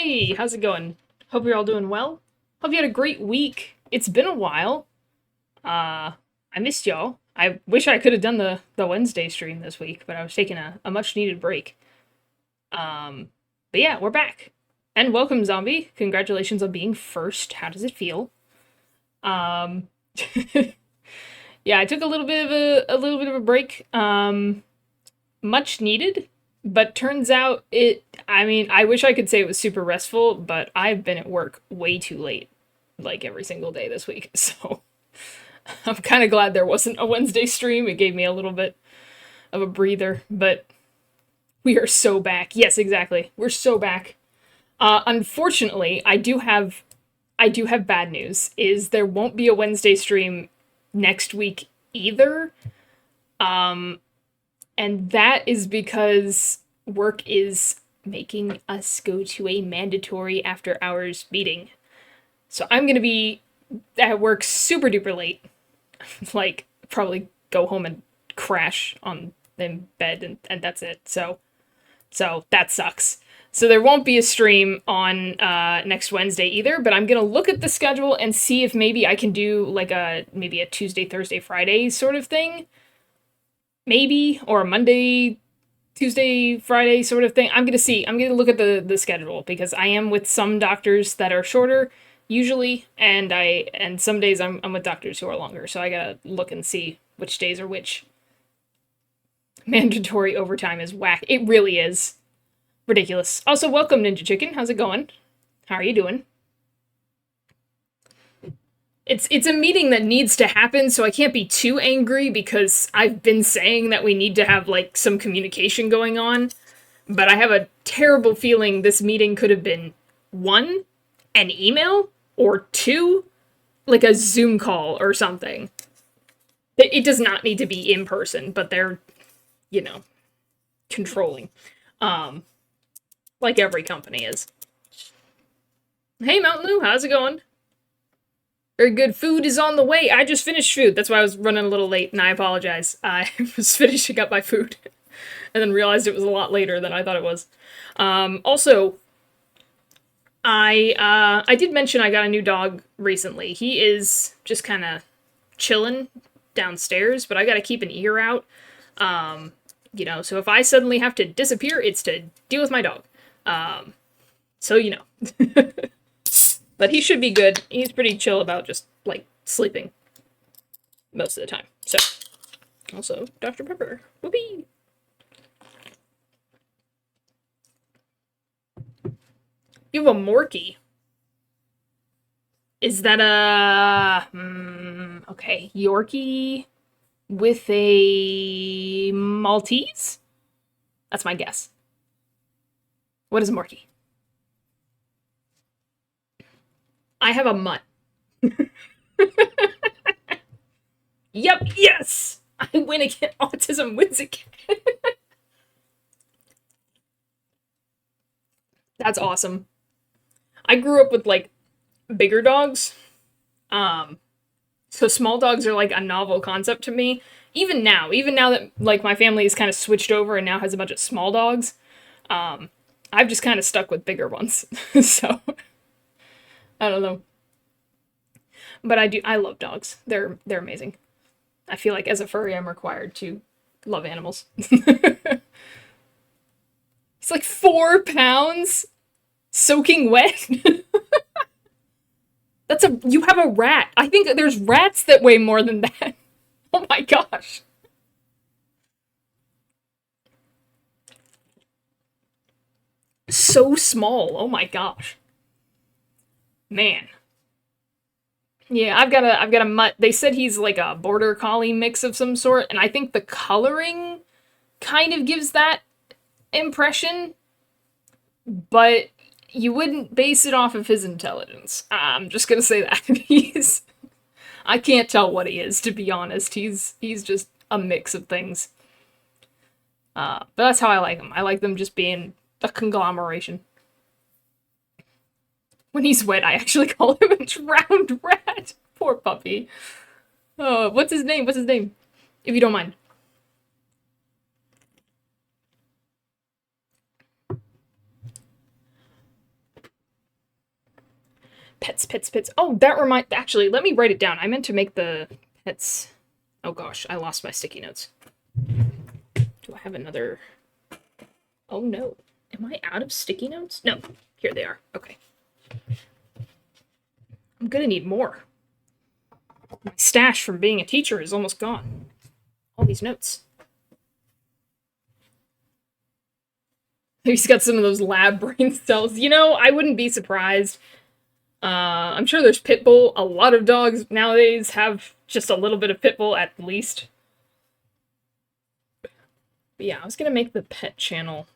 Hey, how's it going? Hope you're all doing well. Hope you had a great week. It's been a while. I missed y'all. I wish I could have done the Wednesday stream this week, but I was taking a much needed break. Um, but yeah, we're back. And welcome, Zombie. Congratulations on being first. How does it feel? Um, yeah, I took a little bit of a break. Much needed, but turns out I wish I could say it was super restful, but I've been at work way too late, like every single day this week. So I'm kind of glad there wasn't a Wednesday stream. It gave me a little bit of a breather, but we are so back. Yes, exactly. We're so back. Unfortunately, I do have bad news. Is there won't be a Wednesday stream next week either. Um, and that is because work is making us go to a mandatory after hours meeting. So I'm gonna be at work super duper late. Like, probably go home and crash on in bed, and that's it. So that sucks. So there won't be a stream on next Wednesday either, but I'm gonna look at the schedule and see if maybe I can do like maybe a Tuesday, Thursday, Friday sort of thing. Maybe, or a Monday, Tuesday, Friday sort of thing. I'm gonna see. I'm gonna look at the schedule because I am with some doctors that are shorter usually, and some days I'm with doctors who are longer. So I gotta look and see which days are which. Mandatory overtime is whack. It really is ridiculous. Also, welcome Ninja Chicken. How's it going? How are you doing? It's a meeting that needs to happen, so I can't be too angry because I've been saying that we need to have like some communication going on, but I have a terrible feeling this meeting could have been one, an email, or two, like a Zoom call or something. It does not need to be in person, but they're, you know, controlling. Um, like every company is. Hey Mountain Lou, how's it going? Very good. Food is on the way. I just finished food. That's why I was running a little late, and I apologize. I was finishing up my food and then realized it was a lot later than I thought it was. Also, I did mention I got a new dog recently. He is just kind of chilling downstairs, but I got to keep an ear out. So if I suddenly have to disappear, it's to deal with my dog. So you know. But he should be good. He's pretty chill about just, like, sleeping most of the time. So, also, Dr. Pepper. Whoopee! You have a Morkie. Is that a... okay, Yorkie with a Maltese? That's my guess. What is a Morkie? I have a mutt. Yep, yes! I win again. Autism wins again. That's awesome. I grew up with, like, bigger dogs. Um, so small dogs are, like, a novel concept to me. Even now that, like, my family has kind of switched over and now has a bunch of small dogs, um, I've just kind of stuck with bigger ones. So, I don't know. But I love dogs. They're amazing. I feel like as a furry, I'm required to love animals. It's like 4 pounds soaking wet. You have a rat. I think there's rats that weigh more than that. Oh my gosh. So small. Oh my gosh. Man. Yeah, I've got a mutt. They said he's like a border collie mix of some sort, and I think the coloring kind of gives that impression, but you wouldn't base it off of his intelligence. I'm just gonna say that. I can't tell what he is, to be honest. He's just a mix of things. But that's how I like them. I like them just being a conglomeration. When he's wet, I actually call him a drowned rat. Poor puppy. Oh, what's his name? What's his name? If you don't mind. Pets, pets, pets. Oh, that actually, let me write it down. I meant to make the pets. Oh gosh, I lost my sticky notes. Do I have another? Oh no. Am I out of sticky notes? No. Here they are. Okay. I'm gonna need more. My stash from being a teacher is almost gone. All these notes. He's got some of those lab brain cells. You know, I wouldn't be surprised. I'm sure there's Pitbull. A lot of dogs nowadays have just a little bit of Pitbull at least. But yeah, I was gonna make the pet channel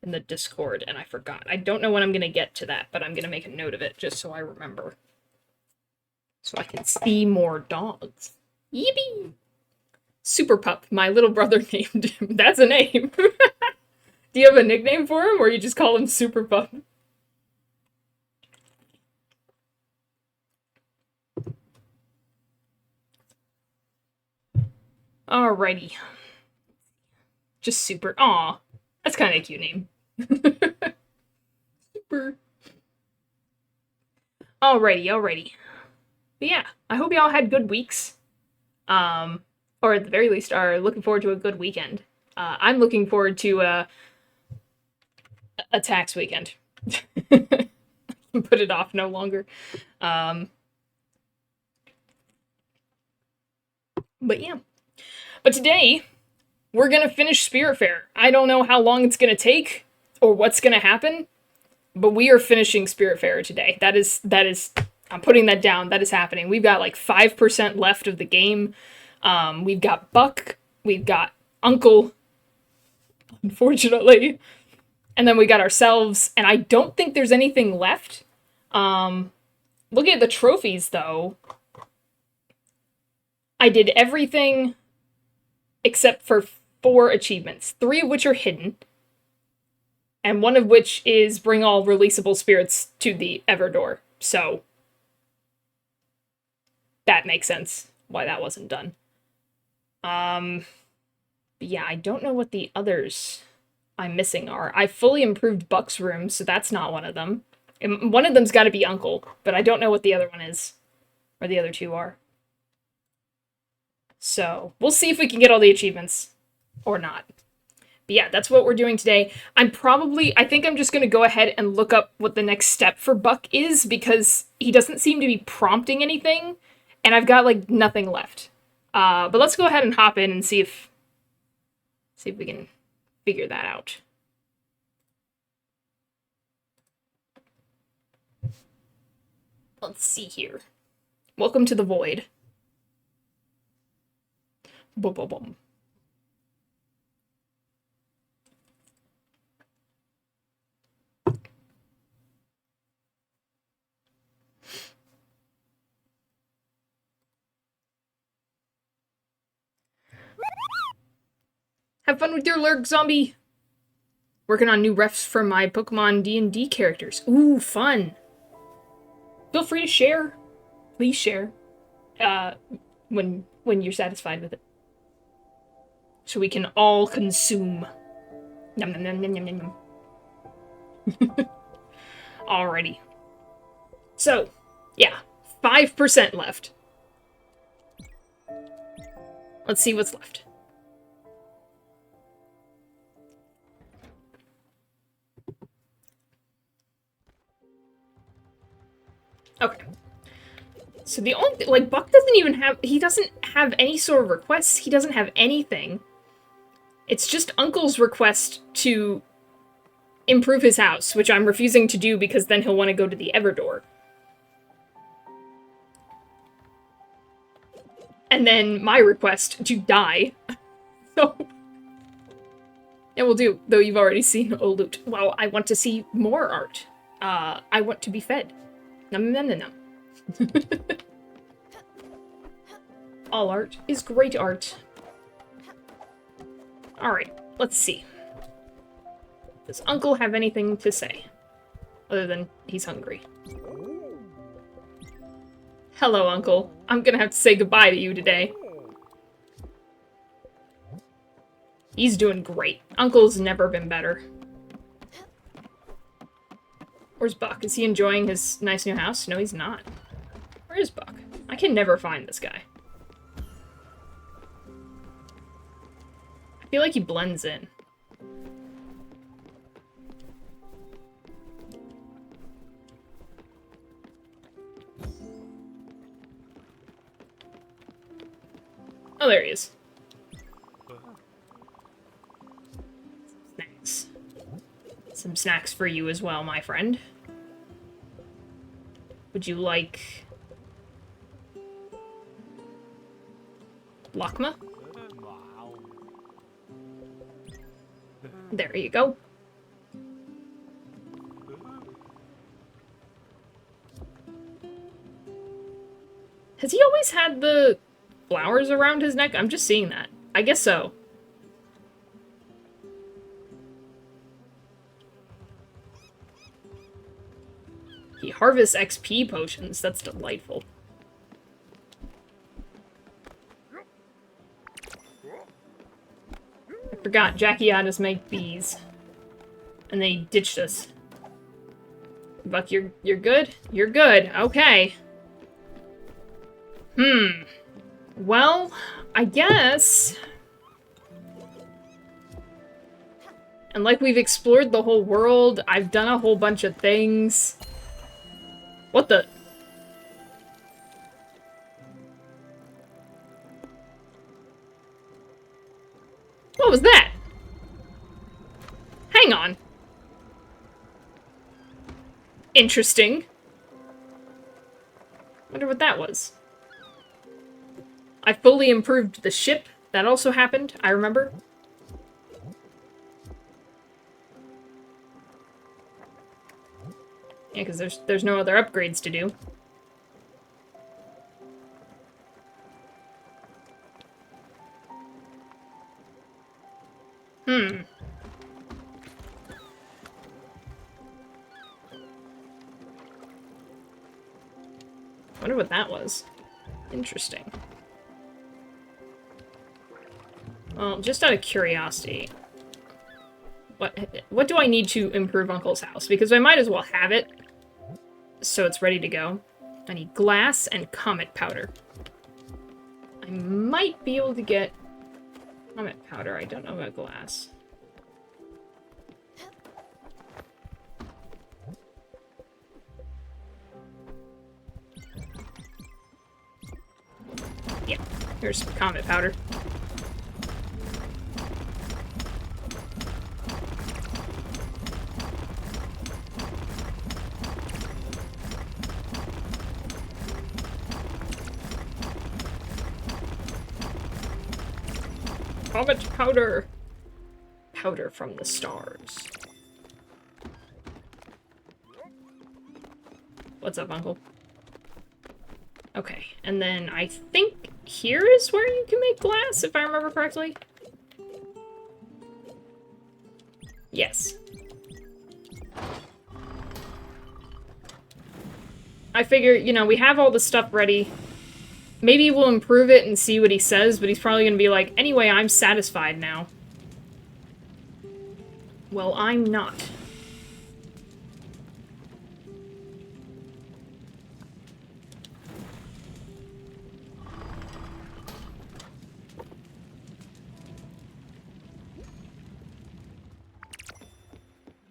in the Discord, and I forgot. I don't know when I'm gonna get to that, but I'm gonna make a note of it just so I remember. So I can see more dogs. Yippee! Super Pup, my little brother named him. That's a name. Do you have a nickname for him, or you just call him Super Pup? Alrighty. Just Super. Aw, that's kind of a cute name. Super. Alrighty. But yeah, I hope y'all had good weeks. Or at the very least are looking forward to a good weekend. I'm looking forward to a tax weekend. Put it off no longer. But yeah. But today, we're gonna finish Spiritfarer. I don't know how long it's gonna take, or what's gonna happen, but we are finishing Spiritfarer today. That is, I'm putting that down, that is happening. We've got like 5% left of the game. We've got Buck, we've got Uncle, unfortunately, and then we got ourselves, and I don't think there's anything left. Looking at the trophies, though, I did everything except for 4 achievements, 3 of which are hidden, and 1 of which is bring all releasable spirits to the Everdoor. So that makes sense why that wasn't done. But yeah, I don't know what the others I'm missing are. I fully improved Buck's room, so that's not one of them. And one of them's got to be Uncle, but I don't know what the other one is, or the other 2 are. So we'll see if we can get all the achievements or not. But yeah, that's what we're doing today. I think I'm just going to go ahead and look up what the next step for Buck is, because he doesn't seem to be prompting anything, and I've got like nothing left. But let's go ahead and hop in and see if we can figure that out. Let's see here. Welcome to the Void. Boom, boom, boom. Have fun with your lurk, zombie! Working on new refs for my Pokemon D&D characters. Ooh, fun! Feel free to share. Please share. When you're satisfied with it. So we can all consume. Yum, yum, yum, yum, yum, yum, yum. Alrighty. So, yeah. 5% left. Let's see what's left. Okay. So the only, like, Buck he doesn't have any sort of requests. He doesn't have anything. It's just Uncle's request to improve his house, which I'm refusing to do because then he'll want to go to the Everdoor. And then my request to die. So, yeah, we'll do, though you've already seen Olut. Well, I want to see more art. I want to be fed. Nom nom nom nom. All art is great art. Alright, let's see. Does Uncle have anything to say? Other than he's hungry. Hello, Uncle. I'm gonna have to say goodbye to you today. He's doing great. Uncle's never been better. Where's Buck? Is he enjoying his nice new house? No, he's not. Where is Buck? I can never find this guy. I feel like he blends in. Oh, there he is. Snacks. Some snacks for you as well, my friend. Would you like... Lakma? There you go. Has he always had the flowers around his neck? I'm just seeing that. I guess so. He harvests XP potions. That's delightful. I forgot, Jackie had us make these. And they ditched us. Buck, you're good? You're good. Okay. Well, I guess... And like we've explored the whole world, I've done a whole bunch of things. What the... What was that? Hang on. Interesting. Wonder what that was. I fully improved the ship. That also happened, I remember. Yeah, because there's no other upgrades to do. Wonder what that was. Interesting. Well, just out of curiosity, what do I need to improve Uncle's house? Because I might as well have it, so it's ready to go. I need glass and comet powder. I might be able to get comet powder. I don't know about glass. Yeah, here's some comet powder. Comet powder! Powder from the stars. What's up, Uncle? Okay, and then I think here is where you can make glass, if I remember correctly. Yes. I figure, you know, we have all the stuff ready. Maybe we'll improve it and see what he says, but he's probably gonna be like, anyway, I'm satisfied now. Well, I'm not.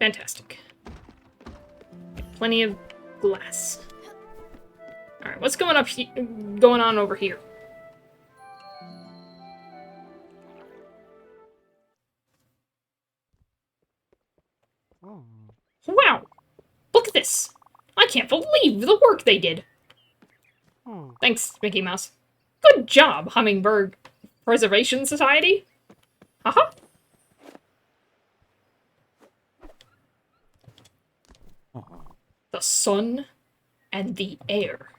Fantastic. Plenty of glass. Alright, what's going on over here? Wow! Look at this! I can't believe the work they did! Thanks, Mickey Mouse. Good job, Hummingbird Preservation Society! Haha! The sun and the air.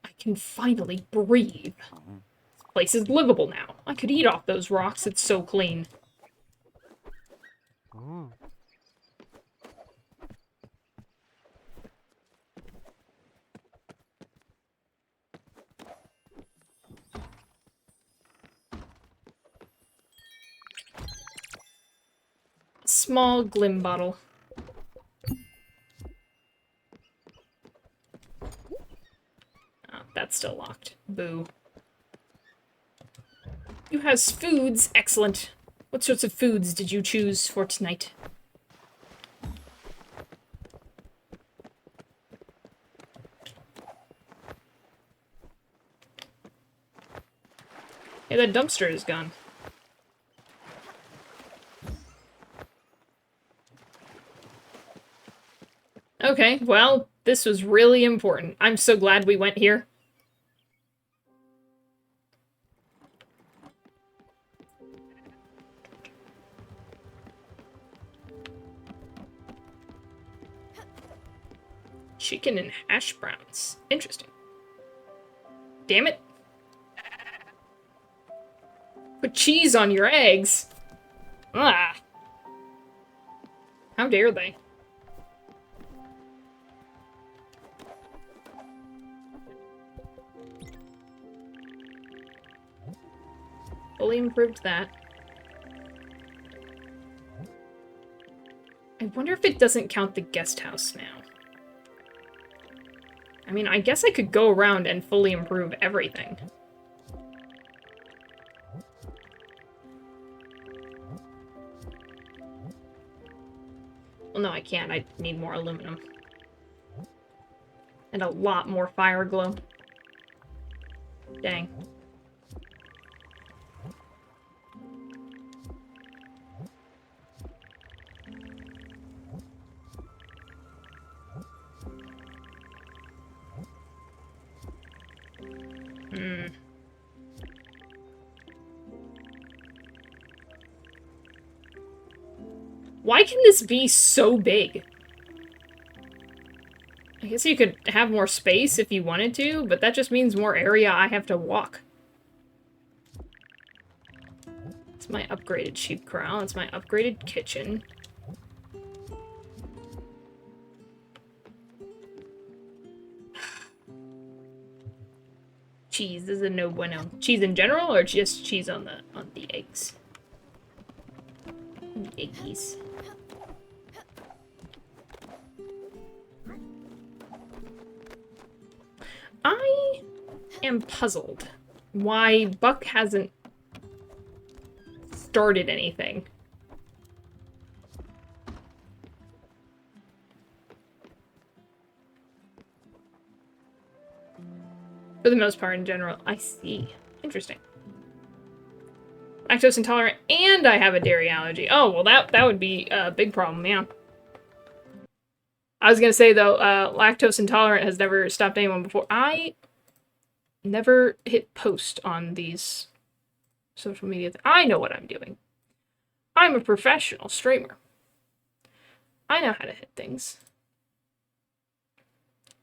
I can finally breathe. This place is livable now. I could eat off those rocks, it's so clean. Small glim bottle. that's still locked. Boo. You has foods. Excellent. What sorts of foods did you choose for tonight? Hey, that dumpster is gone. Okay, well, this was really important. I'm so glad we went here. Chicken and hash browns. Interesting. Damn it. Put cheese on your eggs. Ah. How dare they? Fully improved that. I wonder if it doesn't count the guest house now. I mean, I guess I could go around and fully improve everything. Well, no, I can't. I need more aluminum. And a lot more fire glow. Dang. Why can this be so big? I guess you could have more space if you wanted to, but that just means more area I have to walk. It's my upgraded sheep corral. It's my upgraded kitchen. Cheese is a no bueno. Cheese in general, or just cheese on the eggs? The eggies. I am puzzled why Buck hasn't started anything. For the most part, in general. I see. Interesting. Lactose intolerant, and I have a dairy allergy. Oh, well, that would be a big problem, yeah. I was gonna say, though, lactose intolerant has never stopped anyone before. I never hit post on these social media. I know what I'm doing. I'm a professional streamer. I know how to hit things.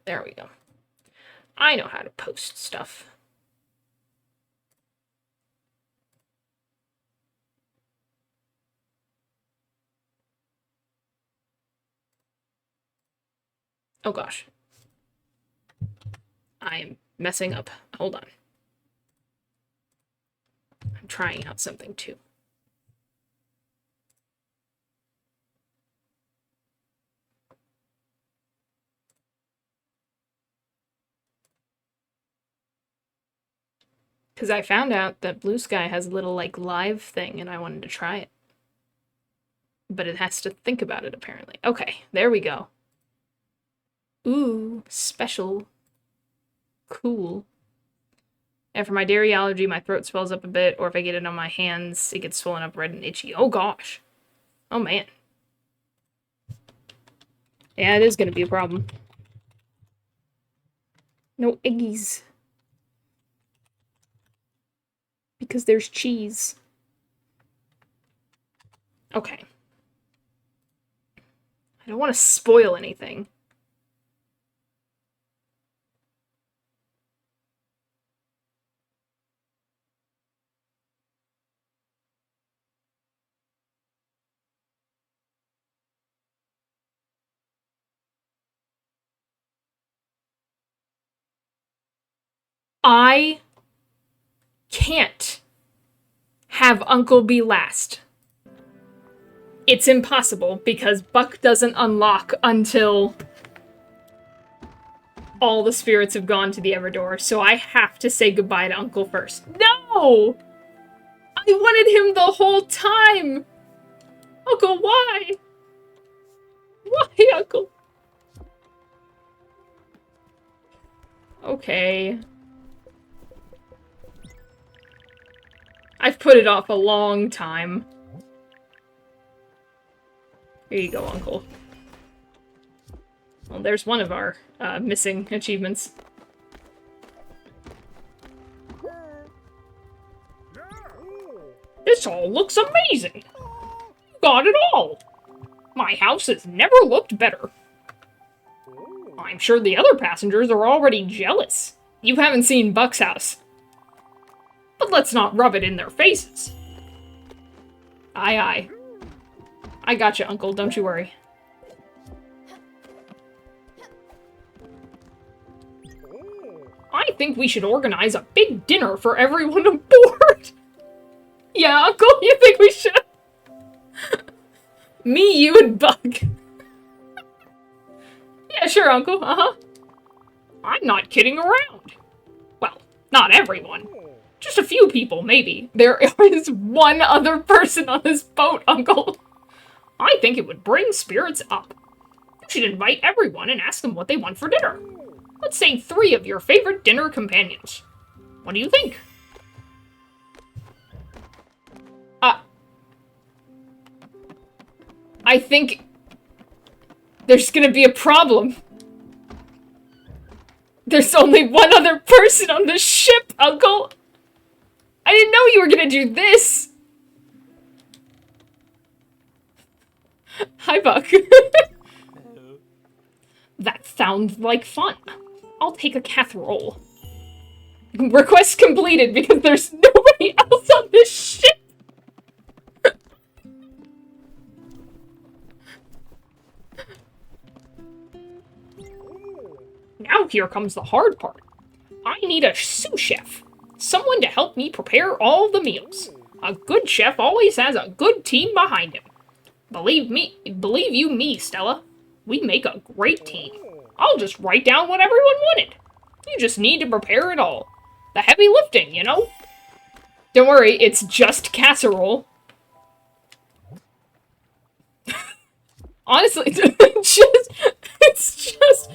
There we go. I know how to post stuff. Oh gosh. I am messing up. Hold on. I'm trying out something too. Because I found out that Blue Sky has a little, like, live thing, and I wanted to try it. But it has to think about it, apparently. Okay, there we go. Ooh, special. Cool. And for my dairy allergy, my throat swells up a bit, or if I get it on my hands, it gets swollen up red and itchy. Oh gosh. Oh man. Yeah, it is gonna be a problem. No eggies. Because there's cheese. Okay. I don't want to spoil anything. I can't have Uncle be last. It's impossible because Buck doesn't unlock until all the spirits have gone to the Everdor, so I have to say goodbye to Uncle first. No! I wanted him the whole time! Uncle, why? Why, Uncle? Okay. I've put it off a long time. Here you go, Uncle. Well, there's one of our missing achievements. This all looks amazing! You got it all! My house has never looked better. I'm sure the other passengers are already jealous. You haven't seen Buck's house. But let's not rub it in their faces. Aye, aye. I gotcha, Uncle, don't you worry. I think we should organize a big dinner for everyone aboard. Yeah, Uncle, you think we should? Me, you, and Buck. Yeah, sure, Uncle, uh-huh. I'm not kidding around. Well, not everyone. Just a few people, maybe. There is one other person on this boat, Uncle. I think it would bring spirits up. You should invite everyone and ask them what they want for dinner. Let's say 3 of your favorite dinner companions. What do you think? I think there's gonna be a problem. There's only one other person on the ship, Uncle! I didn't know you were gonna do this! Hi, Buck. That sounds like fun. I'll take a casserole. Request completed because there's nobody else on this ship! Now here comes the hard part. I need a sous chef. Someone to help me prepare all the meals. A good chef always has a good team behind him. Believe you me, Stella. We make a great team. I'll just write down what everyone wanted. You just need to prepare it all. The heavy lifting, you know? Don't worry, it's just casserole. Honestly, it's just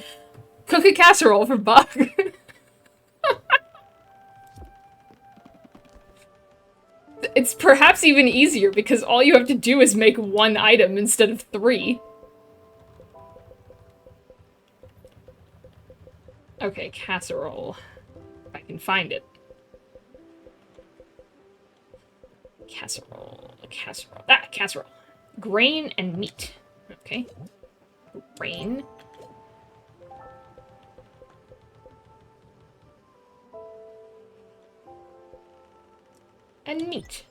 cook a casserole for Buck. It's perhaps even easier because all you have to do is make 1 item instead of 3. Okay, casserole. If I can find it. Casserole. Ah, casserole. Grain and meat. Okay. Grain. And meat.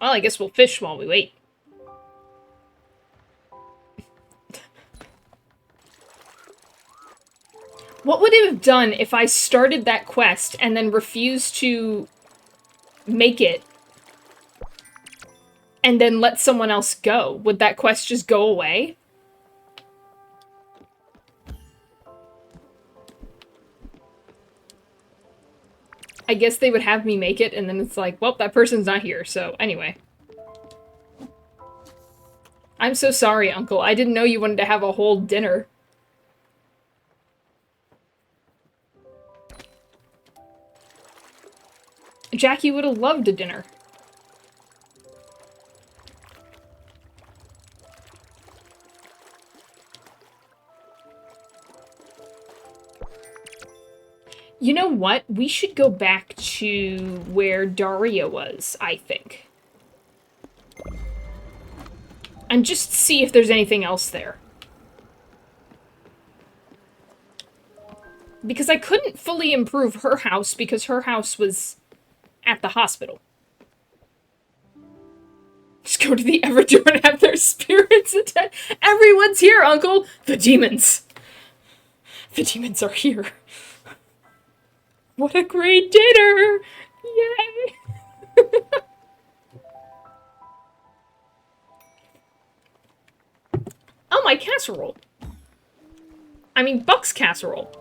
Well, I guess we'll fish while we wait. What would it have done if I started that quest and then refused to make it and then let someone else go? Would that quest just go away? I guess they would have me make it and then it's like, well, that person's not here, so anyway. I'm so sorry, Uncle. I didn't know you wanted to have a whole dinner. Jackie would have loved a dinner. You know what? We should go back to where Daria was, I think. And just see if there's anything else there. Because I couldn't fully improve her house because her house was at the hospital. Just go to the Everdor and have their spirits attack. What's here, Uncle? The demons. The demons are here. What a great dinner! Yay! Oh, my casserole. I mean, Buck's casserole.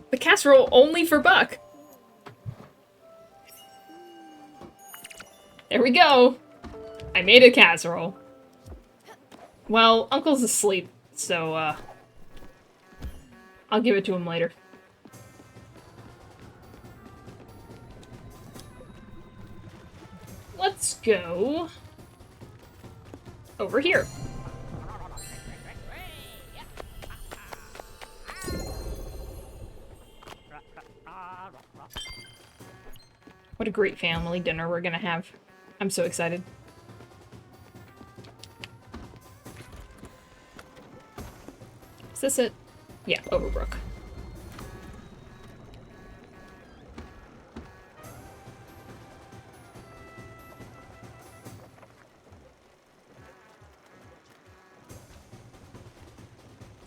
The casserole only for Buck. There we go. I made a casserole. Well, Uncle's asleep, so, I'll give it to him later. Let's go over here. What a great family dinner we're gonna have. I'm so excited. Is this it? Yeah, Overbrook.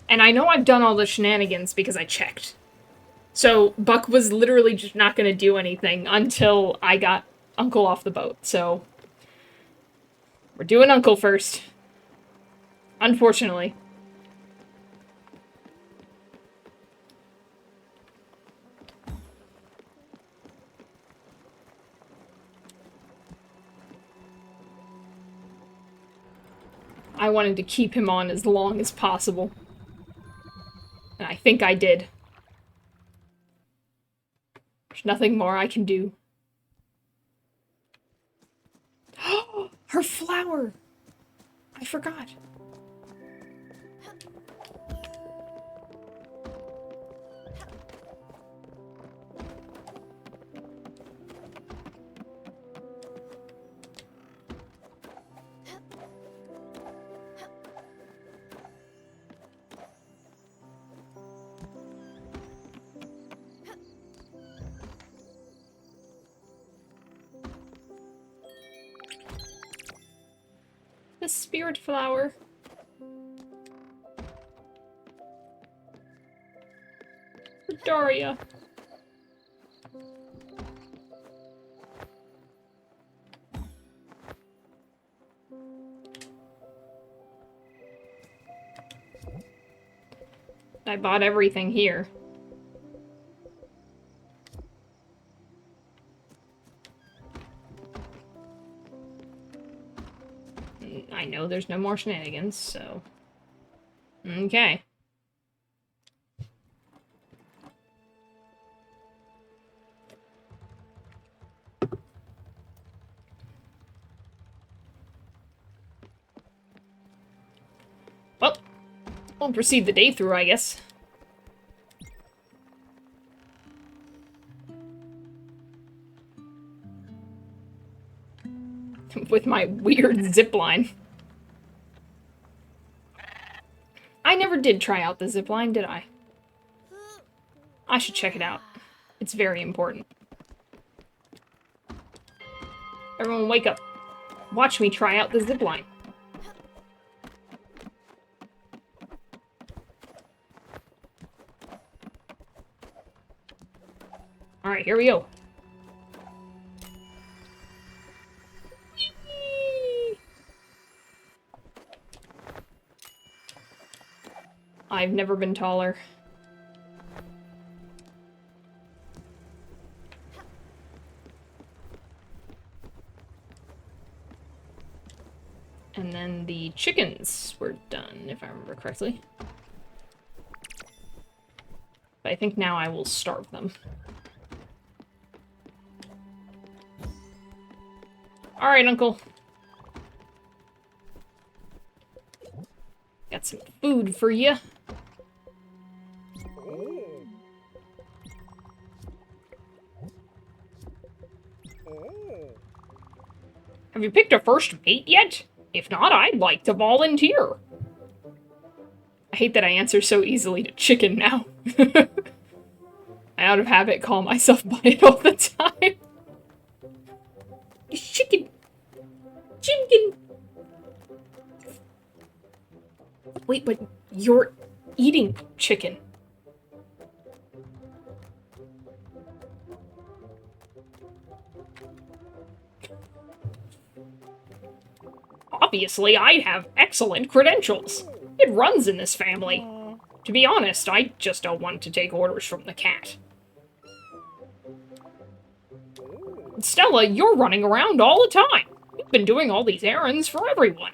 And I know I've done all the shenanigans because I checked. So Buck was literally just not going to do anything until I got Uncle off the boat. So we're doing Uncle first. Unfortunately. I wanted to keep him on as long as possible. And I think I did. There's nothing more I can do. Her flower! I forgot. The Spiritfarer. For Daria. I bought everything here. I know there's no more shenanigans, so... Okay. Well, we'll proceed the day through, I guess. With my weird zipline. I never did try out the zipline, did I? I should check it out. It's very important. Everyone wake up. Watch me try out the zipline. Alright, here we go. I've never been taller. And then the chickens were done, if I remember correctly. But I think now I will starve them. Alright, Uncle. Got some food for you. Have you picked a first mate yet? If not, I'd like to volunteer. I hate that I answer so easily to chicken now. I out of habit call myself by it all the time. Chicken. Chicken. Wait, but you're eating chicken. Obviously, I have excellent credentials. It runs in this family. To be honest, I just don't want to take orders from the cat. Stella, you're running around all the time. You've been doing all these errands for everyone,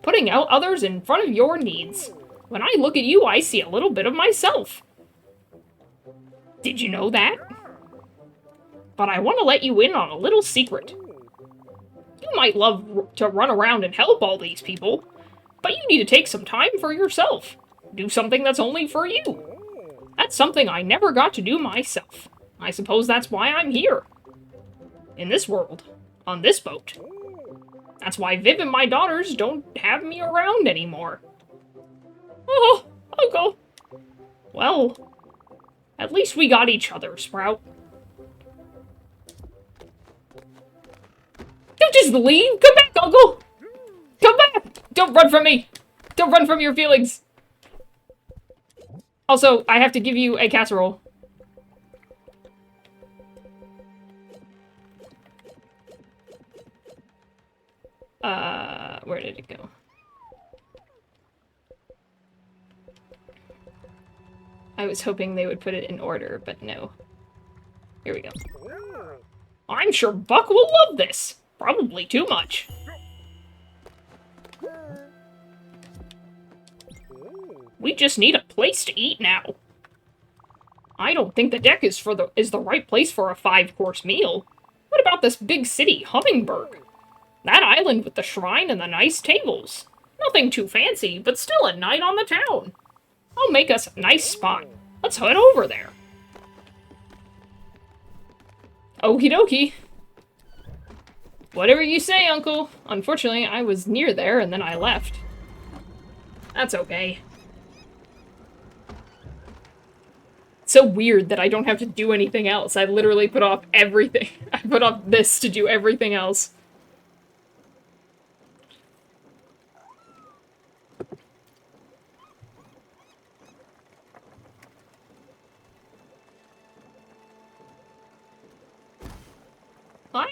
putting out others in front of your needs. When I look at you, I see a little bit of myself. Did you know that? But I want to let you in on a little secret. You might love to run around and help all these people, but you need to take some time for yourself. Do something that's only for you. That's something I never got to do myself. I suppose that's why I'm here. In this world. On this boat. That's why Viv and my daughters don't have me around anymore. Oh, Uncle. Well, at least we got each other, Sprout. Don't just leave! Come back, Uncle! Come back! Don't run from me! Don't run from your feelings! Also, I have to give you a casserole. Where did it go? I was hoping they would put it in order, but no. Here we go. I'm sure Buck will love this! Probably too much. We just need a place to eat now. I don't think the deck is the right place for a 5-course meal. What about this big city, Hummingberg? That island with the shrine and the nice tables. Nothing too fancy, but still a night on the town. I'll make us a nice spot. Let's head over there. Okie dokie. Whatever you say, Uncle. Unfortunately, I was near there and then I left. That's okay. It's so weird that I don't have to do anything else. I literally put off everything. I put off this to do everything else. What?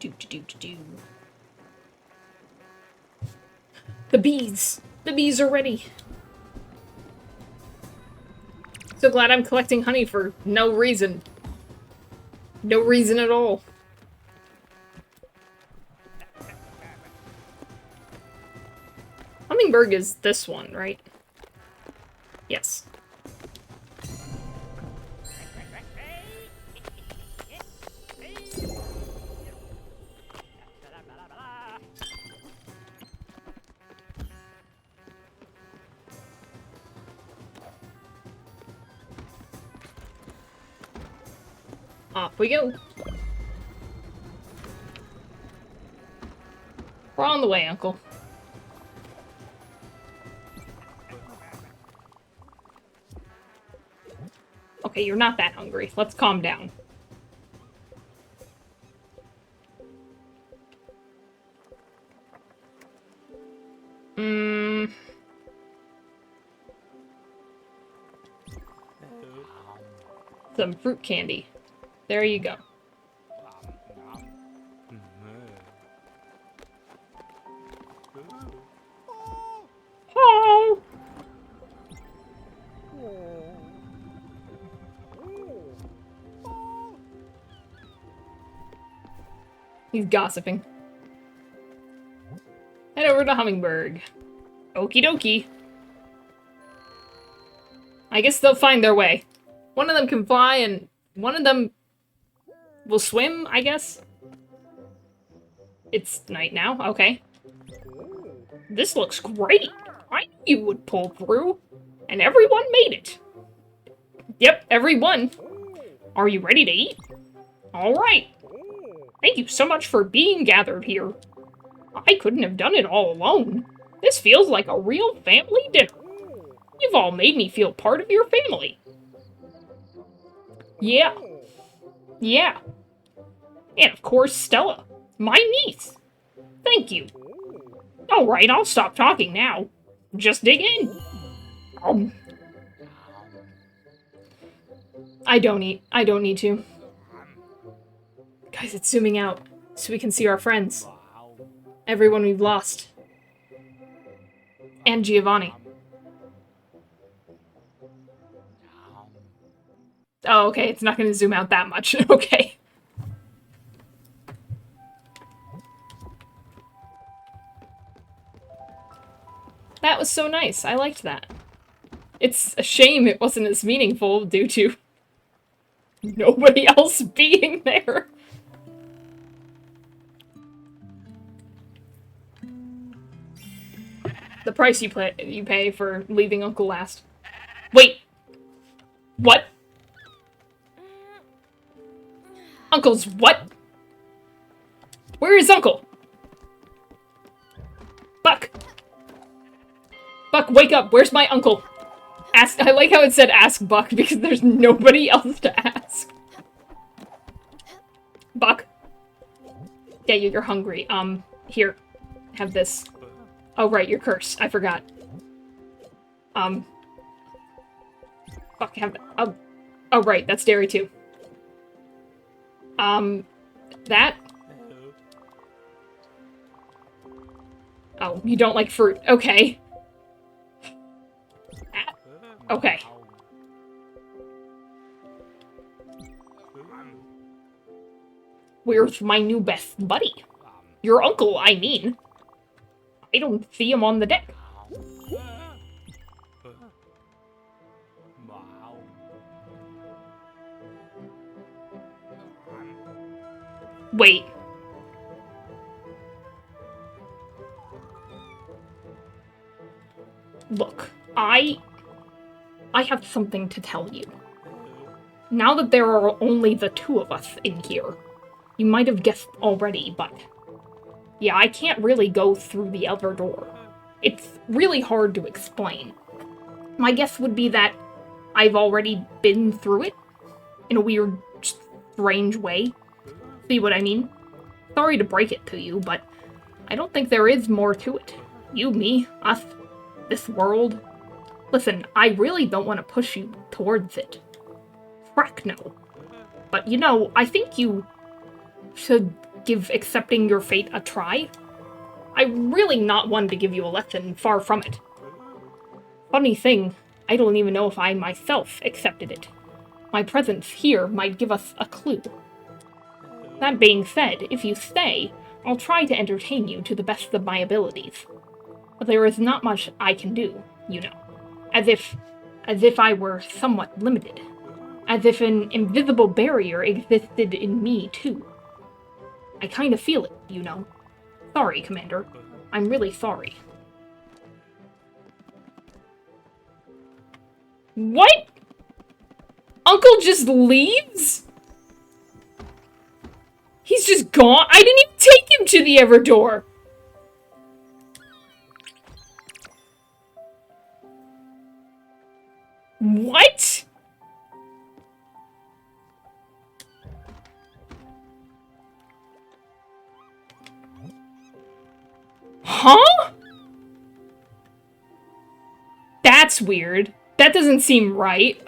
Do. The bees! The bees are ready! So glad I'm collecting honey for no reason. No reason at all. Hummingberg is this one, right? Yes. Off we go. We're on the way, Uncle. Okay, you're not that hungry. Let's calm down. Some fruit candy. There you go. Oh! He's gossiping. Head over to Hummingberg. Okie dokie. I guess they'll find their way. One of them can fly and one of them will swim, I guess. It's night now, okay. This looks great. I knew you would pull through. And everyone made it. Yep, everyone. Are you ready to eat? Alright. Thank you so much for being gathered here. I couldn't have done it all alone. This feels like a real family dinner. You've all made me feel part of your family. Yeah. Yeah. And of course, Stella. My niece. Thank you. Alright, I'll stop talking now. Just dig in. Um, I don't eat. I don't need to. Guys, it's zooming out so we can see our friends. Everyone we've lost. And Giovanni. Oh, okay, it's not going to zoom out that much. Okay. That was so nice. I liked that. It's a shame it wasn't as meaningful due to nobody else being there. The price you pay for leaving Uncle last. Wait. What? Uncle's what? Where is Uncle? Buck! Buck, wake up! Where's my uncle? Ask. I like how it said ask Buck because there's nobody else to ask. Buck. Yeah, you're hungry. Here. Have this. Oh, right, you're cursed. I forgot. Buck, have that. Oh, right, that's dairy too. That? Oh, you don't like fruit. Okay. Okay. Where's my new best buddy? Your uncle, I mean. I don't see him on the deck. Wait. Look, I have something to tell you. Now that there are only the two of us in here, you might have guessed already, but yeah, I can't really go through the other door. It's really hard to explain. My guess would be that I've already been through it in a weird, strange way. See what I mean? Sorry to break it to you, but I don't think there is more to it. You, me, us, this world. Listen, I really don't want to push you towards it. Frack no. But you know, I think you should give accepting your fate a try. I'm really not one to give you a lesson, far from it. Funny thing, I don't even know if I myself accepted it. My presence here might give us a clue. That being said, if you stay, I'll try to entertain you to the best of my abilities. But there is not much I can do, you know. As if I were somewhat limited. As if an invisible barrier existed in me, too. I kind of feel it, you know. Sorry, Commander. I'm really sorry. What? Uncle just leaves? He's just gone? I didn't even take him to the Everdor. What? Huh? That's weird. That doesn't seem right.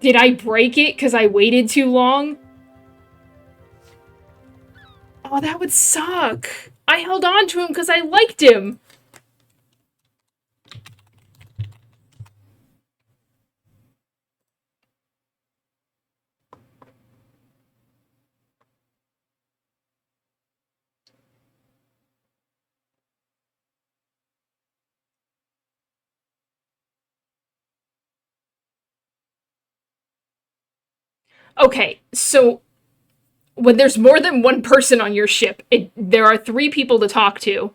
Did I break it because I waited too long? Oh, that would suck. I held on to him because I liked him. Okay, so when there's more than one person on your ship, there are 3 people to talk to.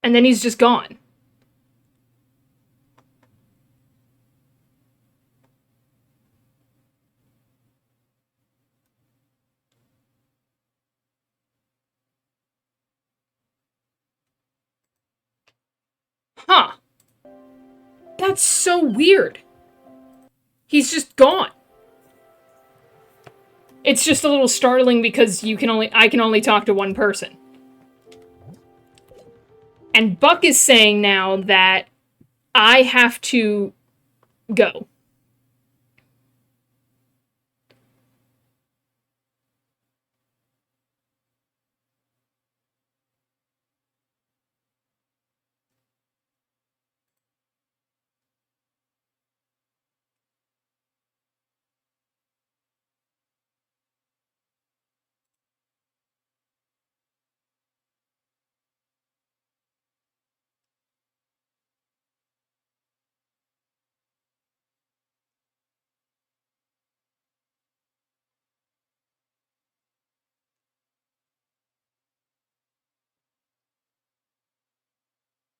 And then he's just gone. Huh. That's so weird. He's just gone. It's just a little startling because I can only talk to one person. And Buck is saying now that I have to go.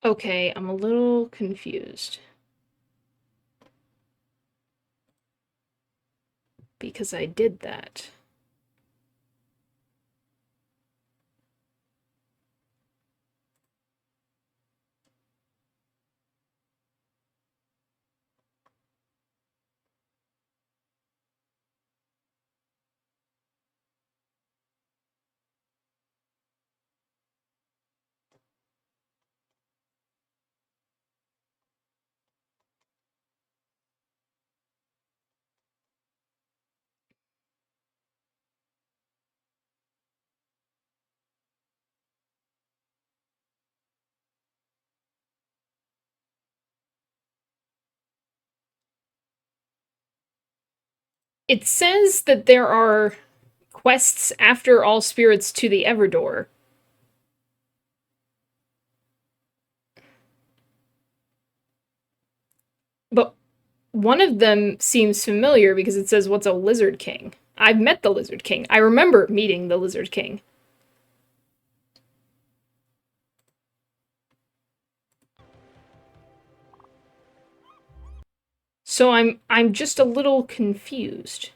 Okay, I'm a little confused. Because I did that. It says that there are quests after all spirits to the Everdoor. But one of them seems familiar because it says, what's a Lizard King? I've met the Lizard King. I remember meeting the Lizard King. So I'm just a little confused.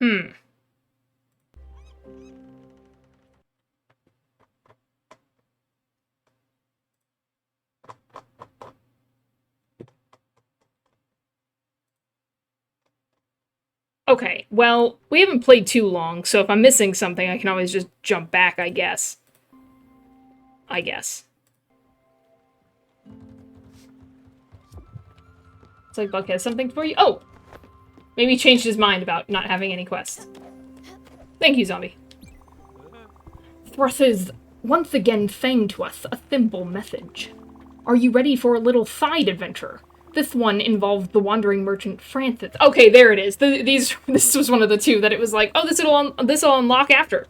Hmm. Okay, well, we haven't played too long, so if I'm missing something, I can always just jump back, I guess. I guess. It's like Buck has something for you. Oh! Maybe he changed his mind about not having any quests. Thank you, zombie. Thruth is once again saying to us a simple message. Are you ready for a little side adventure? This one involved the wandering merchant Francis. Okay, there it is. This was one of the two that it was like, oh, this'll unlock after.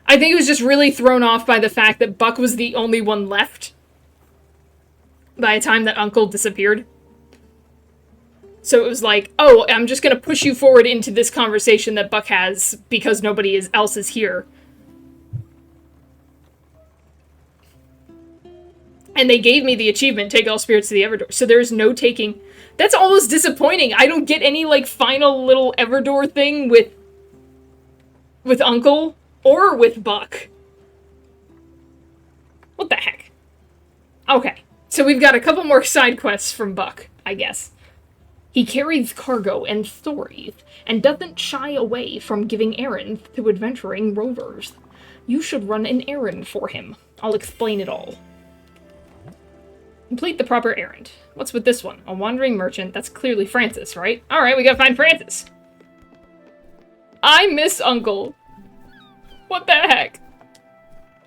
I think it was just really thrown off by the fact that Buck was the only one left by the time that Uncle disappeared. So it was like, oh, I'm just gonna push you forward into this conversation that Buck has because nobody else is here. And they gave me the achievement, take all spirits to the Everdoor. So there's no taking... That's almost disappointing. I don't get any, like, final little Everdoor thing with Uncle or with Buck. What the heck? Okay. So we've got a couple more side quests from Buck, I guess. He carries cargo and stories, and doesn't shy away from giving errands to adventuring rovers. You should run an errand for him. I'll explain it all. Complete the proper errand. What's with this one? A wandering merchant. That's clearly Francis, right? Alright, we gotta find Francis. I miss Uncle. What the heck?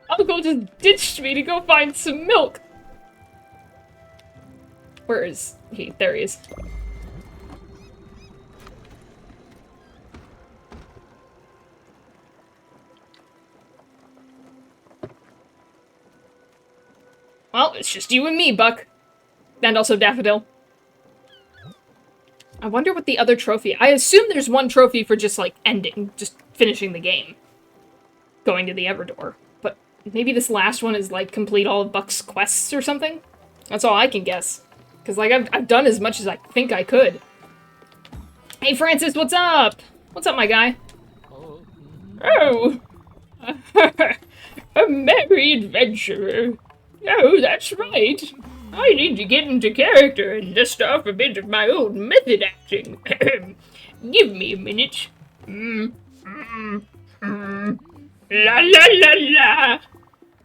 Uncle just ditched me to go find some milk. Where is he? There he is. Well, it's just you and me, Buck. And also Daffodil. I wonder what the other trophy... I assume there's one trophy for just, like, ending. Just finishing the game. Going to the Everdoor. But maybe this last one is, like, complete all of Buck's quests or something? That's all I can guess. Because, like, I've done as much as I think I could. Hey, Francis, what's up? What's up, my guy? Oh, a merry adventurer. Oh, that's right. I need to get into character and dust off a bit of my old method acting. Give me a minute. Mm, mm, mm. La la la la.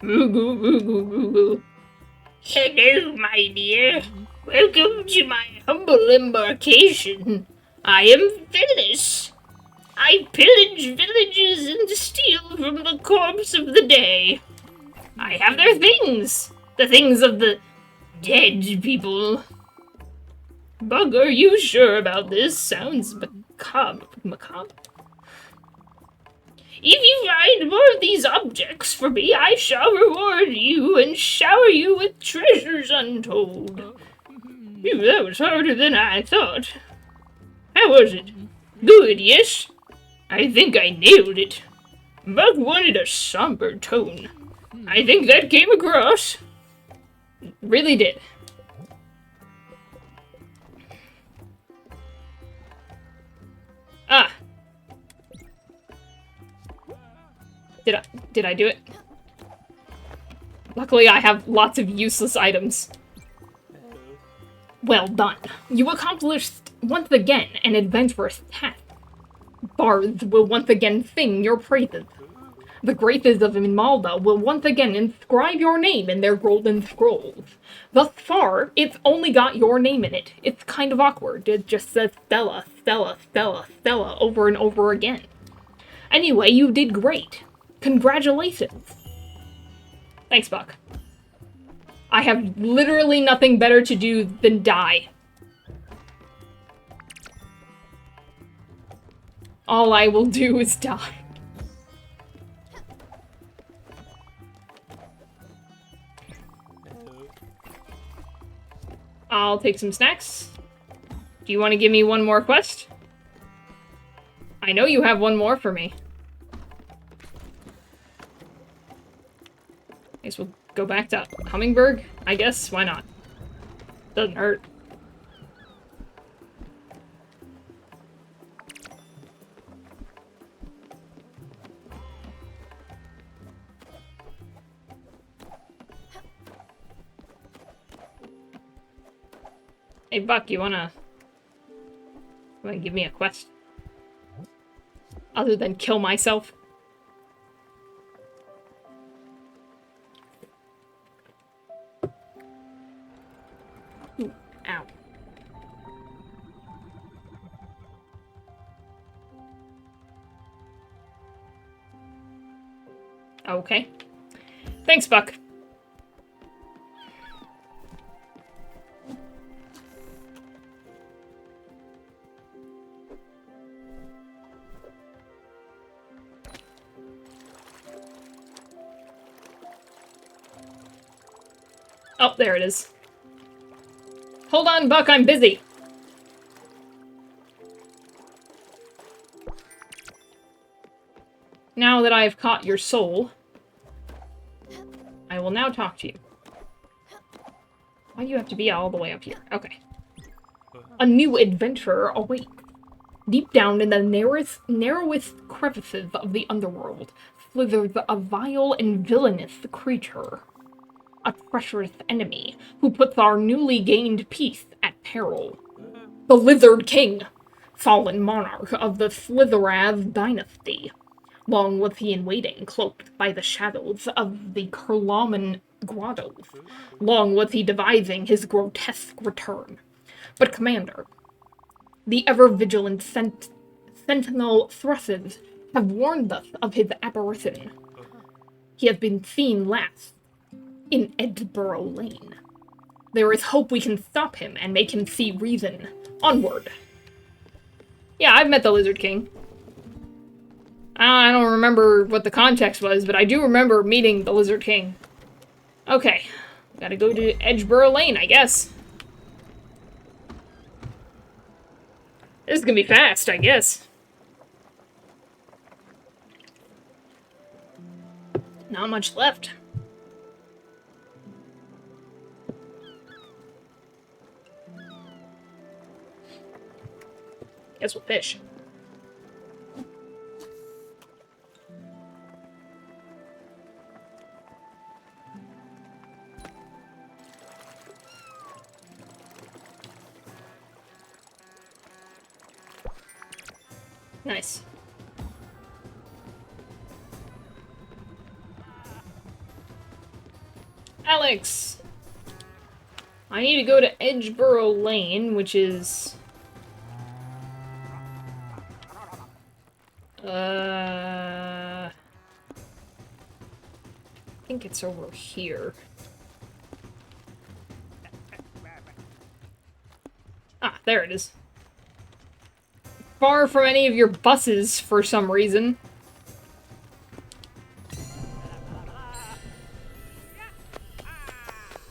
Oogle, oogle, oogle. Hello, my dear. Welcome to my humble embarkation. I am Phyllis. I pillage villages and steal from the corpse of the day. I have their things. The things of the dead people. Bug, are you sure about this? Sounds macabre. Macabre? If you find more of these objects for me, I shall reward you and shower you with treasures untold. Phew, that was harder than I thought. How was it? Good, yes? I think I nailed it. Bug wanted a somber tone. I think that came across. Really did. Ah. Did I do it? Luckily, I have lots of useless items. Well done. You accomplished once again an adventurous task. Bards will once again sing your praises. The Graces of Imalda will once again inscribe your name in their golden scrolls. Thus far, it's only got your name in it. It's kind of awkward. It just says Stella, Stella, Stella, Stella over and over again. Anyway, you did great. Congratulations. Thanks, Buck. I have literally nothing better to do than die. All I will do is die. I'll take some snacks. Do you want to give me one more quest? I know you have one more for me. I guess we'll go back to Hummingbird, I guess. Why not? Doesn't hurt. Hey, Buck, you wanna give me a quest? Other than kill myself? Ooh, ow. Okay. Thanks, Buck. Oh, there it is. Hold on, Buck, I'm busy. Now that I have caught your soul, I will now talk to you. Why do you have to be all the way up here? Okay. A new adventurer awaits. Deep down in the narrowest crevices of the underworld slithers a vile and villainous creature. A treacherous enemy who puts our newly gained peace at peril. The Lizard King, fallen monarch of the Slytheraz dynasty. Long was he in waiting, cloaked by the shadows of the Kurlaman grottos. Long was he devising his grotesque return. But, Commander, the ever-vigilant sentinel thrusses have warned us of his apparition. He has been seen last in Edgeborough Lane. There is hope we can stop him and make him see reason. Onward. Yeah, I've met the Lizard King. I don't remember what the context was, but I do remember meeting the Lizard King. Okay. Gotta go to Edgeborough Lane, I guess. This is gonna be fast, I guess. Not much left. Guess we'll fish. Nice. Alex! I need to go to Edgeboro Lane, which is... I think it's over here. Ah, there it is. Far from any of your buses, for some reason.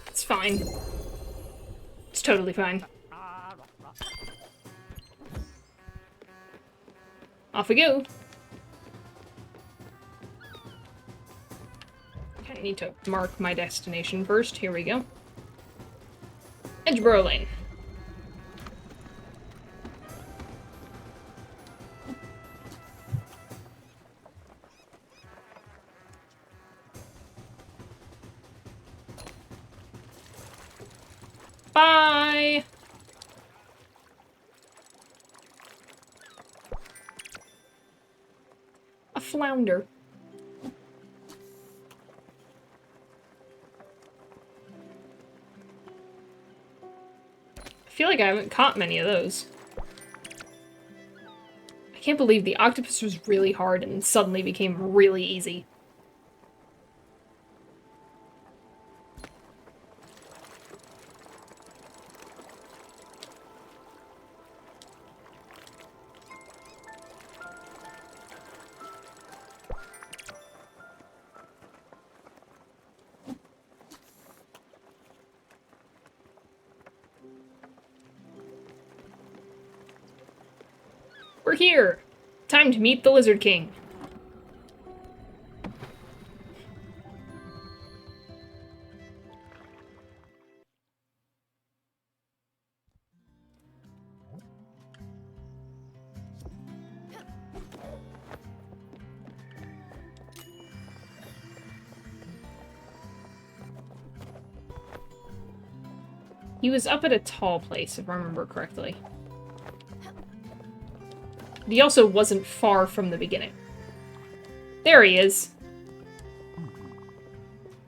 It's fine. It's totally fine. Off we go. Okay, I need to mark my destination first. Here we go. Edgeboro Lane. Bye! A flounder. I feel like I haven't caught many of those. I can't believe the octopus was really hard and suddenly became really easy. We're here! Time to meet the Lizard King. He was up at a tall place, if I remember correctly. But he also wasn't far from the beginning. There he is.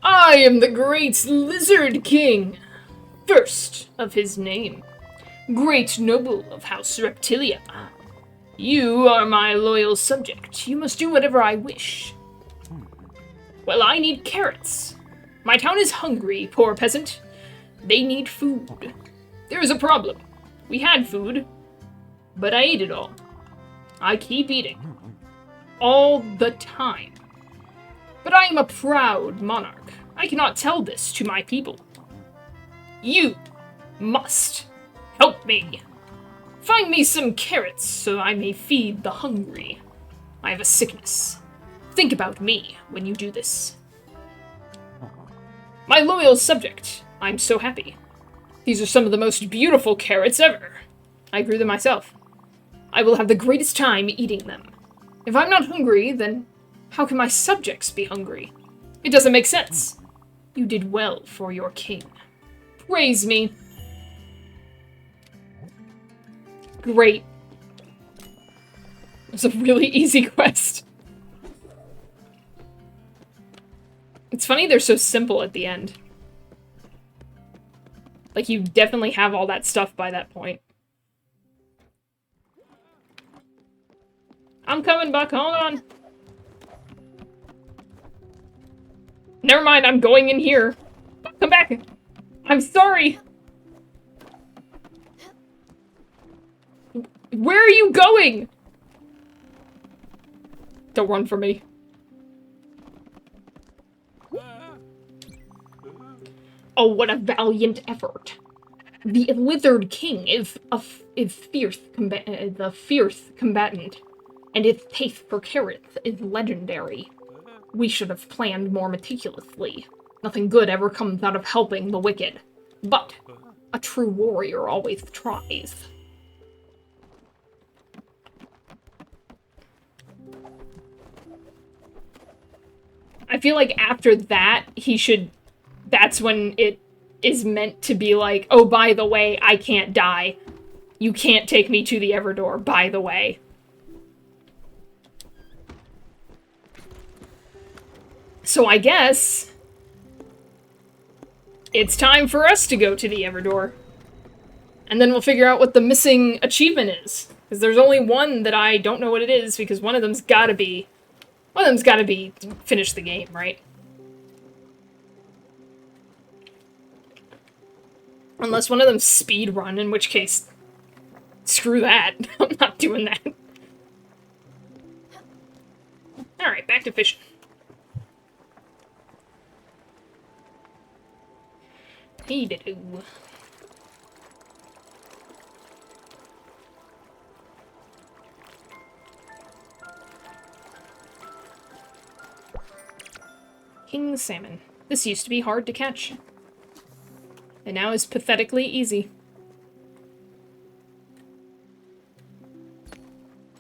I am the great Lizard King, first of his name, great noble of House Reptilia. You are my loyal subject. You must do whatever I wish. Well, I need carrots. My town is hungry, poor peasant. They need food. There is a problem. We had food, but I ate it all. I keep eating. All the time. But I am a proud monarch. I cannot tell this to my people. You must help me. Find me some carrots so I may feed the hungry. I have a sickness. Think about me when you do this. My loyal subject, I'm so happy. These are some of the most beautiful carrots ever. I grew them myself. I will have the greatest time eating them. If I'm not hungry, then how can my subjects be hungry? It doesn't make sense. You did well for your king. Praise me. Great. It was a really easy quest. It's funny they're so simple at the end. Like, you definitely have all that stuff by that point. I'm coming back, hold on. Never mind, I'm going in here. Come back. I'm sorry. Where are you going? Don't run from me. Oh, what a valiant effort. The Lizard King is fierce combatant, and his taste for carrots is legendary. We should have planned more meticulously. Nothing good ever comes out of helping the wicked. But a true warrior always tries. I feel like after that, he should... That's when it is meant to be like, oh, by the way, I can't die. You can't take me to the Everdoor, by the way. So I guess... it's time for us to go to the Everdoor. And then we'll figure out what the missing achievement is. Because there's only one that I don't know what it is, because one of them's gotta be... One of them's gotta be finish the game, right? Unless one of them's speed run, in which case... Screw that. I'm not doing that. Alright, back to fishing. Hey-do. King salmon. This used to be hard to catch. And now is pathetically easy.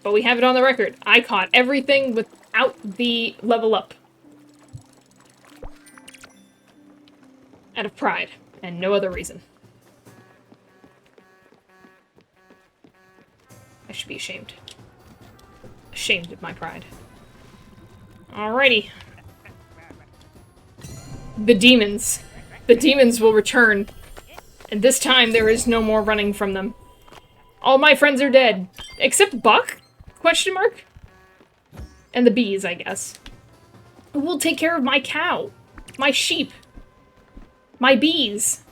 But we have it on the record. I caught everything without the level up. Out of pride, and no other reason. I should be ashamed. Ashamed of my pride. Alrighty. The demons. The demons will return. And this time there is no more running from them. All my friends are dead. Except Buck? Question mark? And the bees, I guess. Who will take care of my cow? My sheep? My bees?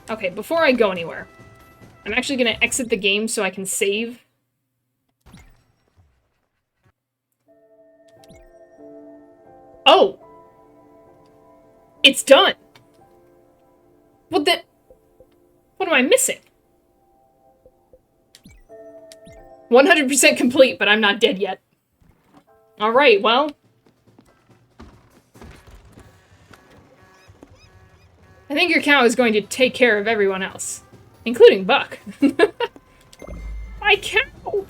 Okay, before I go anywhere, I'm actually gonna exit the game so I can save. Oh! It's done! What the... What am I missing? 100% complete, but I'm not dead yet. Alright, well... I think your cow is going to take care of everyone else. Including Buck. My cow!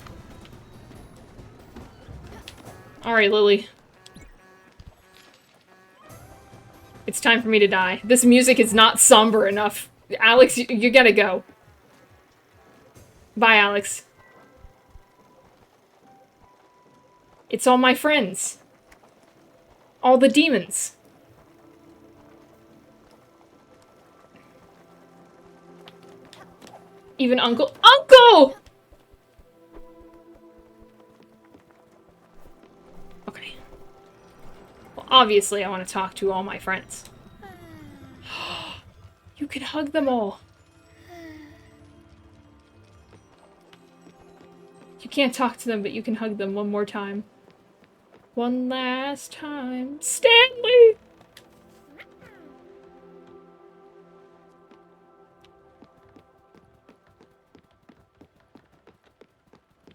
Alright, Lily. It's time for me to die. This music is not somber enough. Alex, you gotta go. Bye, Alex. It's all my friends. All the demons. Even Uncle- Uncle! Okay. Well, obviously I want to talk to all my friends. You can hug them all. You can't talk to them, but you can hug them one more time. One last time. Stanley!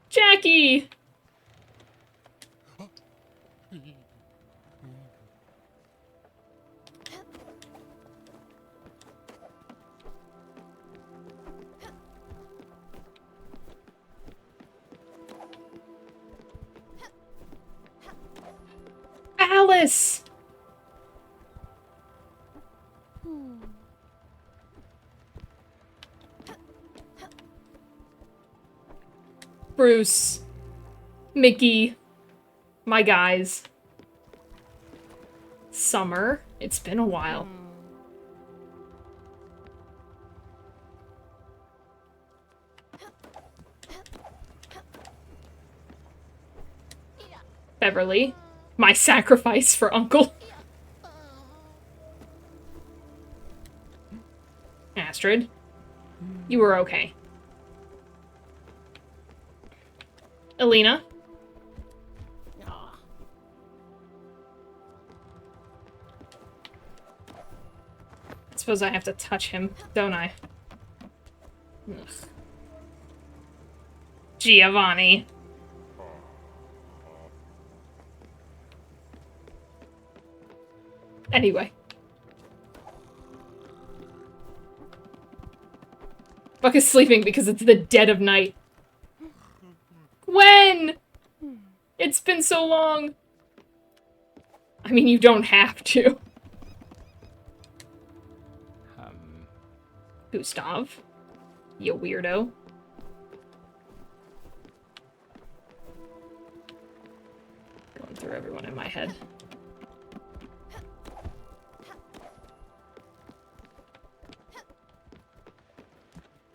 Jackie! Alice! Bruce. Mickey. My guys. Summer. It's been a while. Beverly. My sacrifice for Uncle. Astrid. You were okay. Alina. I suppose I have to touch him, don't I? Ugh. Giovanni. Anyway. Buck is sleeping because it's the dead of night. so long. I mean, you don't have to. Gustav. You weirdo. Going through everyone in my head.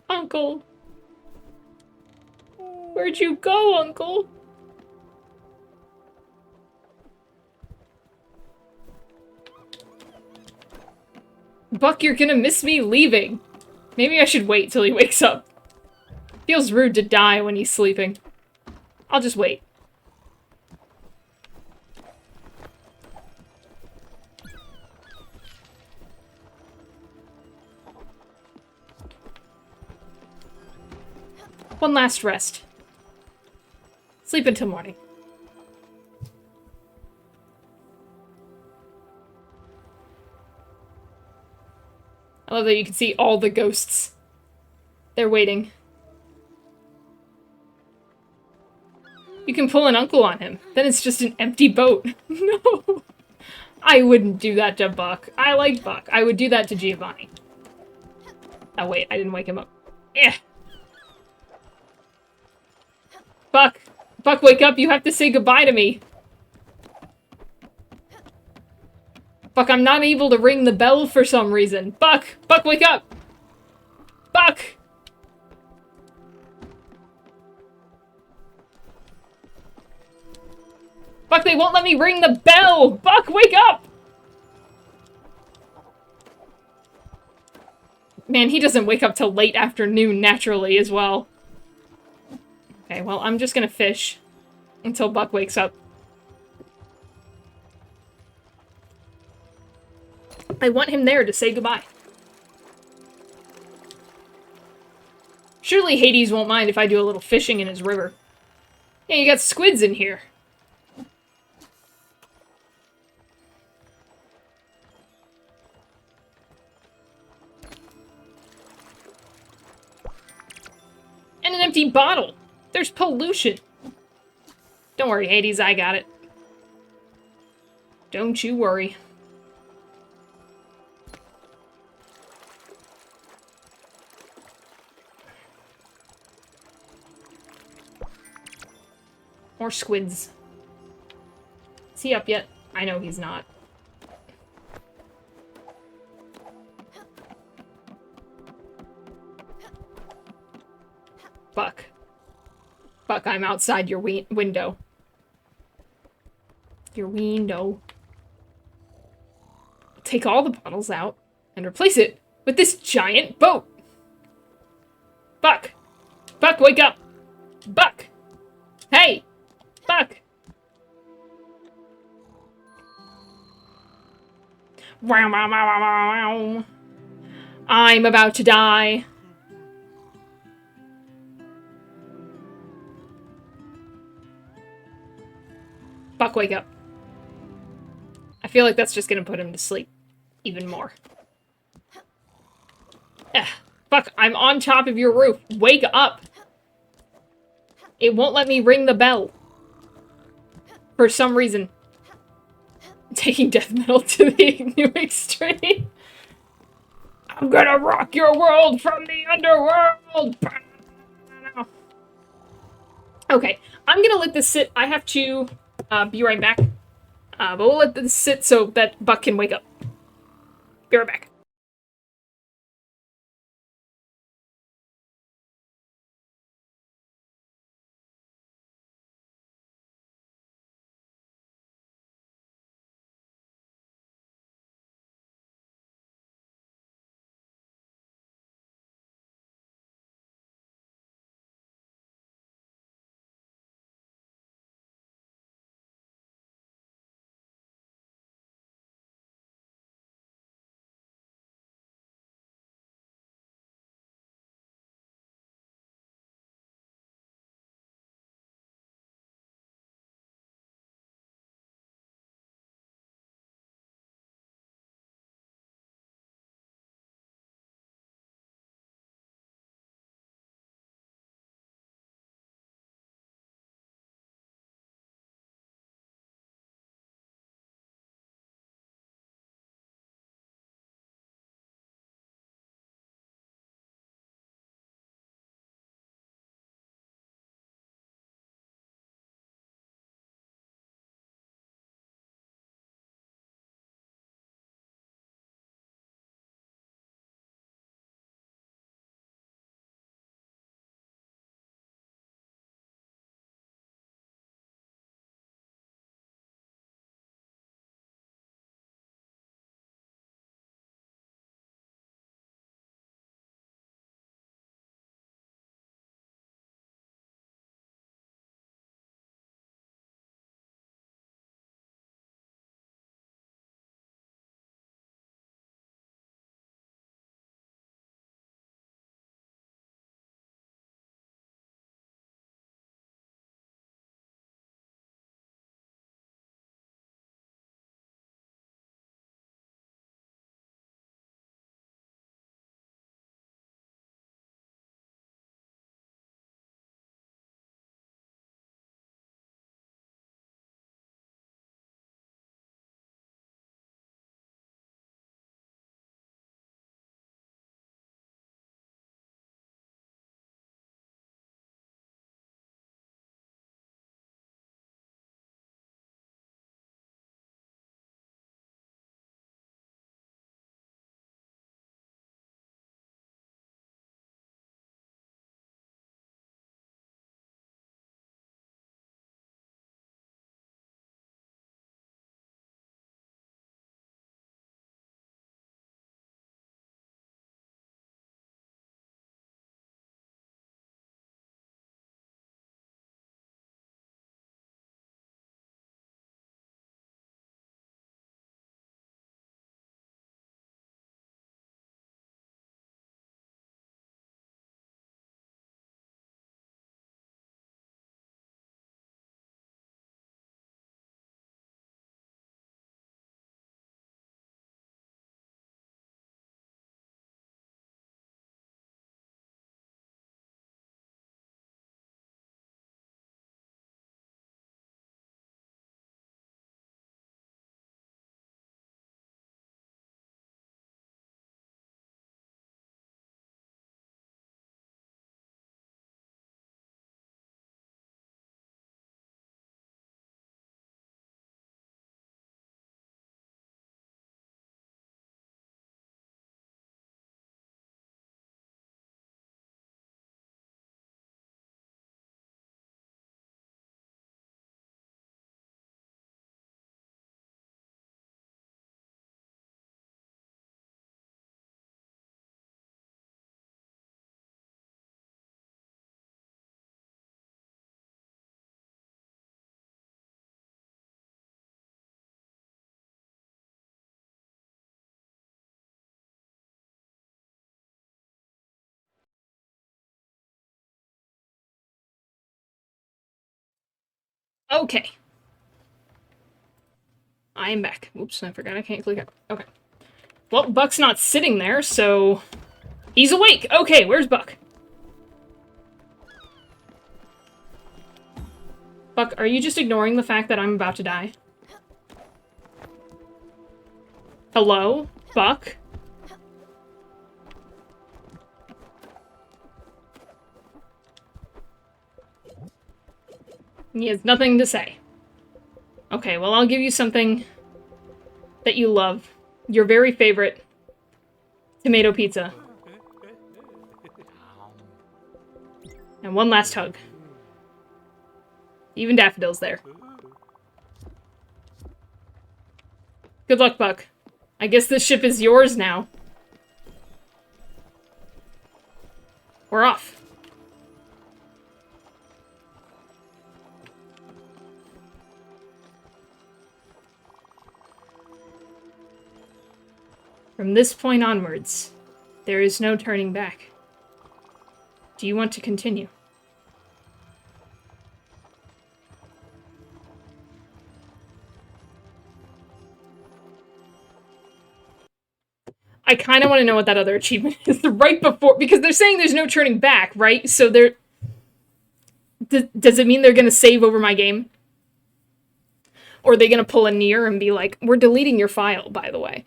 Uncle! Where'd you go, Uncle? Buck, you're gonna miss me leaving. Maybe I should wait till he wakes up. Feels rude to die when he's sleeping. I'll just wait. One last rest. Sleep until morning. I love that you can see all the ghosts. They're waiting. You can pull an uncle on him. Then it's just an empty boat. No! I wouldn't do that to Buck. I like Buck. I would do that to Giovanni. Oh wait, I didn't wake him up. Eh! Buck! Buck, wake up! You have to say goodbye to me! Buck, I'm not able to ring the bell for some reason. Buck! Buck, wake up! Buck! Buck, they won't let me ring the bell! Buck, wake up! Man, he doesn't wake up till late afternoon naturally as well. Okay, well, I'm just gonna fish until Buck wakes up. I want him there to say goodbye. Surely Hades won't mind if I do a little fishing in his river. Yeah, you got squids in here. And an empty bottle. There's pollution. Don't worry, Hades, I got it. Don't you worry. More squids. Is he up yet? I know he's not. Buck. Buck, I'm outside your window. Your window. Take all the bottles out and replace it with this giant boat. Buck! Buck, wake up! Buck! Hey! Buck! Wow, wow, wow, wow, wow, wow. I'm about to die. Buck, wake up. I feel like that's just gonna put him to sleep even more. Ugh. Buck, I'm on top of your roof. Wake up! It won't let me ring the bell. For some reason. Taking death metal to the new extreme. I'm gonna rock your world from the underworld! Okay, I'm gonna let this sit. I have to be right back. But we'll let this sit so that Buck can wake up. Be right back. Okay. I am back. Oops, I forgot I can't click it. Okay. Well, Buck's not sitting there, so... He's awake! Okay, where's Buck? Buck, are you just ignoring the fact that I'm about to die? Hello? Buck? He has nothing to say. Okay, well, I'll give you something that you love. Your very favorite tomato pizza. And one last hug. Even Daffodil's there. Good luck, Buck. I guess this ship is yours now. We're off. From this point onwards, there is no turning back. Do you want to continue? I kind of want to know what that other achievement is right before, because they're saying there's no turning back, right? So they're... Does it mean they're going to save over my game? Or are they going to pull a Nier and be like, we're deleting your file, by the way.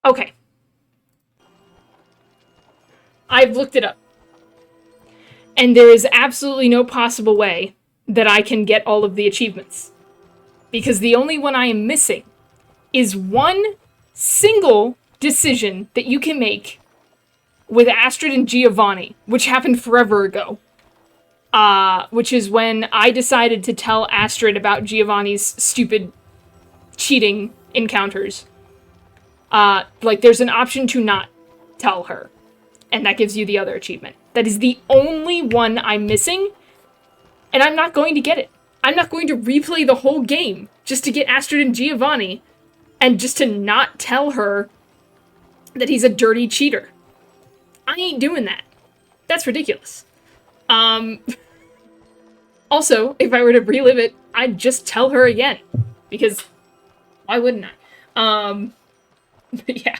Okay. I've looked it up. And there is absolutely no possible way that I can get all of the achievements. Because the only one I am missing is one single decision that you can make with Astrid and Giovanni, which happened forever ago. Which is when I decided to tell Astrid about Giovanni's stupid cheating encounters. There's an option to not tell her. And that gives you the other achievement. That is the only one I'm missing, and I'm not going to get it. I'm not going to replay the whole game just to get Astrid and Giovanni, and just to not tell her that he's a dirty cheater. I ain't doing that. That's ridiculous. Also, if I were to relive it, I'd just tell her again. Because, why wouldn't I? But yeah.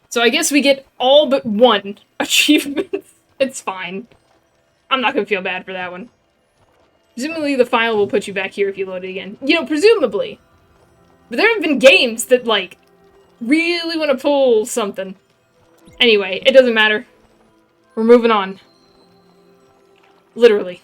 So I guess we get all but one achievement. It's fine. I'm not gonna feel bad for that one. Presumably the file will put you back here if you load it again. You know, presumably. But there have been games that, like, really want to pull something. Anyway, it doesn't matter. We're moving on. Literally.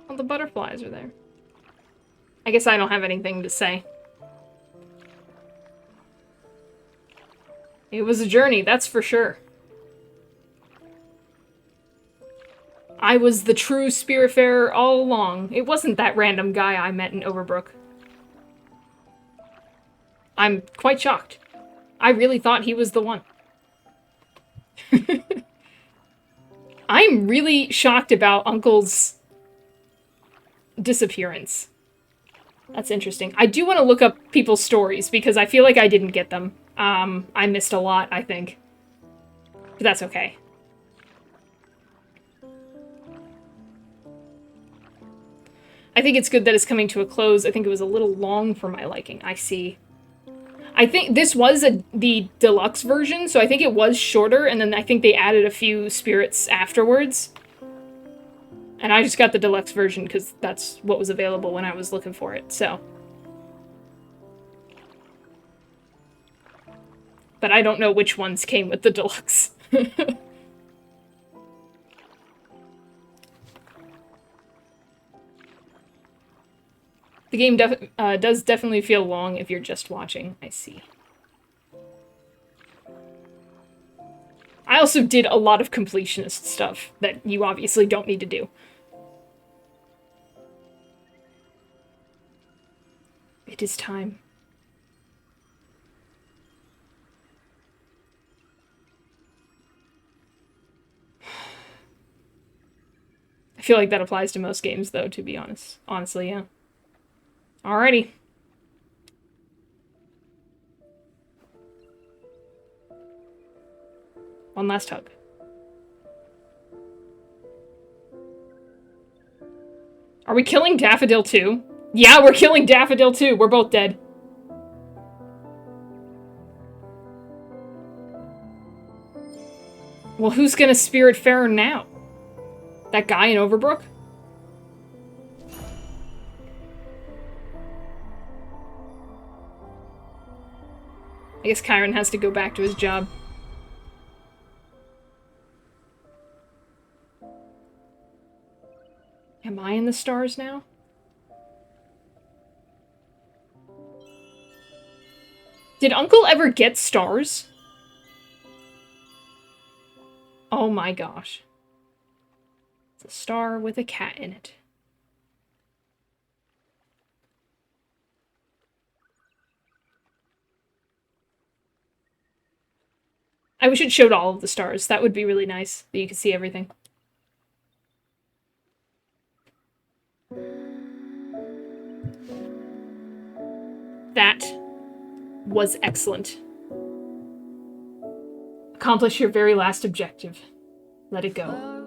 Well, the butterflies are there. I guess I don't have anything to say. It was a journey, that's for sure. I was the true Spiritfarer all along. It wasn't that random guy I met in Overbrook. I'm quite shocked. I really thought he was the one. I'm really shocked about Uncle's disappearance. That's interesting. I do want to look up people's stories, because I feel like I didn't get them. I missed a lot, I think. But that's okay. I think it's good that it's coming to a close. I think it was a little long for my liking. I see. I think this was the deluxe version, so I think it was shorter, and then I think they added a few spirits afterwards. And I just got the deluxe version because that's what was available when I was looking for it, so. But I don't know which ones came with the deluxe. The game does definitely feel long if you're just watching. I see. I also did a lot of completionist stuff that you obviously don't need to do. It is time. I feel like that applies to most games, though, to be honest. Honestly, yeah. Alrighty. One last hug. Are we killing Daffodil too? Yeah, we're killing Daffodil too. We're both dead. Well, who's gonna Spiritfarer now? That guy in Overbrook? I guess Chiron has to go back to his job. Am I in the stars now? Did Uncle ever get stars? Oh my gosh. It's a star with a cat in it. I wish it showed all of the stars. That would be really nice, that you could see everything. That was excellent. Accomplish your very last objective. Let it go.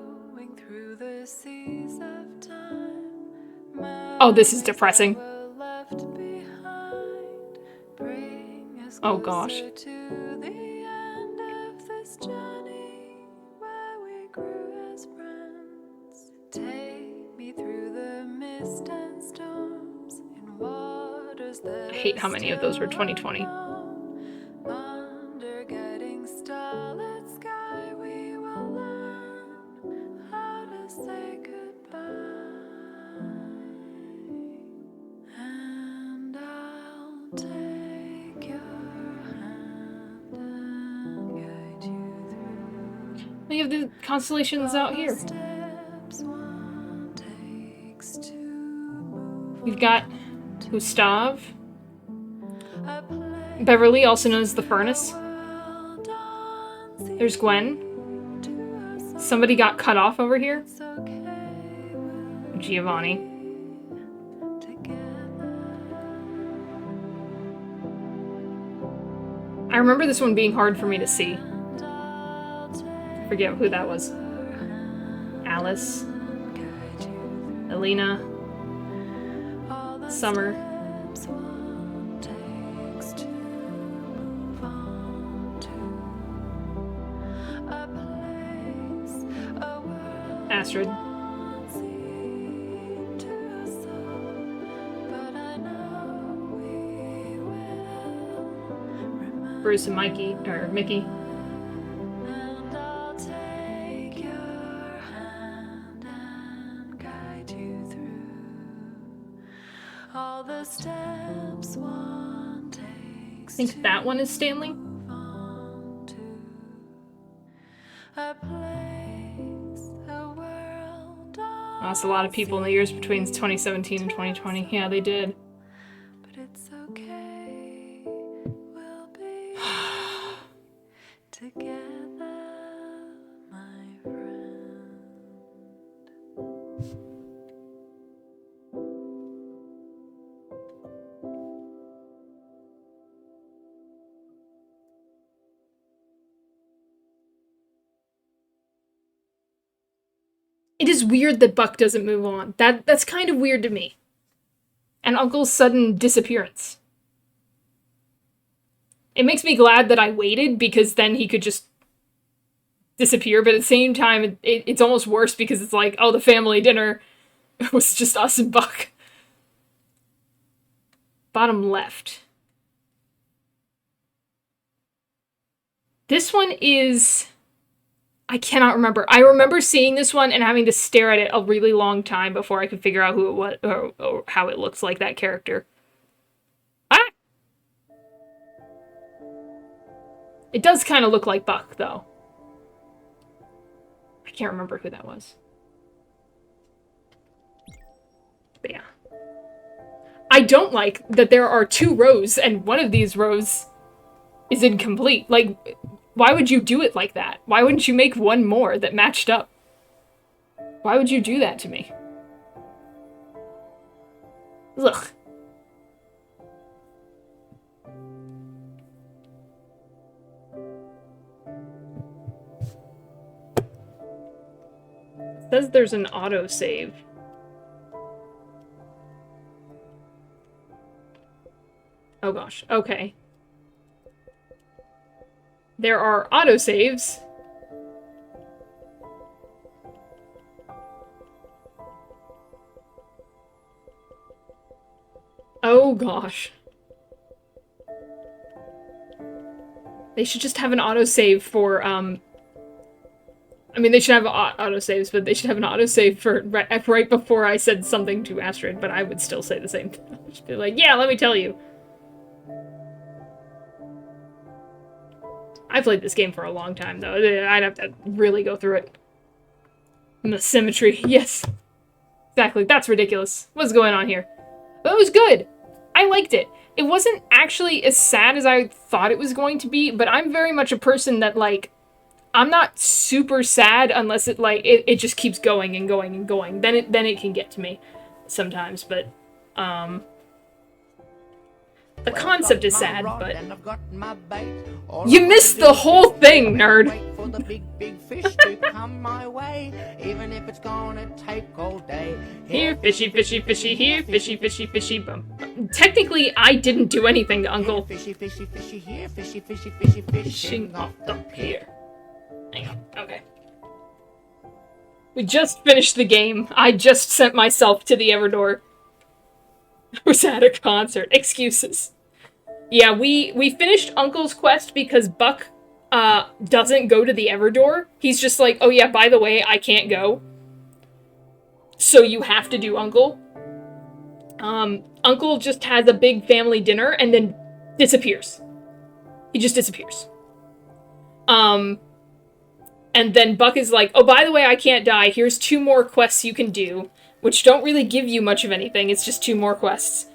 Oh, this is depressing. Oh gosh. I hate how many of those were 2020. We have the constellations out here. We've got Gustav. Beverly, also known as the Furnace. There's Gwen. Somebody got cut off over here. Giovanni. I remember this one being hard for me to see. I forget who that was. Alice. Elena. Summer. Astrid. Bruce and Mikey, or Mickey. I think that one is Stanley. That's a lot of people in the years between 2017 and 2020. Yeah, they did. But it's okay. We'll be together, my friend. It is weird that Buck doesn't move on. That's kind of weird to me. And Uncle's sudden disappearance. It makes me glad that I waited, because then he could just disappear, but at the same time, it's almost worse because it's like, oh, the family dinner was just us and Buck. Bottom left. This one is... I cannot remember. I remember seeing this one and having to stare at it a really long time before I could figure out who it was, or how it looks like that character. Ah! It does kind of look like Buck, though. I can't remember who that was. But yeah. I don't like that there are 2 rows, and one of these rows is incomplete. Like, why would you do it like that? Why wouldn't you make one more that matched up? Why would you do that to me? Ugh. It says there's an autosave. Oh gosh, okay. There are autosaves. Oh gosh. They should just have an autosave for, I mean, they should have autosaves, but they should have an autosave for right before I said something to Astrid, but I would still say the same thing. I'd just be like, yeah, let me tell you. I played this game for a long time, though. I'd have to really go through it. And the symmetry, yes. Exactly, that's ridiculous. What's going on here? But it was good. I liked it. It wasn't actually as sad as I thought it was going to be, but I'm very much a person that, like, I'm not super sad unless it, like, it just keeps going and going and going. Then it can get to me sometimes, but, the concept is sad, but... You missed the whole thing, nerd! Here, fishy, fishy, fishy, here, fishy, fishy, fishy, bum. Technically, I didn't do anything to Uncle. Fishy, fishy, fishy, here, fishy, fishy, fishy, fishing off the pier. Hang on, okay. We just finished the game. I just sent myself to the Everdoor. I was at a concert. Excuses. Yeah, we finished Uncle's quest because Buck doesn't go to the Everdoor. He's just like, oh yeah, by the way, I can't go. So you have to do Uncle. Uncle just has a big family dinner and then disappears. He just disappears. And then Buck is like, oh, by the way, I can't die. Here's 2 more quests you can do, which don't really give you much of anything. It's just 2 more quests.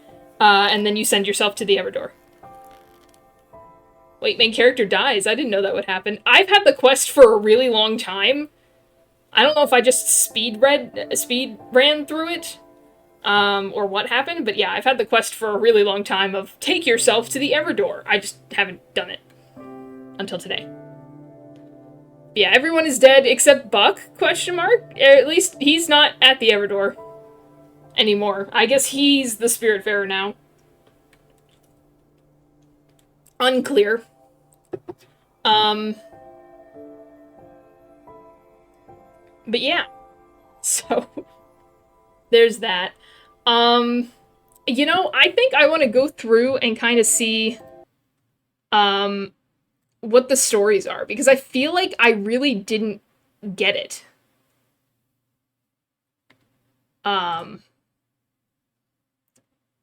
And then you send yourself to the Everdoor. Wait, main character dies. I didn't know that would happen. I've had the quest for a really long time. I don't know if I just speed ran through it, or what happened, but yeah, I've had the quest for a really long time of take yourself to the Everdoor. I just haven't done it until today. Yeah, everyone is dead except Buck, question mark? At least he's not at the Everdoor anymore. I guess he's the Spiritfarer now. Unclear. But yeah. So, there's that. You know, I think I want to go through and kind of see, what the stories are, because I feel like I really didn't get it.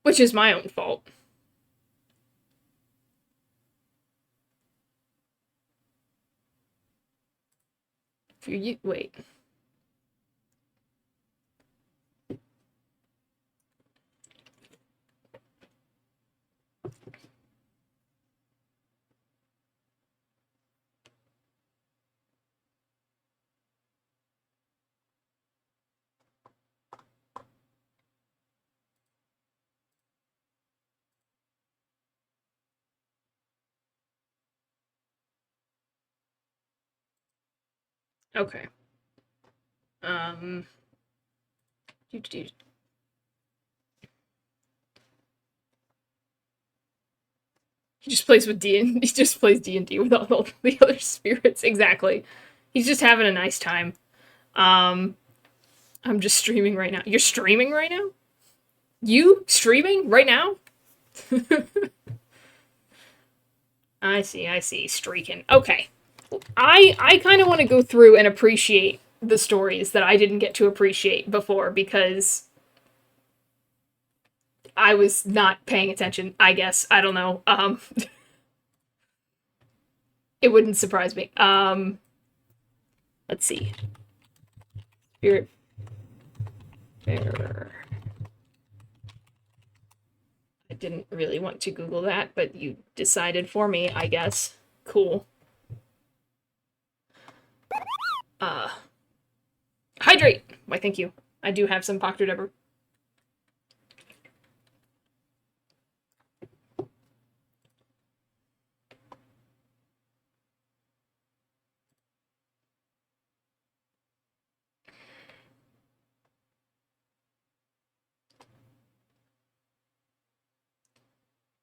Which is my own fault. Wait. Okay. He just plays with D and he just plays D&D with all the other spirits. Exactly. He's just having a nice time. I'm just streaming right now. You're streaming right now? You streaming right now? I see. Streaking. Okay. I kind of want to go through and appreciate the stories that I didn't get to appreciate before because I was not paying attention, I guess. I don't know. It wouldn't surprise me. Let's see. Spiritfarer. I didn't really want to Google that, but you decided for me, I guess. Cool. Hydrate! Why, thank you. I do have some Poctor Deborah.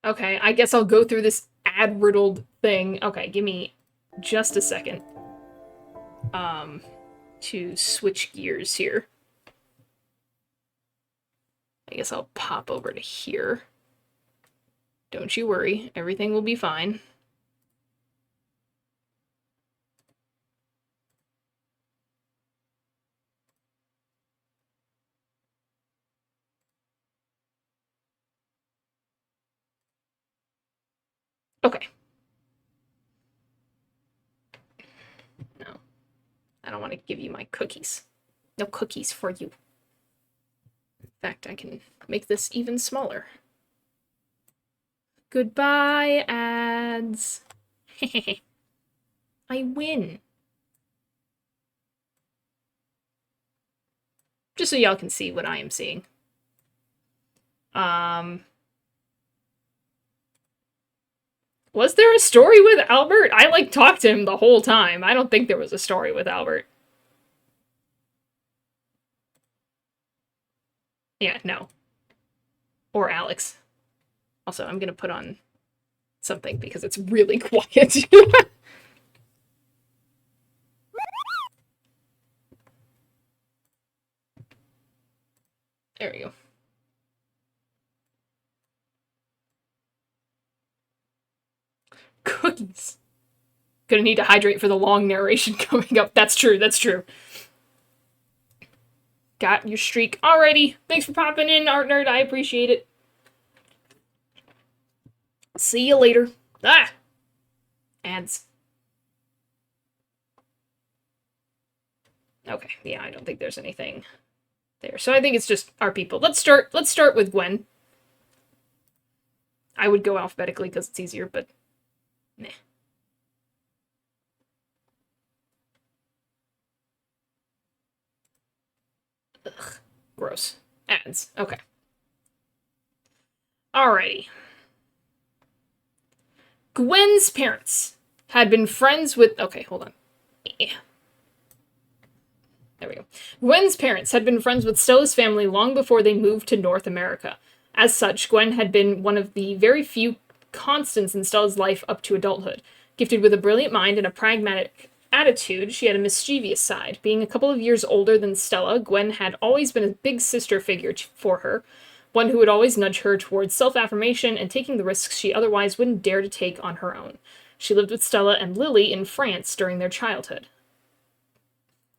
Okay, I guess I'll go through this ad-riddled thing. Okay, give me just a second. To switch gears here. I guess I'll pop over to here. Don't you worry, everything will be fine. Okay. No. I don't want to give you my cookies. No cookies for you. In fact, I can make this even smaller. Goodbye, ads. I win. Just so y'all can see what I am seeing. Was there a story with Albert? I, like, talked to him the whole time. I don't think there was a story with Albert. Yeah, no. Or Alex. Also, I'm gonna put on something because it's really quiet. There we go. Cookies. Gonna need to hydrate for the long narration coming up. That's true, that's true. Got your streak already. Thanks for popping in, Art Nerd. I appreciate it. See you later. Ah! Ads. Okay, yeah, I don't think there's anything there. So I think it's just our people. Let's start with Gwen. I would go alphabetically because it's easier, but meh. Ugh, gross. Ads. Okay. Alrighty. Gwen's parents had been friends with... Okay, hold on. Yeah. There we go. Gwen's parents had been friends with Stella's family long before they moved to North America. As such, Gwen had been one of the very few constants in Stella's life up to adulthood. Gifted with a brilliant mind and a pragmatic attitude, she had a mischievous side. Being a couple of years older than Stella, Gwen had always been a big sister figure for her, one who would always nudge her towards self-affirmation and taking the risks she otherwise wouldn't dare to take on her own. She lived with Stella and Lily in France during their childhood.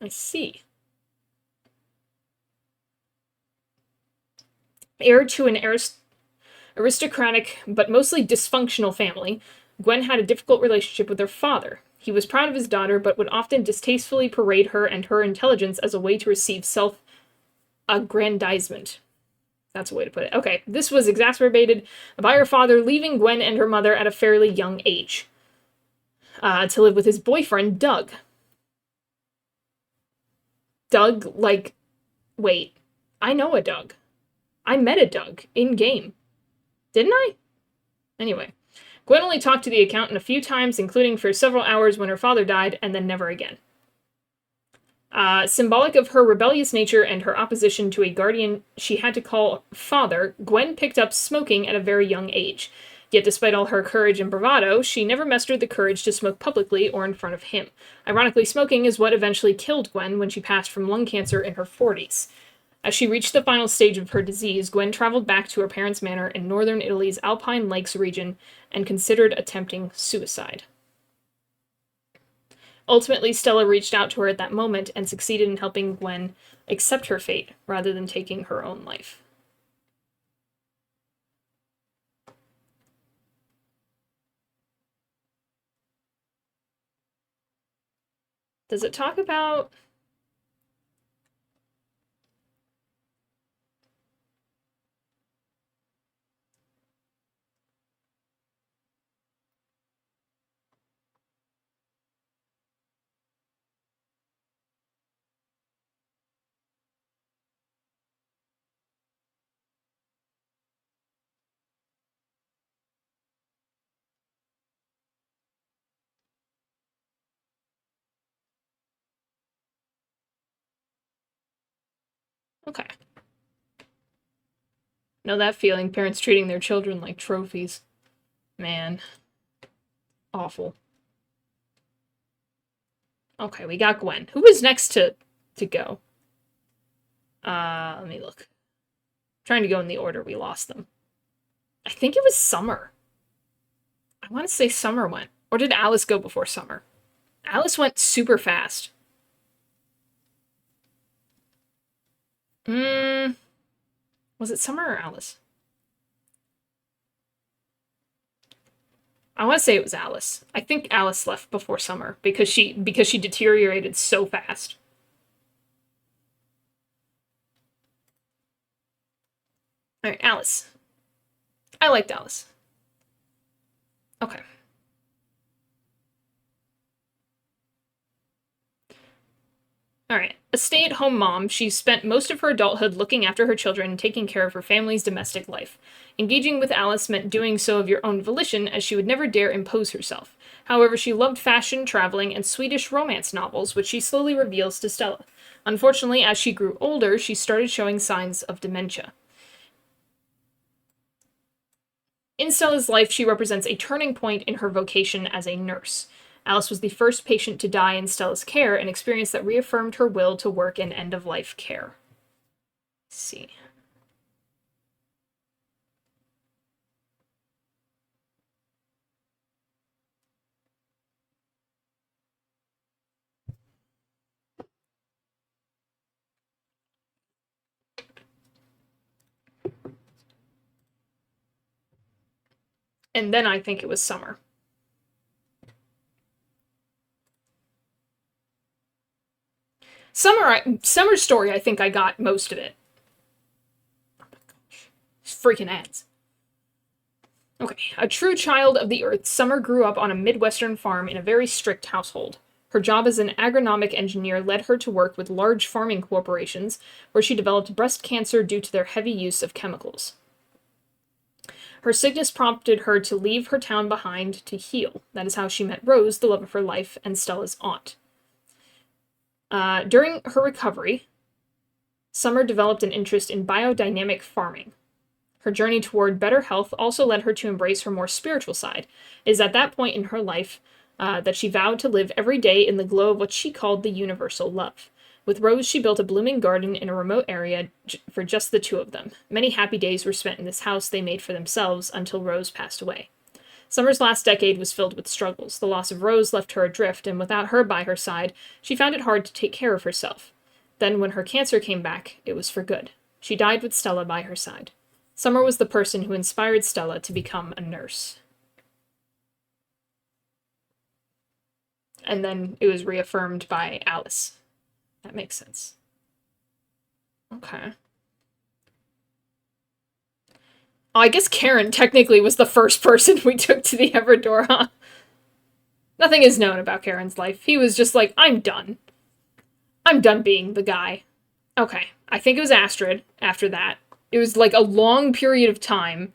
I see. Heir to an aristocratic but mostly dysfunctional family, Gwen had a difficult relationship with her father. He was proud of his daughter, but would often distastefully parade her and her intelligence as a way to receive self-aggrandizement. That's a way to put it. Okay, this was exacerbated by her father leaving Gwen and her mother at a fairly young age to live with his boyfriend, Doug. Doug, like, wait, I know a Doug. I met a Doug in-game. Didn't I? Anyway, Gwen only talked to the accountant a few times, including for several hours when her father died, and then never again. Symbolic of her rebellious nature and her opposition to a guardian she had to call father, Gwen picked up smoking at a very young age. Yet despite all her courage and bravado, she never mustered the courage to smoke publicly or in front of him. Ironically, smoking is what eventually killed Gwen when she passed from lung cancer in her 40s. As she reached the final stage of her disease, Gwen traveled back to her parents' manor in northern Italy's Alpine Lakes region and considered attempting suicide. Ultimately, Stella reached out to her at that moment and succeeded in helping Gwen accept her fate rather than taking her own life. Does it talk about... Okay. Know that feeling, parents treating their children like trophies. Man. Awful. Okay, we got Gwen. Who was next to go? Let me look. I'm trying to go in the order we lost them. I think it was Summer. I want to say Summer went. Or did Alice go before Summer? Alice went super fast. Was it Summer or Alice? I want to say it was Alice. I think Alice left before Summer because she deteriorated so fast. All right, Alice. I liked Alice. Okay. All right. A stay-at-home mom, she spent most of her adulthood looking after her children and taking care of her family's domestic life. Engaging with Alice meant doing so of your own volition, as she would never dare impose herself. However, she loved fashion, traveling, and Swedish romance novels, which she slowly reveals to Stella. Unfortunately, as she grew older, she started showing signs of dementia. In Stella's life, she represents a turning point in her vocation as a nurse. Alice was the first patient to die in Stella's care, an experience that reaffirmed her will to work in end-of-life care. Let's see. And then I think it was Summer. Summer's story, I think I got most of it. Oh my gosh. Freaking ads. Okay. A true child of the earth, Summer grew up on a Midwestern farm in a very strict household. Her job as an agronomic engineer led her to work with large farming corporations, where she developed breast cancer due to their heavy use of chemicals. Her sickness prompted her to leave her town behind to heal. That is how she met Rose, the love of her life, and Stella's aunt. During her recovery, Summer developed an interest in biodynamic farming. Her journey toward better health also led her to embrace her more spiritual side. It is at that point in her life that she vowed to live every day in the glow of what she called the universal love. With Rose, she built a blooming garden in a remote area for just the two of them. Many happy days were spent in this house they made for themselves until Rose passed away. Summer's last decade was filled with struggles. The loss of Rose left her adrift, and without her by her side, she found it hard to take care of herself. Then, when her cancer came back, it was for good. She died with Stella by her side. Summer was the person who inspired Stella to become a nurse. And then it was reaffirmed by Alice. That makes sense. Okay. Oh, I guess Karen technically was the first person we took to the Everdor, huh? Nothing is known about Karen's life. He was just like, I'm done. I'm done being the guy. Okay. I think it was Astrid after that. It was like a long period of time.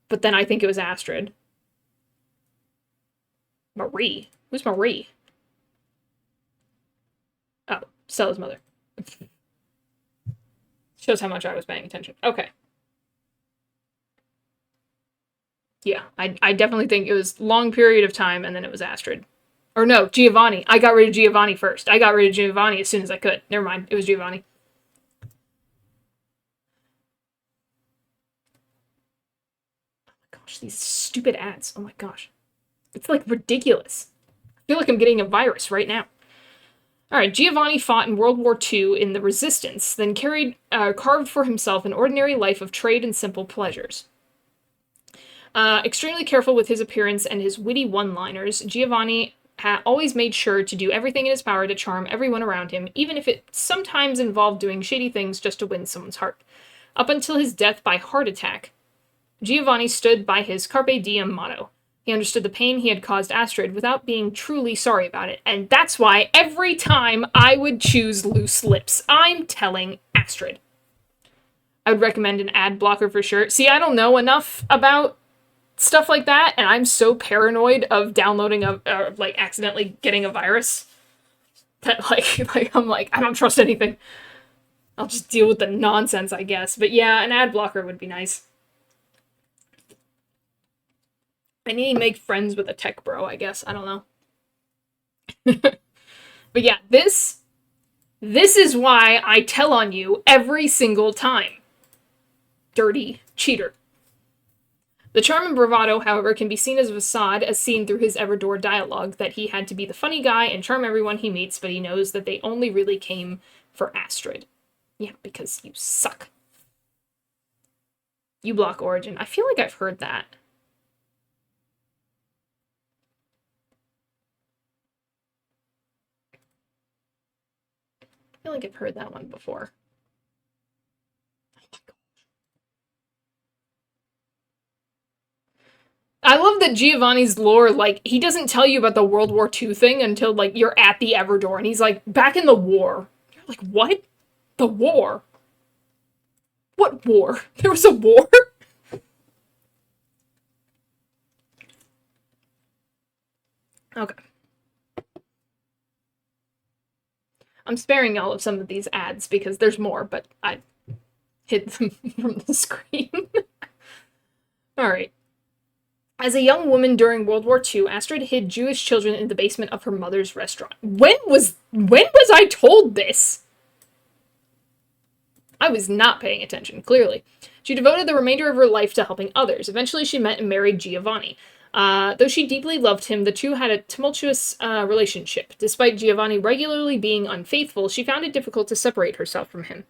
But then I think it was Astrid. Marie? Who's Marie? Oh, Stella's mother. Shows how much I was paying attention. Okay. Yeah, I definitely think it was long period of time, and then it was Astrid. Or no, Giovanni. I got rid of Giovanni first. I got rid of Giovanni as soon as I could. Never mind, it was Giovanni. Gosh, these stupid ads. Oh my gosh. It's like ridiculous. I feel like I'm getting a virus right now. Alright, Giovanni fought in World War II in the Resistance, then carved for himself an ordinary life of trade and simple pleasures. Extremely careful with his appearance and his witty one-liners, Giovanni always made sure to do everything in his power to charm everyone around him, even if it sometimes involved doing shady things just to win someone's heart. Up until his death by heart attack, Giovanni stood by his Carpe Diem motto. He understood the pain he had caused Astrid without being truly sorry about it, and that's why every time I would choose loose lips, I'm telling Astrid. I would recommend an ad blocker for sure. See, I don't know enough about stuff like that, and I'm so paranoid of downloading like accidentally getting a virus that like I'm like, I don't trust anything. I'll just deal with the nonsense, I guess. But yeah, an ad blocker would be nice. I need to make friends with a tech bro, I guess. I don't know. But yeah, this is why I tell on you every single time. Dirty cheater. The charm and bravado, however, can be seen as a facade, as seen through his Everdore dialogue, that he had to be the funny guy and charm everyone he meets, but he knows that they only really came for Astrid. Yeah, because you suck. You block Origin. I feel like I've heard that. I feel like I've heard that one before. I love that Giovanni's lore, like, he doesn't tell you about the World War II thing until, like, you're at the Everdore, and he's like, back in the war. You're like, what? The war? What war? There was a war? Okay. I'm sparing y'all of some of these ads because there's more, but I hid them from the screen. Alright. As a young woman during World War II, Astrid hid Jewish children in the basement of her mother's restaurant. When was I told this? I was not paying attention, clearly. She devoted the remainder of her life to helping others. Eventually, she met and married Giovanni. Though she deeply loved him, the two had a tumultuous relationship. Despite Giovanni regularly being unfaithful, she found it difficult to separate herself from him.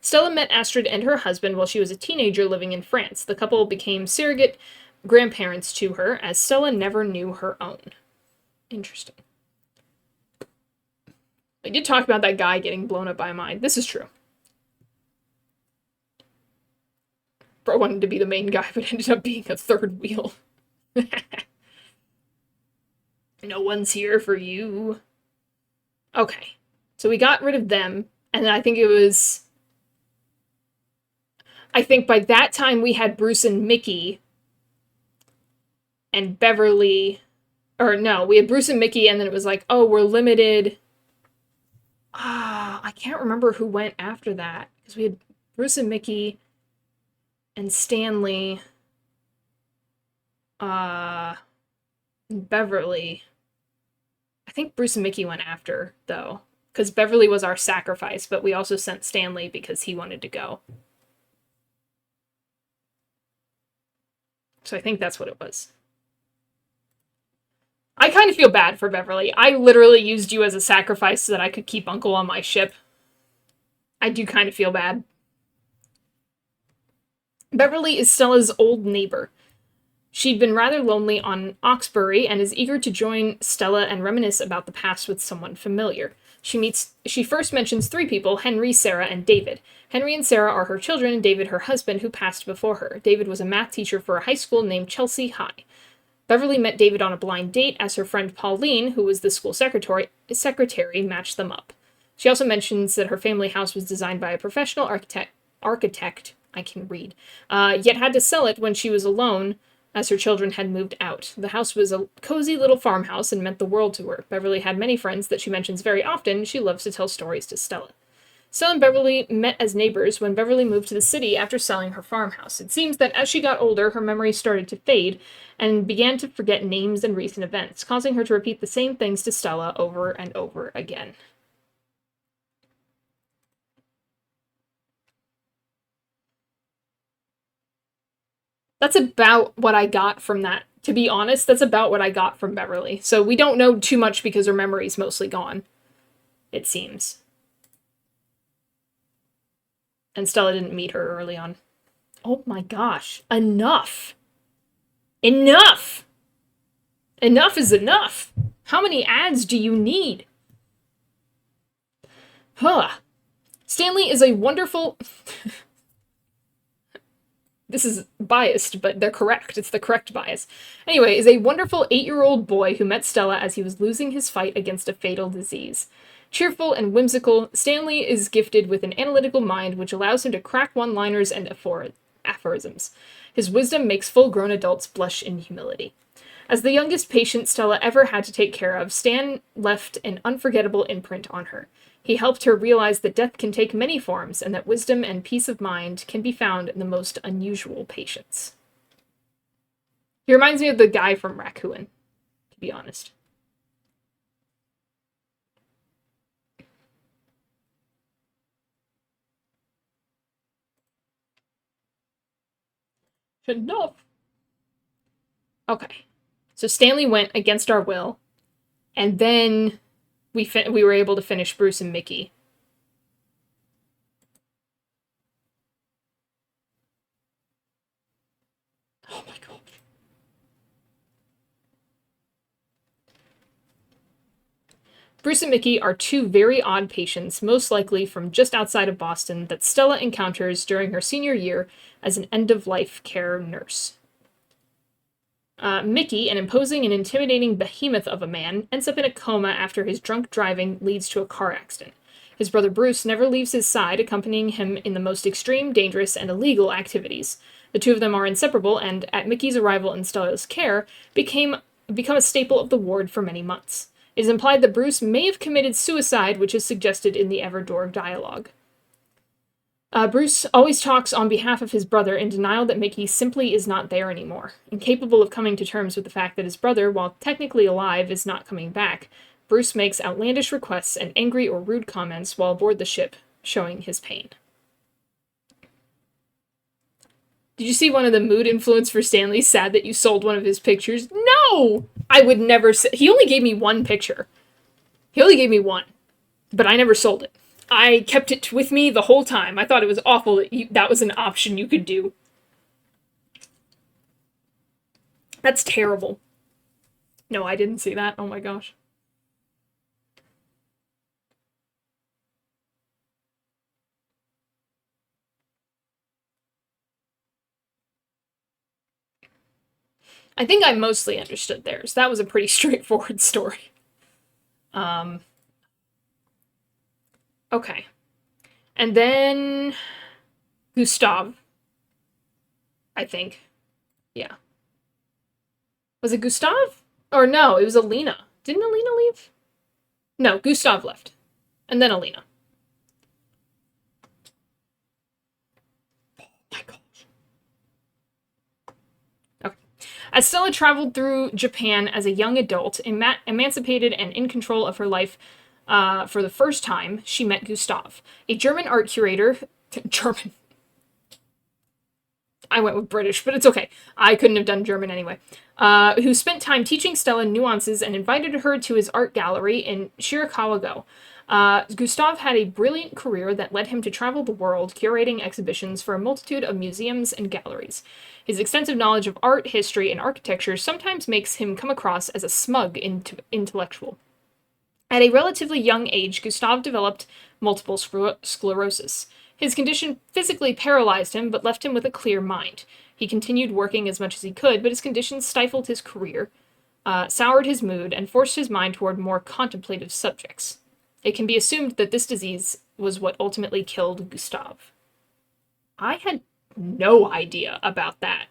Stella met Astrid and her husband while she was a teenager living in France. The couple became surrogate grandparents to her, as Stella never knew her own. Interesting. I did talk about that guy getting blown up by a mine. This is true. Bro wanted to be the main guy, but ended up being a third wheel. No one's here for you. Okay. So we got rid of them, and then I think by that time we had Bruce and Mickey and Beverly, or no, we had Bruce and Mickey, and then it was like, oh, we're limited. I can't remember who went after that, because we had Bruce and Mickey and Stanley, Beverly. I think Bruce and Mickey went after, though, because Beverly was our sacrifice, but we also sent Stanley because he wanted to go. So I think that's what it was. I kind of feel bad for Beverly. I literally used you as a sacrifice so that I could keep Uncle on my ship. I do kind of feel bad. Beverly is Stella's old neighbor. She'd been rather lonely on Oxbury and is eager to join Stella and reminisce about the past with someone familiar. She first mentions three people, Henry, Sarah, and David. Henry and Sarah are her children, and David her husband, who passed before her. David was a math teacher for a high school named Chelsea High. Beverly met David on a blind date as her friend Pauline, who was the school secretary, matched them up. She also mentions that her family house was designed by a professional architect, I can read, yet had to sell it when she was alone, as her children had moved out. The house was a cozy little farmhouse and meant the world to her. Beverly had many friends that she mentions very often. She loves to tell stories to Stella. Stella and Beverly met as neighbors when Beverly moved to the city after selling her farmhouse. It seems that as she got older, her memory started to fade and began to forget names and recent events, causing her to repeat the same things to Stella over and over again. That's about what I got from that. To be honest, that's about what I got from Beverly. So we don't know too much because her memory's mostly gone, it seems. And Stella didn't meet her early on. Oh my gosh. Enough! Enough! Enough is enough! How many ads do you need? Huh. Stanley is a wonderful... This is biased, but they're correct. It's the correct bias. Anyway, is a wonderful 8-year-old boy who met Stella as he was losing his fight against a fatal disease. Cheerful and whimsical, Stanley is gifted with an analytical mind which allows him to crack one-liners and aphorisms. His wisdom makes full-grown adults blush in humility. As the youngest patient Stella ever had to take care of, Stan left an unforgettable imprint on her. He helped her realize that death can take many forms and that wisdom and peace of mind can be found in the most unusual patients. He reminds me of the guy from Raccoon, to be honest. Enough. Okay. So Stanley went against our will, and then we were able to finish Bruce and Mickey. Oh my god. Bruce and Mickey are two very odd patients, most likely from just outside of Boston, that Stella encounters during her senior year as an end-of-life care nurse. Mickey, an imposing and intimidating behemoth of a man, ends up in a coma after his drunk driving leads to a car accident. His brother Bruce never leaves his side, accompanying him in the most extreme, dangerous, and illegal activities. The two of them are inseparable, and at Mickey's arrival in Stella's care, become a staple of the ward for many months. It is implied that Bruce may have committed suicide, which is suggested in the Everdor dialogue. Bruce always talks on behalf of his brother in denial that Mickey simply is not there anymore. Incapable of coming to terms with the fact that his brother, while technically alive, is not coming back, Bruce makes outlandish requests and angry or rude comments while aboard the ship, showing his pain. Did you see one of the mood influence for Stanley? Sad that you sold one of his pictures. No! I would never... He only gave me one picture. He only gave me one. But I never sold it. I kept it with me the whole time. I thought it was awful that that was an option you could do. That's terrible. No, I didn't see that. Oh my gosh. I think I mostly understood theirs. That was a pretty straightforward story. Okay. And then Gustav, I think. Yeah. Was it Gustav? Or no, it was Alina. Didn't Alina leave? No, Gustav left. And then Alina. Oh my gosh. Okay. As Stella traveled through Japan as a young adult, emancipated and in control of her life for the first time, she met Gustav, a German art curator. German. I went with British, but it's okay. I couldn't have done German anyway. Who spent time teaching Stella nuances and invited her to his art gallery in Shirakawa-go. Gustav had a brilliant career that led him to travel the world, curating exhibitions for a multitude of museums and galleries. His extensive knowledge of art, history, and architecture sometimes makes him come across as a smug intellectual. At a relatively young age, Gustav developed multiple sclerosis. His condition physically paralyzed him, but left him with a clear mind. He continued working as much as he could, but his condition stifled his career, soured his mood, and forced his mind toward more contemplative subjects. It can be assumed that this disease was what ultimately killed Gustav. I had no idea about that.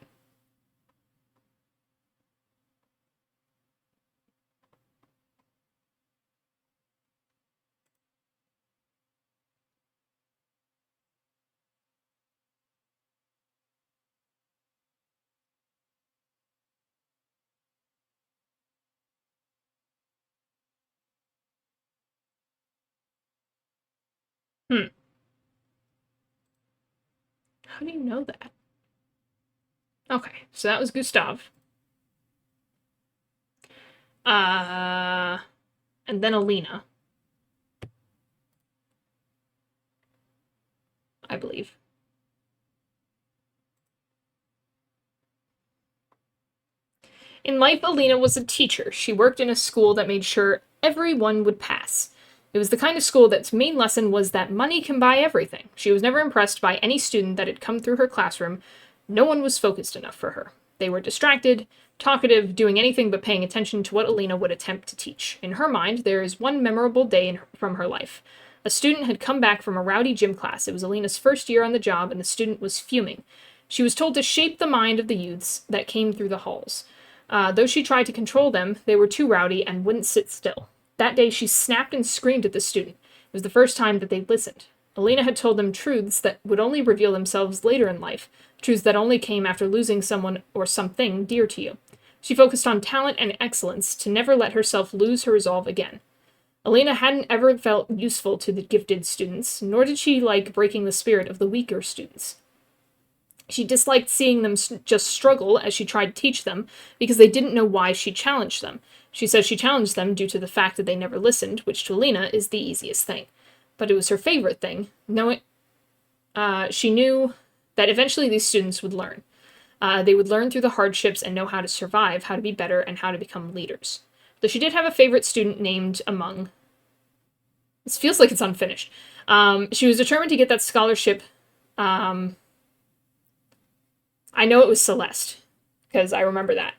How do you know that? Okay, so that was Gustav. And then Alina, I believe. In life, Alina was a teacher. She worked in a school that made sure everyone would pass. It was the kind of school that's main lesson was that money can buy everything. She was never impressed by any student that had come through her classroom. No one was focused enough for her. They were distracted, talkative, doing anything but paying attention to what Alina would attempt to teach. In her mind, there is one memorable day from her life. A student had come back from a rowdy gym class. It was Alina's first year on the job, and the student was fuming. She was told to shape the mind of the youths that came through the halls. Though she tried to control them, they were too rowdy and wouldn't sit still. That day she snapped and screamed at the student. It was the first time that they'd listened. Alina had told them truths that would only reveal themselves later in life, truths that only came after losing someone or something dear to you. She focused on talent and excellence to never let herself lose her resolve again. Alina hadn't ever felt useful to the gifted students, nor did she like breaking the spirit of the weaker students. She disliked seeing them just struggle as she tried to teach them because they didn't know why she challenged them. She says she challenged them due to the fact that they never listened, which to Alina is the easiest thing. But it was her favorite thing. She knew that eventually these students would learn. They would learn through the hardships and know how to survive, how to be better, and how to become leaders. Though she did have a favorite student named among... This feels like it's unfinished. She was determined to get that scholarship... I know it was Celeste, because I remember that.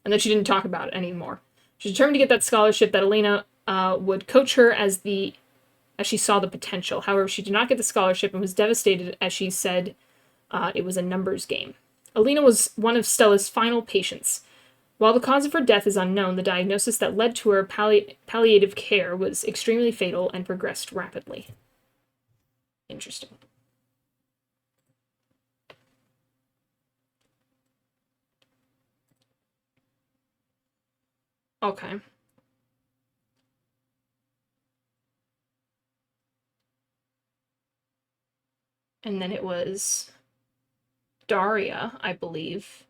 And then she didn't talk about it anymore. She was determined to get that scholarship that Alina would coach her as she saw the potential. However, she did not get the scholarship and was devastated as she said it was a numbers game. Alina was one of Stella's final patients. While the cause of her death is unknown, the diagnosis that led to her palliative care was extremely fatal and progressed rapidly. Interesting. Okay. And then it was Daria, I believe.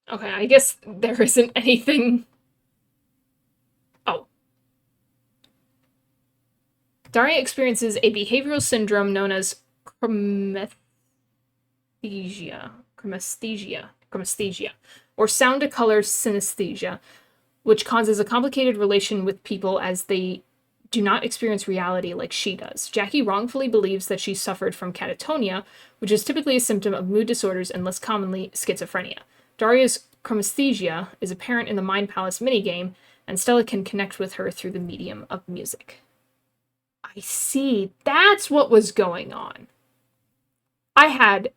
Okay, I guess there isn't anything... Oh. Daria experiences a behavioral syndrome known as chromesthesia, or sound-to-color synesthesia, which causes a complicated relation with people as they do not experience reality like she does. Jackie wrongfully believes that she suffered from catatonia, which is typically a symptom of mood disorders and less commonly schizophrenia. Daria's chromesthesia is apparent in the Mind Palace minigame, and Stella can connect with her through the medium of music. I see. That's what was going on. I had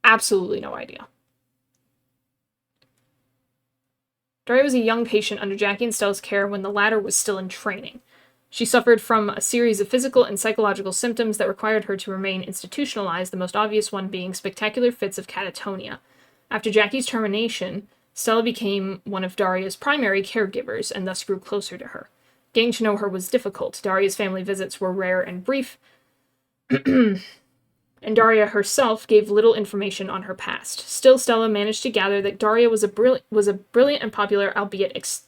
absolutely no idea. Daria was a young patient under Jackie and Stella's care when the latter was still in training. She suffered from a series of physical and psychological symptoms that required her to remain institutionalized, the most obvious one being spectacular fits of catatonia. After Jackie's termination, Stella became one of Daria's primary caregivers and thus grew closer to her. Getting to know her was difficult. Daria's family visits were rare and brief, and Daria herself gave little information on her past. Still, Stella managed to gather that Daria was a brilliant and popular, albeit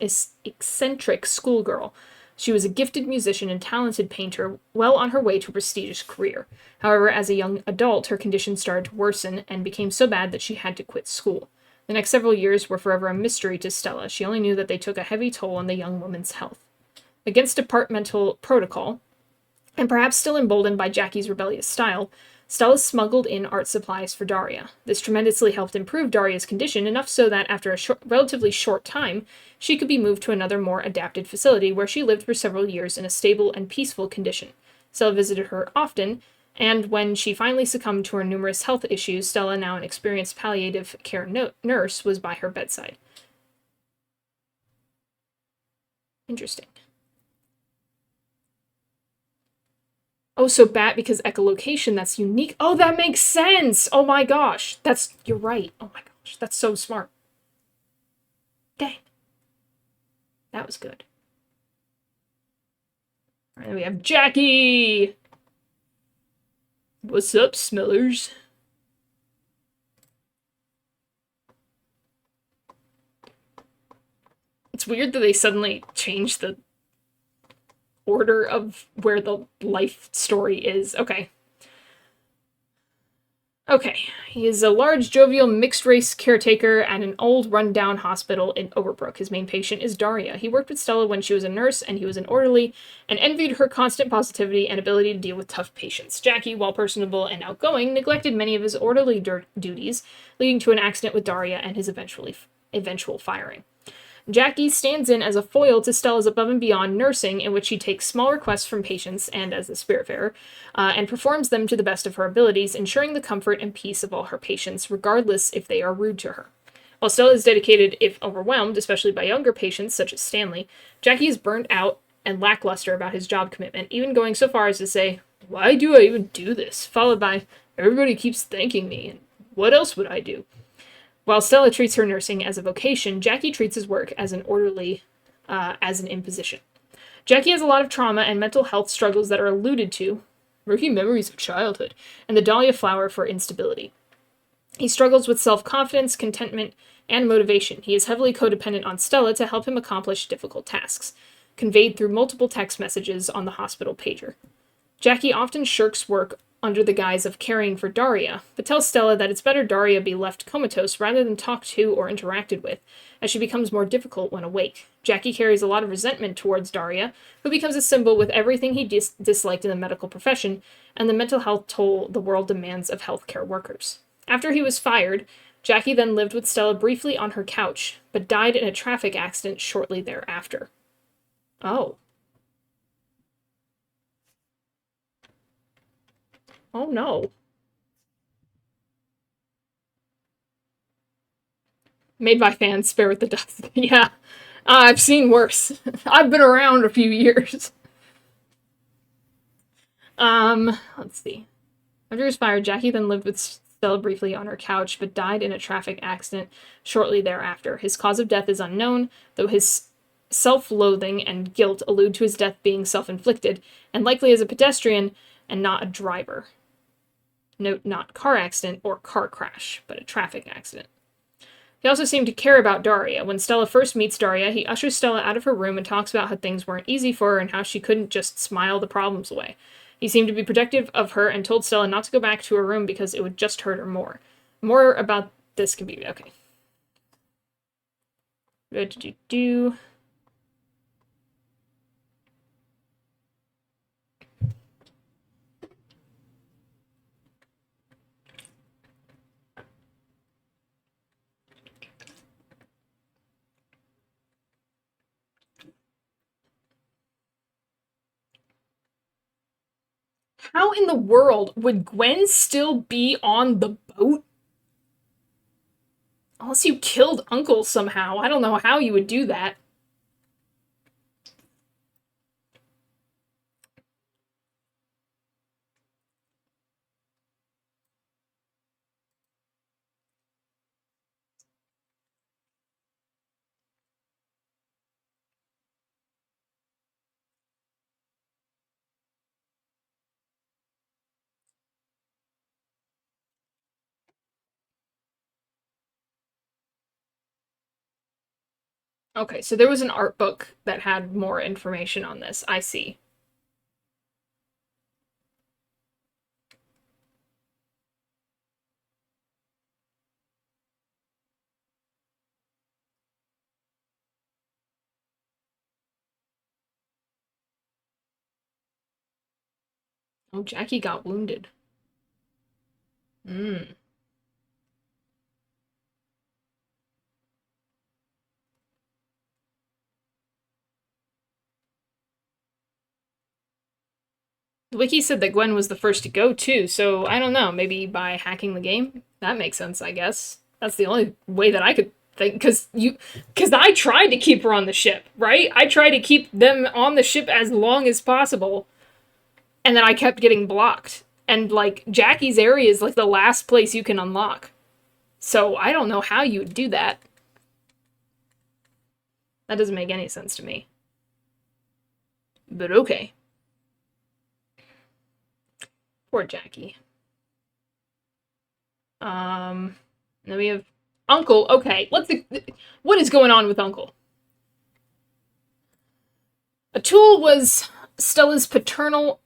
eccentric schoolgirl. She was a gifted musician and talented painter, well on her way to a prestigious career. However, as a young adult, her condition started to worsen and became so bad that she had to quit school. The next several years were forever a mystery to Stella. She only knew that they took a heavy toll on the young woman's health. Against departmental protocol, and perhaps still emboldened by Jackie's rebellious style, Stella smuggled in art supplies for Daria. This tremendously helped improve Daria's condition, enough so that after a relatively short time, she could be moved to another more adapted facility where she lived for several years in a stable and peaceful condition. Stella visited her often, and when she finally succumbed to her numerous health issues, Stella, now an experienced palliative care nurse, was by her bedside. Interesting. Oh, so bat because echolocation, that's unique. Oh, that makes sense. Oh my gosh. You're right. Oh my gosh. That's so smart. Dang. That was good. All right, we have Jackie. What's up, Smellers? It's weird that they suddenly changed the order of where the life story is. Okay. Okay. He is a large, jovial, mixed-race caretaker at an old, run-down hospital in Overbrook. His main patient is Daria. He worked with Stella when she was a nurse, and he was an orderly, and envied her constant positivity and ability to deal with tough patients. Jackie, while personable and outgoing, neglected many of his orderly duties, leading to an accident with Daria and his eventual firing. Jackie stands in as a foil to Stella's above and beyond nursing, in which she takes small requests from patients and as the Spiritfarer, and performs them to the best of her abilities, ensuring the comfort and peace of all her patients, regardless if they are rude to her. While Stella is dedicated, if overwhelmed, especially by younger patients such as Stanley, Jackie is burnt out and lackluster about his job commitment, even going so far as to say, "Why do I even do this?" followed by, "Everybody keeps thanking me, and what else would I do?" While Stella treats her nursing as a vocation, Jackie treats his work as an orderly, as an imposition. Jackie has a lot of trauma and mental health struggles that are alluded to, murky memories of childhood, and the dahlia flower for instability. He struggles with self-confidence, contentment, and motivation. He is heavily codependent on Stella to help him accomplish difficult tasks, conveyed through multiple text messages on the hospital pager. Jackie often shirks work under the guise of caring for Daria, but tells Stella that it's better Daria be left comatose rather than talked to or interacted with, as she becomes more difficult when awake. Jackie carries a lot of resentment towards Daria, who becomes a symbol with everything he disliked in the medical profession and the mental health toll the world demands of healthcare workers. After he was fired, Jackie then lived with Stella briefly on her couch, but died in a traffic accident shortly thereafter. Oh. Oh no. Made by fans, spare with the dust. Yeah. I've seen worse. I've been around a few years. Let's see. After he was fired, Jackie then lived with Stella briefly on her couch, but died in a traffic accident shortly thereafter. His cause of death is unknown, though his self-loathing and guilt allude to his death being self-inflicted, and likely as a pedestrian and not a driver. Note, not car accident or car crash, but a traffic accident. He also seemed to care about Daria. When Stella first meets Daria, he ushers Stella out of her room and talks about how things weren't easy for her and how she couldn't just smile the problems away. He seemed to be protective of her and told Stella not to go back to her room because it would just hurt her more. More about this can be... okay. How in the world would Gwen still be on the boat? Unless you killed Uncle somehow. I don't know how you would do that. Okay, so there was an art book that had more information on this. I see. Oh, Jackie got wounded. Hmm. The wiki said that Gwen was the first to go too, so I don't know. Maybe by hacking the game? That makes sense, I guess. That's the only way that I could think, because I tried to keep her on the ship, right? I tried to keep them on the ship as long as possible. and then I kept getting blocked. And, like, Jackie's area is, like, the last place you can unlock. So I don't know how you would do that. That doesn't make any sense to me. But okay. Poor Jackie. Then we have Uncle. Okay, what is going on with Uncle? Atul was Stella's paternal...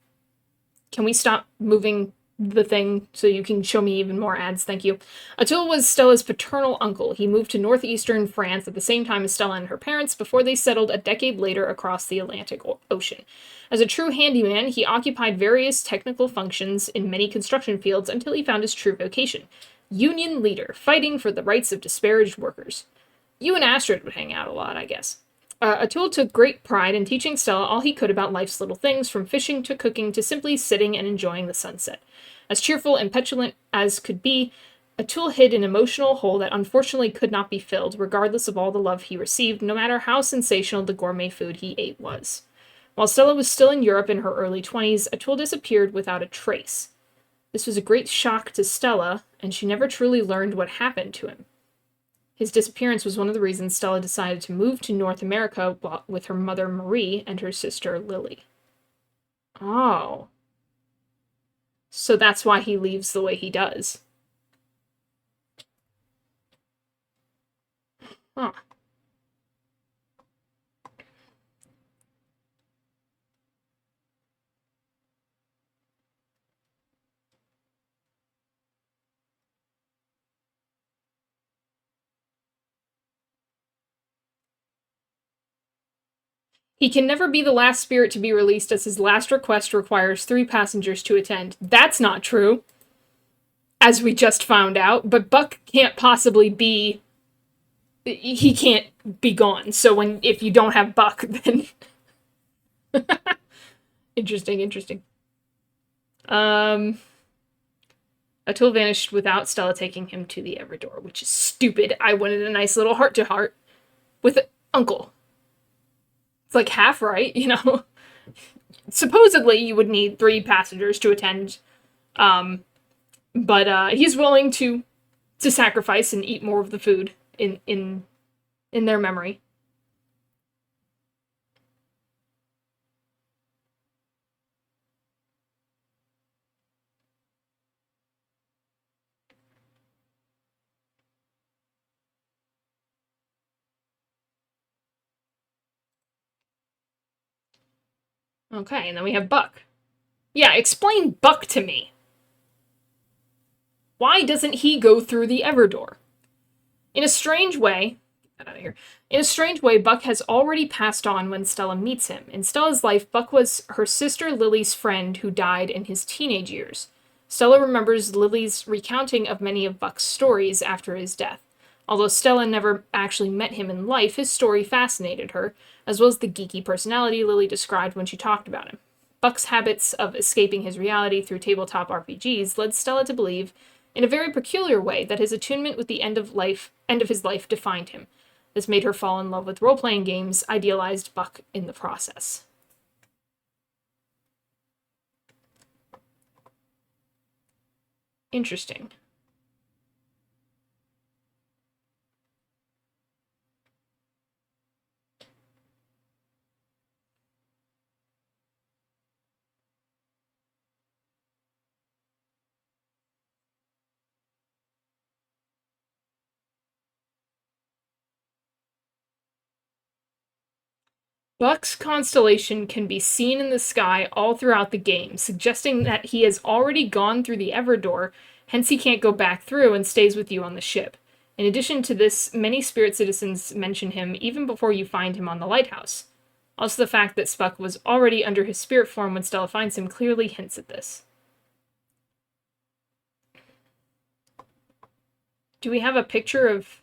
Can we stop moving the thing so you can show me even more ads? Thank you. Atul was Stella's paternal uncle. He moved to northeastern France at the same time as Stella and her parents before they settled a decade later across the Atlantic Ocean. As a true handyman, he occupied various technical functions in many construction fields until he found his true vocation. Union leader, fighting for the rights of disparaged workers. You and Astrid would hang out a lot, I guess. Atul took great pride in teaching Stella all he could about life's little things, from fishing to cooking to simply sitting and enjoying the sunset. As cheerful and petulant as could be, Atul hid an emotional hole that unfortunately could not be filled, regardless of all the love he received, no matter how sensational the gourmet food he ate was. While Stella was still in Europe in her early 20s, Atul disappeared without a trace. This was a great shock to Stella, and she never truly learned what happened to him. His disappearance was one of the reasons Stella decided to move to North America with her mother Marie and her sister Lily. Oh. So that's why he leaves the way he does. Huh. He can never be the last spirit to be released, as his last request requires 3 passengers to attend. That's not true, as we just found out, but Buck can't possibly be... He can't be gone, so if you don't have Buck, then... Interesting. Atul vanished without Stella taking him to the Everdor, which is stupid. I wanted a nice little heart-to-heart with Uncle. It's like half right, you know? Supposedly, you would need 3 passengers to attend, but he's willing to sacrifice and eat more of the food in their memory. Okay, and then we have Buck. Yeah, explain Buck to me. Why doesn't he go through the Everdor? In a strange way, get out of here. In a strange way, Buck has already passed on when Stella meets him. In Stella's life, Buck was her sister Lily's friend who died in his teenage years. Stella remembers Lily's recounting of many of Buck's stories after his death. Although Stella never actually met him in life, his story fascinated her, as well as the geeky personality Lily described when she talked about him. Buck's habits of escaping his reality through tabletop RPGs led Stella to believe, in a very peculiar way, that his attunement with the end of his life defined him. This made her fall in love with role-playing games, idealized Buck in the process. Interesting. Buck's constellation can be seen in the sky all throughout the game, suggesting that he has already gone through the Everdor, hence he can't go back through and stays with you on the ship. In addition to this, many spirit citizens mention him even before you find him on the lighthouse. Also, the fact that Buck was already under his spirit form when Stella finds him clearly hints at this. Do we have a picture of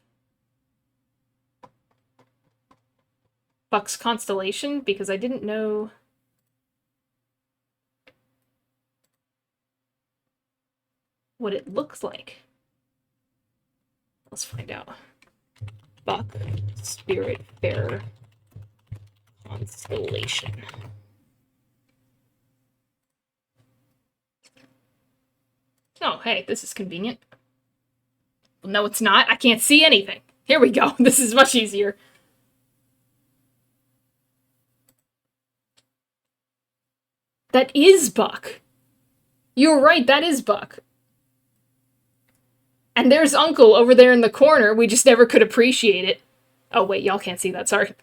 Buck's constellation? Because I didn't know... what it looks like. Let's find out. Buck, Spiritfarer, constellation. Oh, hey, this is convenient. Well, no, it's not. I can't see anything. Here we go. This is much easier. That is Buck. You're right, that is Buck. And there's Uncle over there in the corner. We just never could appreciate it. Oh, wait, y'all can't see that. Sorry.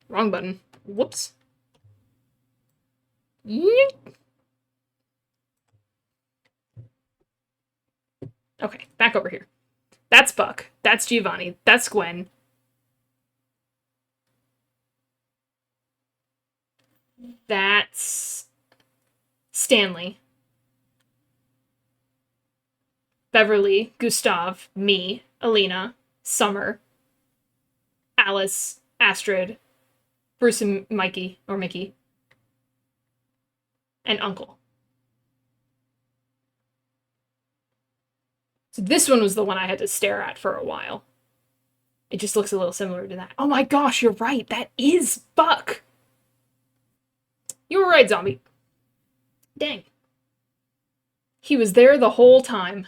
Wrong button. Whoops. Yeet. Okay, back over here. That's Buck. That's Giovanni. That's Gwen. That's Stanley. Beverly, Gustav, me, Alina, Summer, Alice, Astrid, Bruce and Mikey, or Mickey, and Uncle. So this one was the one I had to stare at for a while. It just looks a little similar to that. Oh my gosh, you're right. That is Buck. You were right, zombie. Dang. He was there the whole time.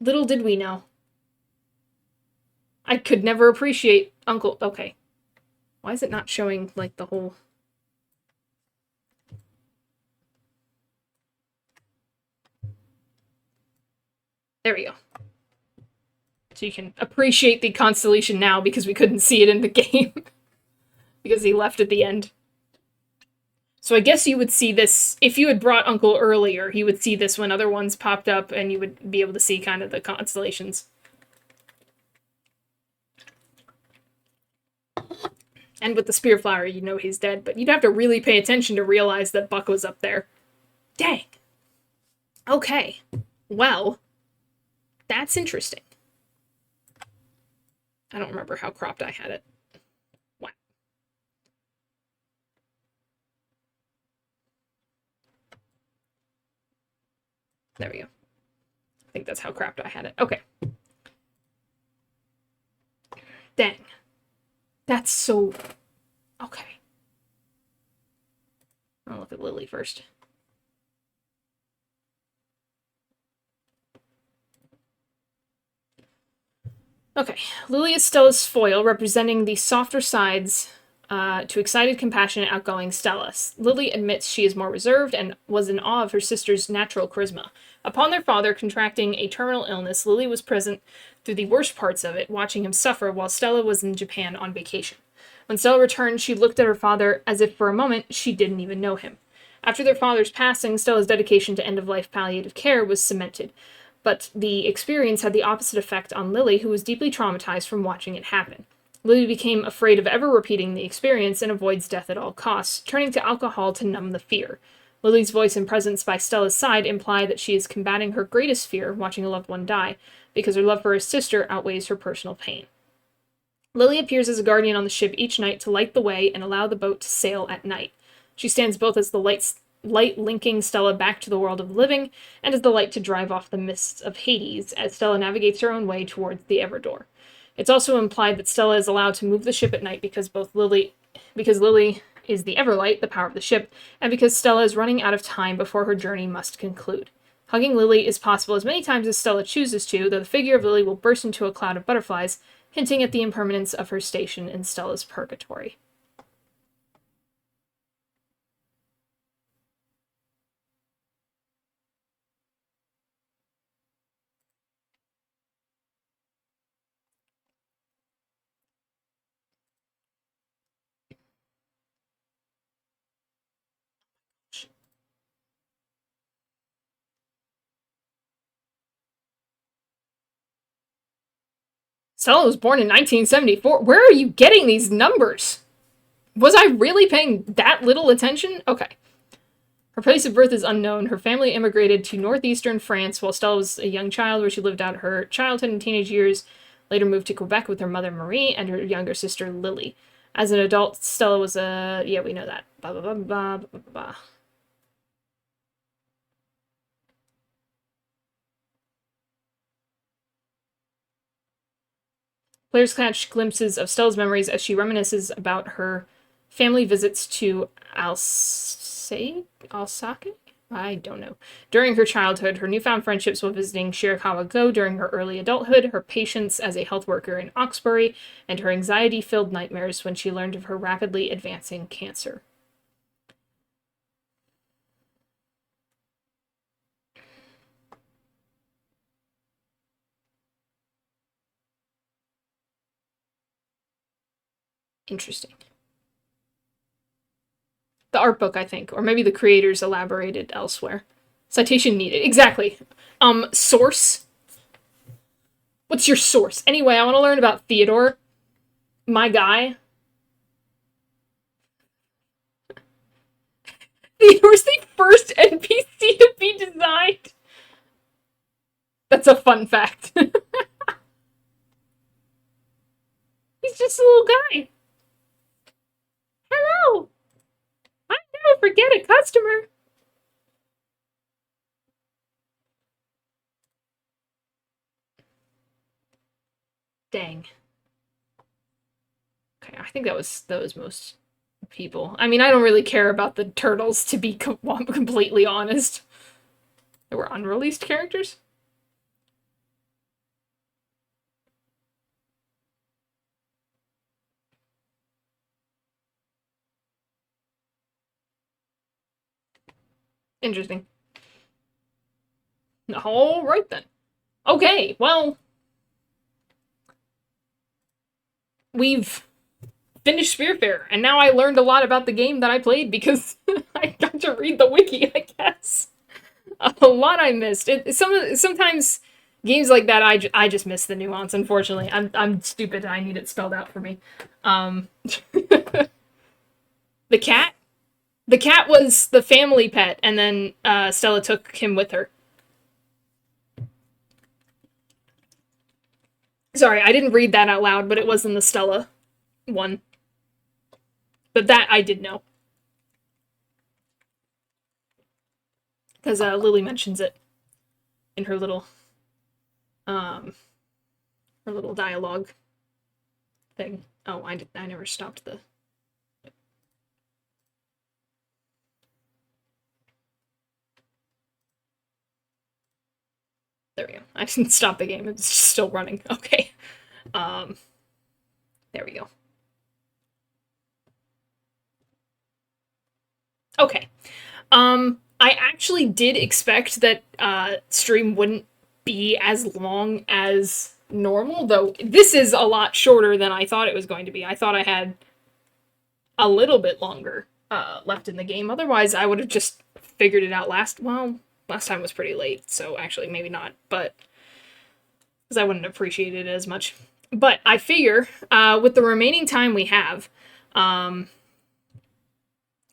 Little did we know. I could never appreciate Uncle. Okay. Why is it not showing, like, the whole... There we go. So you can appreciate the constellation now because we couldn't see it in the game. Because he left at the end. So I guess you would see this, if you had brought Uncle earlier, you would see this when other ones popped up and you would be able to see kind of the constellations. And with the Spiritfarer, you know he's dead, but you'd have to really pay attention to realize that Buck was up there. Dang. Okay. Well, that's interesting. I don't remember how cropped I had it. What? There we go. I think that's how cropped I had it. Okay. Dang. That's so... Okay. I'll look at Lily first. Okay. Lily is Stella's foil, representing the softer sides to excited, compassionate, outgoing Stella. Lily admits she is more reserved and was in awe of her sister's natural charisma. Upon their father contracting a terminal illness, Lily was present through the worst parts of it, watching him suffer while Stella was in Japan on vacation. When Stella returned, she looked at her father as if for a moment she didn't even know him. After their father's passing, Stella's dedication to end-of-life palliative care was cemented. But the experience had the opposite effect on Lily, who was deeply traumatized from watching it happen. Lily became afraid of ever repeating the experience and avoids death at all costs, turning to alcohol to numb the fear. Lily's voice and presence by Stella's side imply that she is combating her greatest fear, watching a loved one die, because her love for her sister outweighs her personal pain. Lily appears as a guardian on the ship each night to light the way and allow the boat to sail at night. She stands both as the light linking Stella back to the world of the living, and as the light to drive off the mists of Hades, as Stella navigates her own way towards the Everdoor. It's also implied that Stella is allowed to move the ship at night because Lily is the Everlight, the power of the ship, and because Stella is running out of time before her journey must conclude. Hugging Lily is possible as many times as Stella chooses to, though the figure of Lily will burst into a cloud of butterflies, hinting at the impermanence of her station in Stella's purgatory. Stella was born in 1974. Where are you getting these numbers? Was I really paying that little attention? Okay. Her place of birth is unknown. Her family immigrated to northeastern France while Stella was a young child, where she lived out her childhood and teenage years, later moved to Quebec with her mother Marie and her younger sister Lily. As an adult, Stella was a... Yeah, we know that. Blah, blah, blah, blah, blah, blah, blah. Players catch glimpses of Stella's memories as she reminisces about her family visits to Alsake? I don't know. During her childhood, her newfound friendships while visiting Shirakawa Go during her early adulthood, her patience as a health worker in Oxbury, and her anxiety-filled nightmares when she learned of her rapidly advancing cancer. Interesting. The art book, I think, or maybe the creators elaborated elsewhere. Citation needed. Exactly. Source. What's your source? Anyway, I want to learn about Theodore, my guy. Theodore's the first NPC to be designed. That's a fun fact. He's just a little guy. Hello. I never forget a customer. Dang. Okay, I think that was most people. I mean, I don't really care about the turtles, to be completely honest. There were unreleased characters? Interesting. All right then. Okay, well, we've finished Spiritfarer, and now I learned a lot about the game that I played because I got to read the wiki, I guess. A lot I missed. Sometimes games like that, I just miss the nuance. Unfortunately, I'm stupid. I need it spelled out for me. The cat. The cat was the family pet, and then Stella took him with her. Sorry, I didn't read that out loud, but it was in the Stella one. But that I did know. Because Lily mentions it in her little dialogue thing. Oh, I never stopped the... There we go. I didn't stop the game. It's still running. Okay. There we go. Okay. I actually did expect that stream wouldn't be as long as normal, though this is a lot shorter than I thought it was going to be. I thought I had a little bit longer left in the game. Otherwise, I would have just figured it out last time was pretty late, so actually maybe not, but because I wouldn't appreciate it as much. But I figure with the remaining time we have, I'm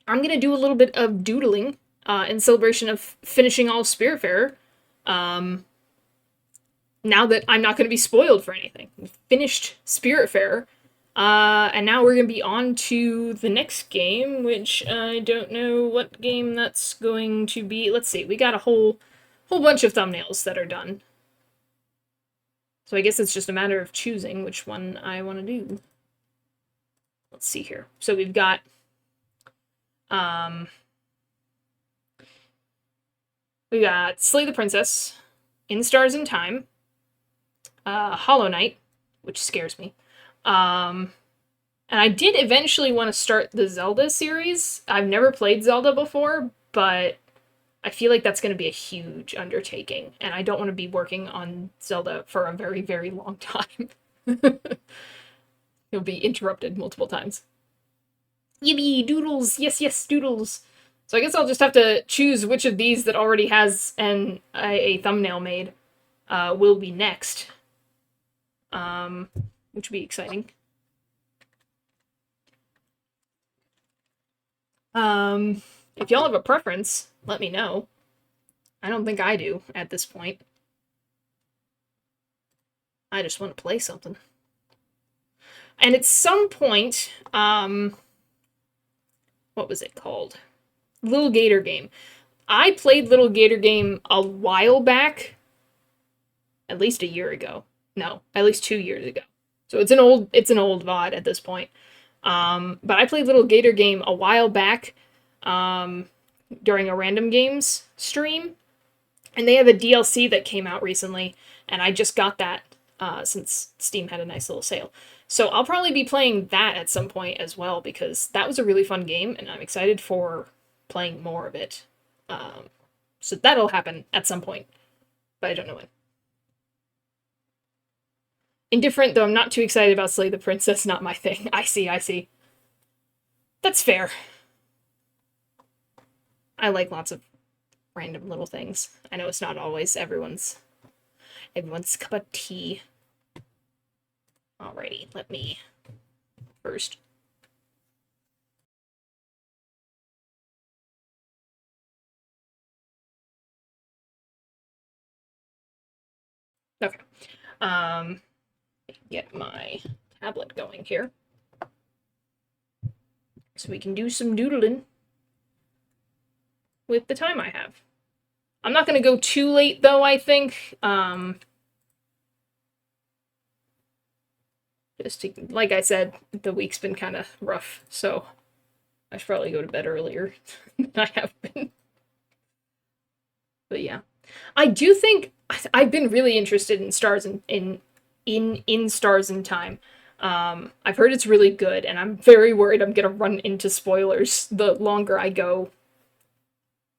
going to do a little bit of doodling in celebration of finishing all of Spiritfarer. Now that I'm not going to be spoiled for anything. We finished Spiritfarer. And now we're going to be on to the next game, which I don't know what game that's going to be. Let's see, we got a whole bunch of thumbnails that are done. So I guess it's just a matter of choosing which one I want to do. Let's see here. So we've got Slay the Princess, In Stars in Time, Hollow Knight, which scares me. And I did eventually want to start the Zelda series. I've never played Zelda before, but I feel like that's going to be a huge undertaking, and I don't want to be working on Zelda for a very, very long time. You'll be interrupted multiple times. Yippee, doodles! Yes, yes, doodles! So I guess I'll just have to choose which of these that already has a thumbnail made will be next. Which would be exciting. If y'all have a preference, let me know. I don't think I do at this point. I just want to play something. And at some point, what was it called? Little Gator Game. I played Little Gator Game a while back. At least a year ago. No, at least 2 years ago. So it's an old VOD at this point. But I played Little Gator Game a while back during a Random Games stream, and they have a DLC that came out recently, and I just got that since Steam had a nice little sale. So I'll probably be playing that at some point as well, because that was a really fun game, and I'm excited for playing more of it. So that'll happen at some point, but I don't know when. Indifferent, though I'm not too excited about Slay the Princess, not my thing. I see. That's fair. I like lots of random little things. I know it's not always everyone's cup of tea. Alrighty, let me first. Okay. Get my tablet going here, so we can do some doodling with the time I have. I'm not gonna go too late though, I think. Just to, like I said, the week's been kind of rough, so I should probably go to bed earlier than I have been. But yeah, I do think I've been really interested in Stars in Stars in Time. I've heard it's really good, and I'm very worried I'm gonna run into spoilers the longer I go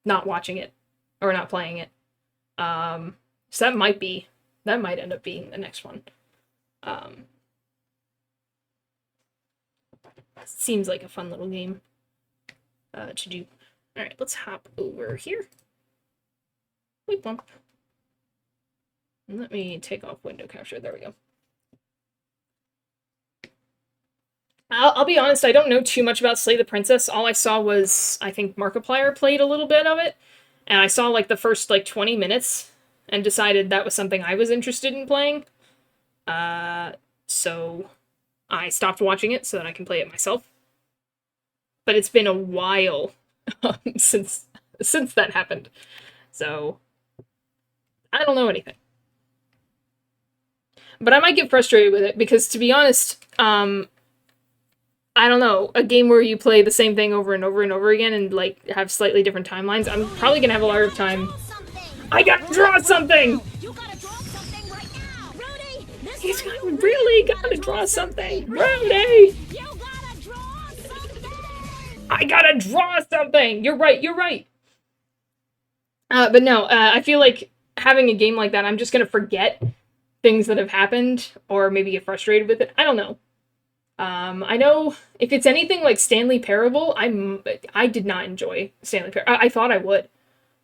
not watching it or not playing it. So that might end up being the next one. Seems like a fun little game to do. All right, let's hop over here. Weep bump. Let me take off window capture. There we go. I'll be honest, I don't know too much about Slay the Princess. All I saw was, I think Markiplier played a little bit of it, and I saw like the first like 20 minutes and decided that was something I was interested in playing. So I stopped watching it so that I can play it myself. But it's been a while since that happened. So I don't know anything. But I might get frustrated with it because, to be honest, I don't know, a game where you play the same thing over and over and over again and like have slightly different timelines, I'm probably gonna have a lot of time. I gotta draw something! He's really gotta draw something! Rudy! I gotta draw something! You're right. But no, I feel like having a game like that, I'm just gonna forget things that have happened, or maybe get frustrated with it. I don't know. I know if it's anything like Stanley Parable, I did not enjoy Stanley Parable. I thought I would,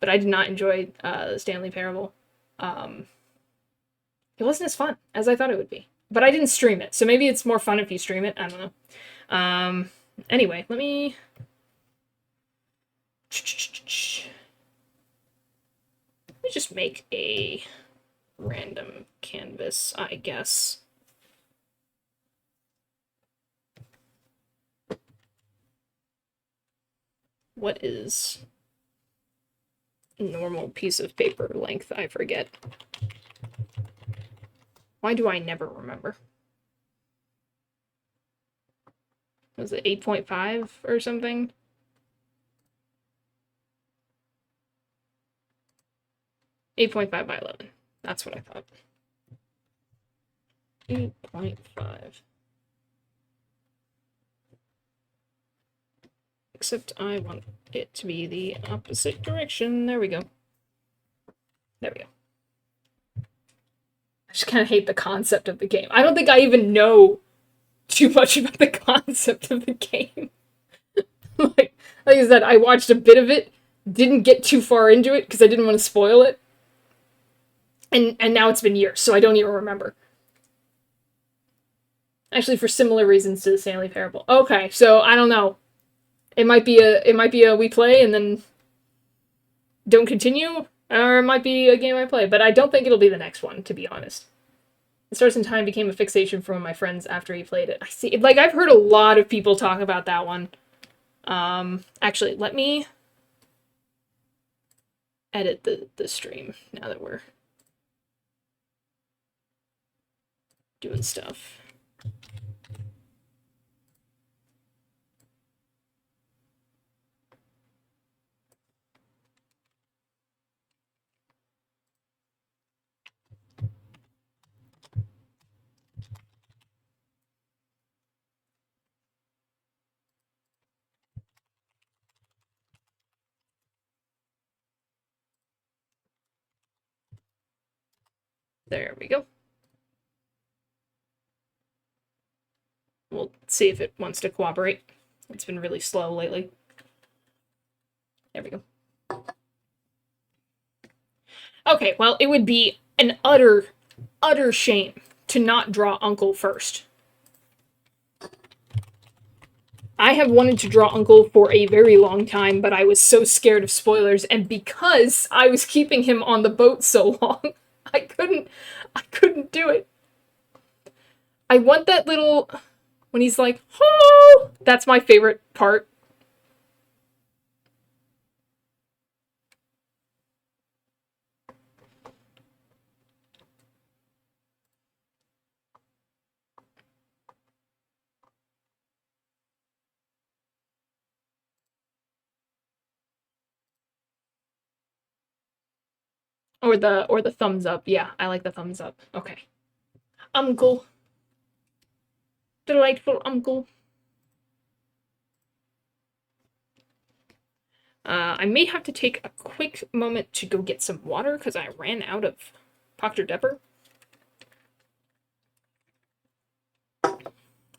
but I did not enjoy Stanley Parable. It wasn't as fun as I thought it would be. But I didn't stream it, so maybe it's more fun if you stream it. I don't know. Anyway, let me just make a random canvas, I guess. What is normal piece of paper length? I forget. Why do I never remember? Was it 8.5 or something? 8.5 by 11. That's what I thought. 8.5. Except I want it to be the opposite direction. There we go. There we go. I just kind of hate the concept of the game. I don't think I even know too much about the concept of the game. like I said, I watched a bit of it, didn't get too far into it because I didn't want to spoil it. And now it's been years, so I don't even remember. Actually, for similar reasons to the Stanley Parable. Okay, so I don't know. It might be a we play and then don't continue, or it might be a game I play, but I don't think it'll be the next one, to be honest. The Stars in Time became a fixation for one of my friends after he played it. I see, like, I've heard a lot of people talk about that one. Actually, let me edit the stream now that we're doing stuff. There we go. We'll see if it wants to cooperate. It's been really slow lately. There we go. Okay, well, it would be an utter shame to not draw Uncle first. I have wanted to draw Uncle for a very long time, but I was so scared of spoilers, and because I was keeping him on the boat so long, I couldn't do it. I want that little, when he's like, oh, that's my favorite part. Or the thumbs up. Yeah, I like the thumbs up. Okay. Uncle. Delightful uncle. I may have to take a quick moment to go get some water because I ran out of Dr. Pepper.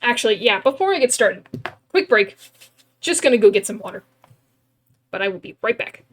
Actually, yeah, before I get started, quick break. Just gonna go get some water. But I will be right back.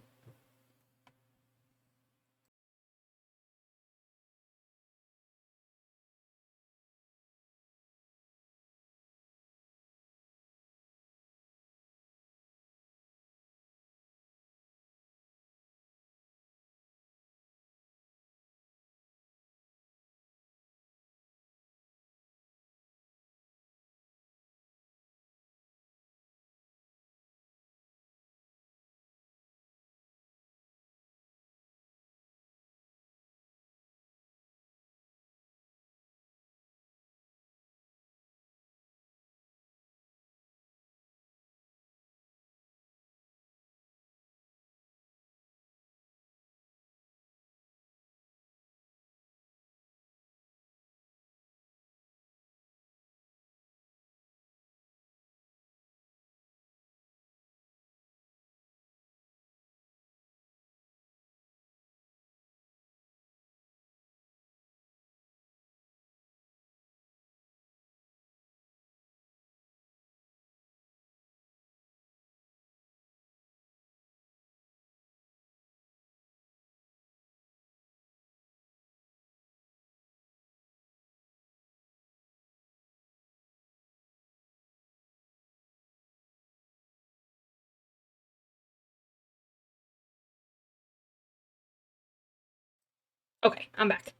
Okay, I'm back.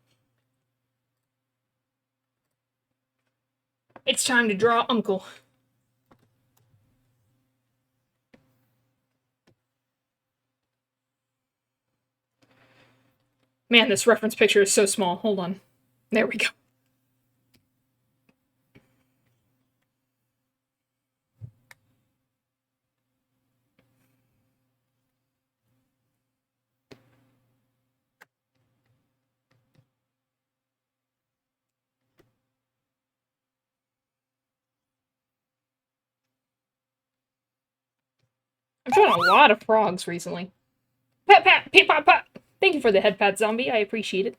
It's time to draw Uncle. Man, this reference picture is so small. Hold on. There we go. I've drawn a lot of frogs recently. Pat, pat, pit, pat, pat. Thank you for the head pat, zombie. I appreciate it.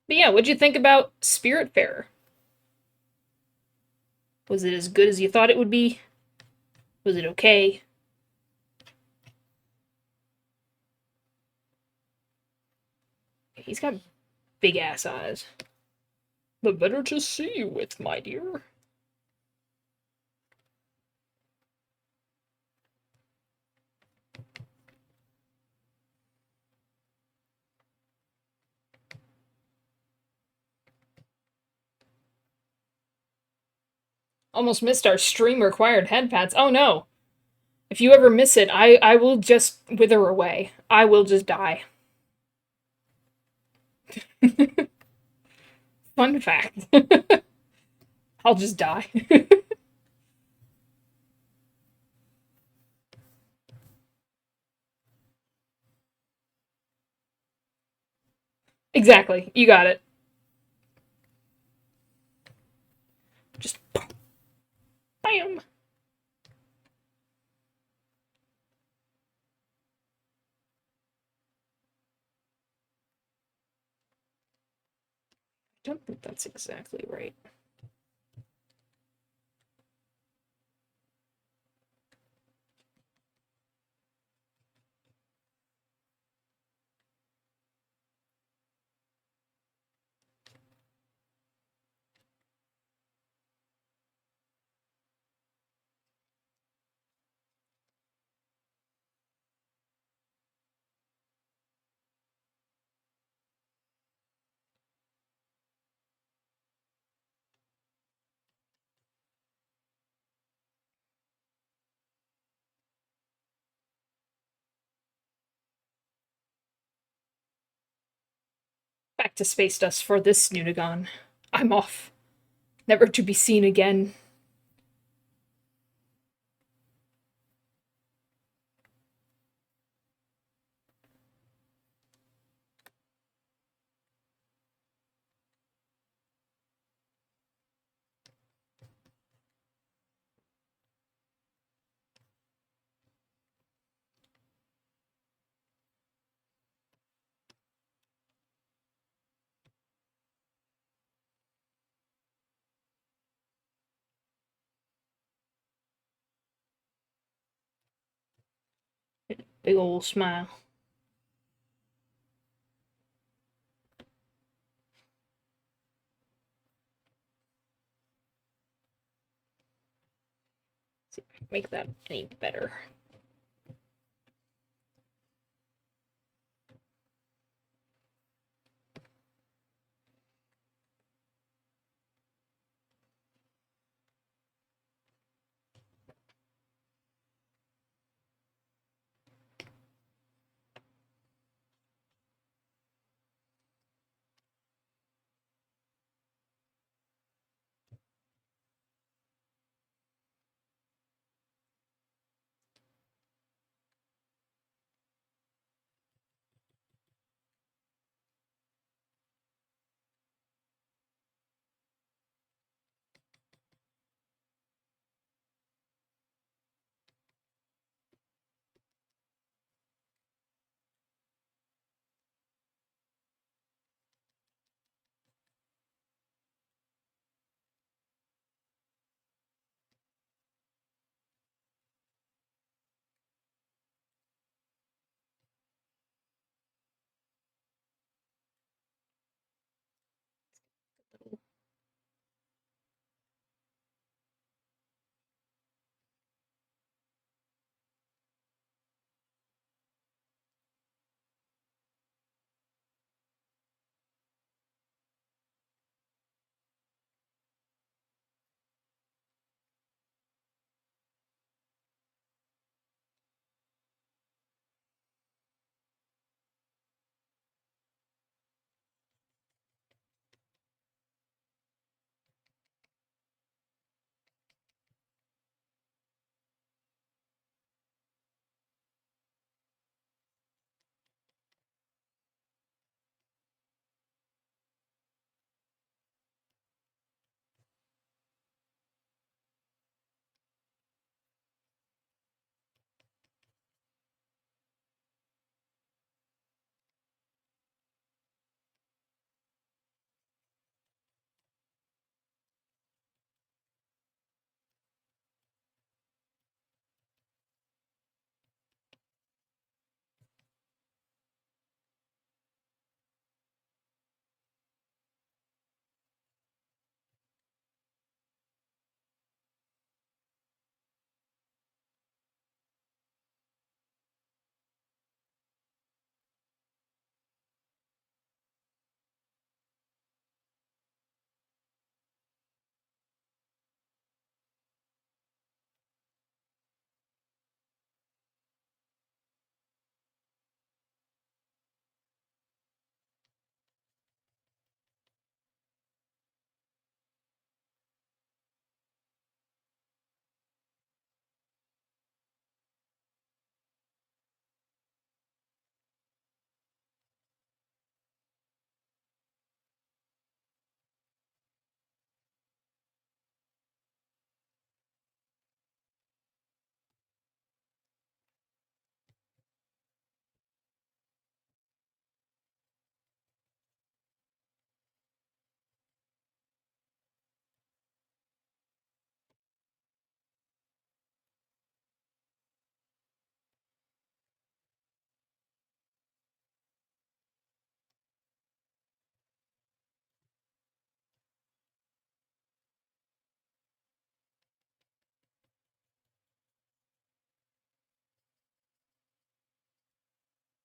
But yeah, what'd you think about Spiritfarer? Was it as good as you thought it would be? Was it okay? He's got big ass eyes. The better to see you with, my dear. Almost missed our stream required head pats. Oh no. If you ever miss it, I will just wither away. I will just die. Fun fact. I'll just die. Exactly. You got it. Just bam. don't think that's exactly right. Back to space dust for this Snoonigon. I'm off. Never to be seen again. Big ol' smile. Let's see if I can make that any better.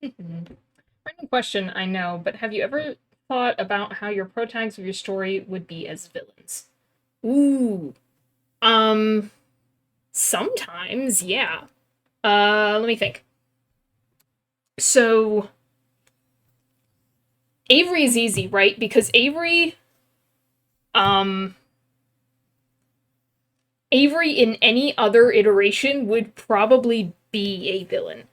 Random question, I know, but have you ever thought about how your protagonists of your story would be as villains? Ooh. Um, sometimes, yeah. Let me think. So, Avery is easy, right? Because um, Avery in any other iteration would probably be a villain.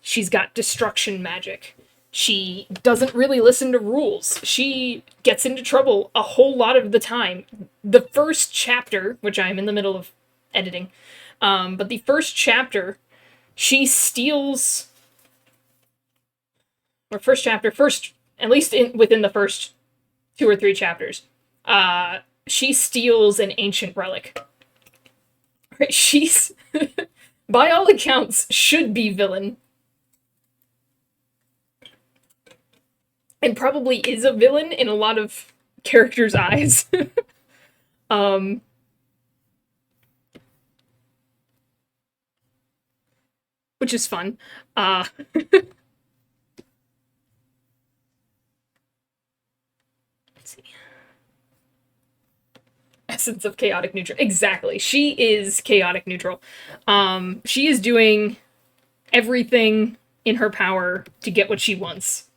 She's got destruction magic. She doesn't really listen to rules. She gets into trouble a whole lot of the time. The first chapter, which I'm in the middle of editing, but the first chapter, she steals, or first chapter, first, at least within the first two or three chapters, uh, she steals an ancient relic. Right? She's, by all accounts, should be villain, and probably is a villain in a lot of characters' eyes. um, which is fun. Let's see. Essence of chaotic neutral. Exactly. She is chaotic neutral. She is doing everything in her power to get what she wants,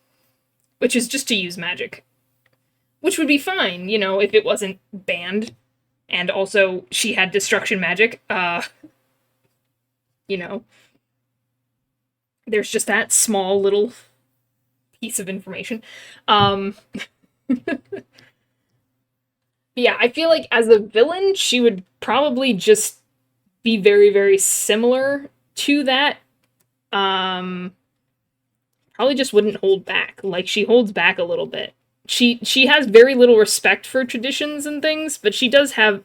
which is just to use magic. Which would be fine, you know, if it wasn't banned. And also, she had destruction magic. You know, there's just that small little piece of information. Um, yeah, I feel like as a villain, she would probably just be very, very similar to that. Um, Probably just wouldn't hold back. Like she holds back a little bit. She has very little respect for traditions and things, but she does have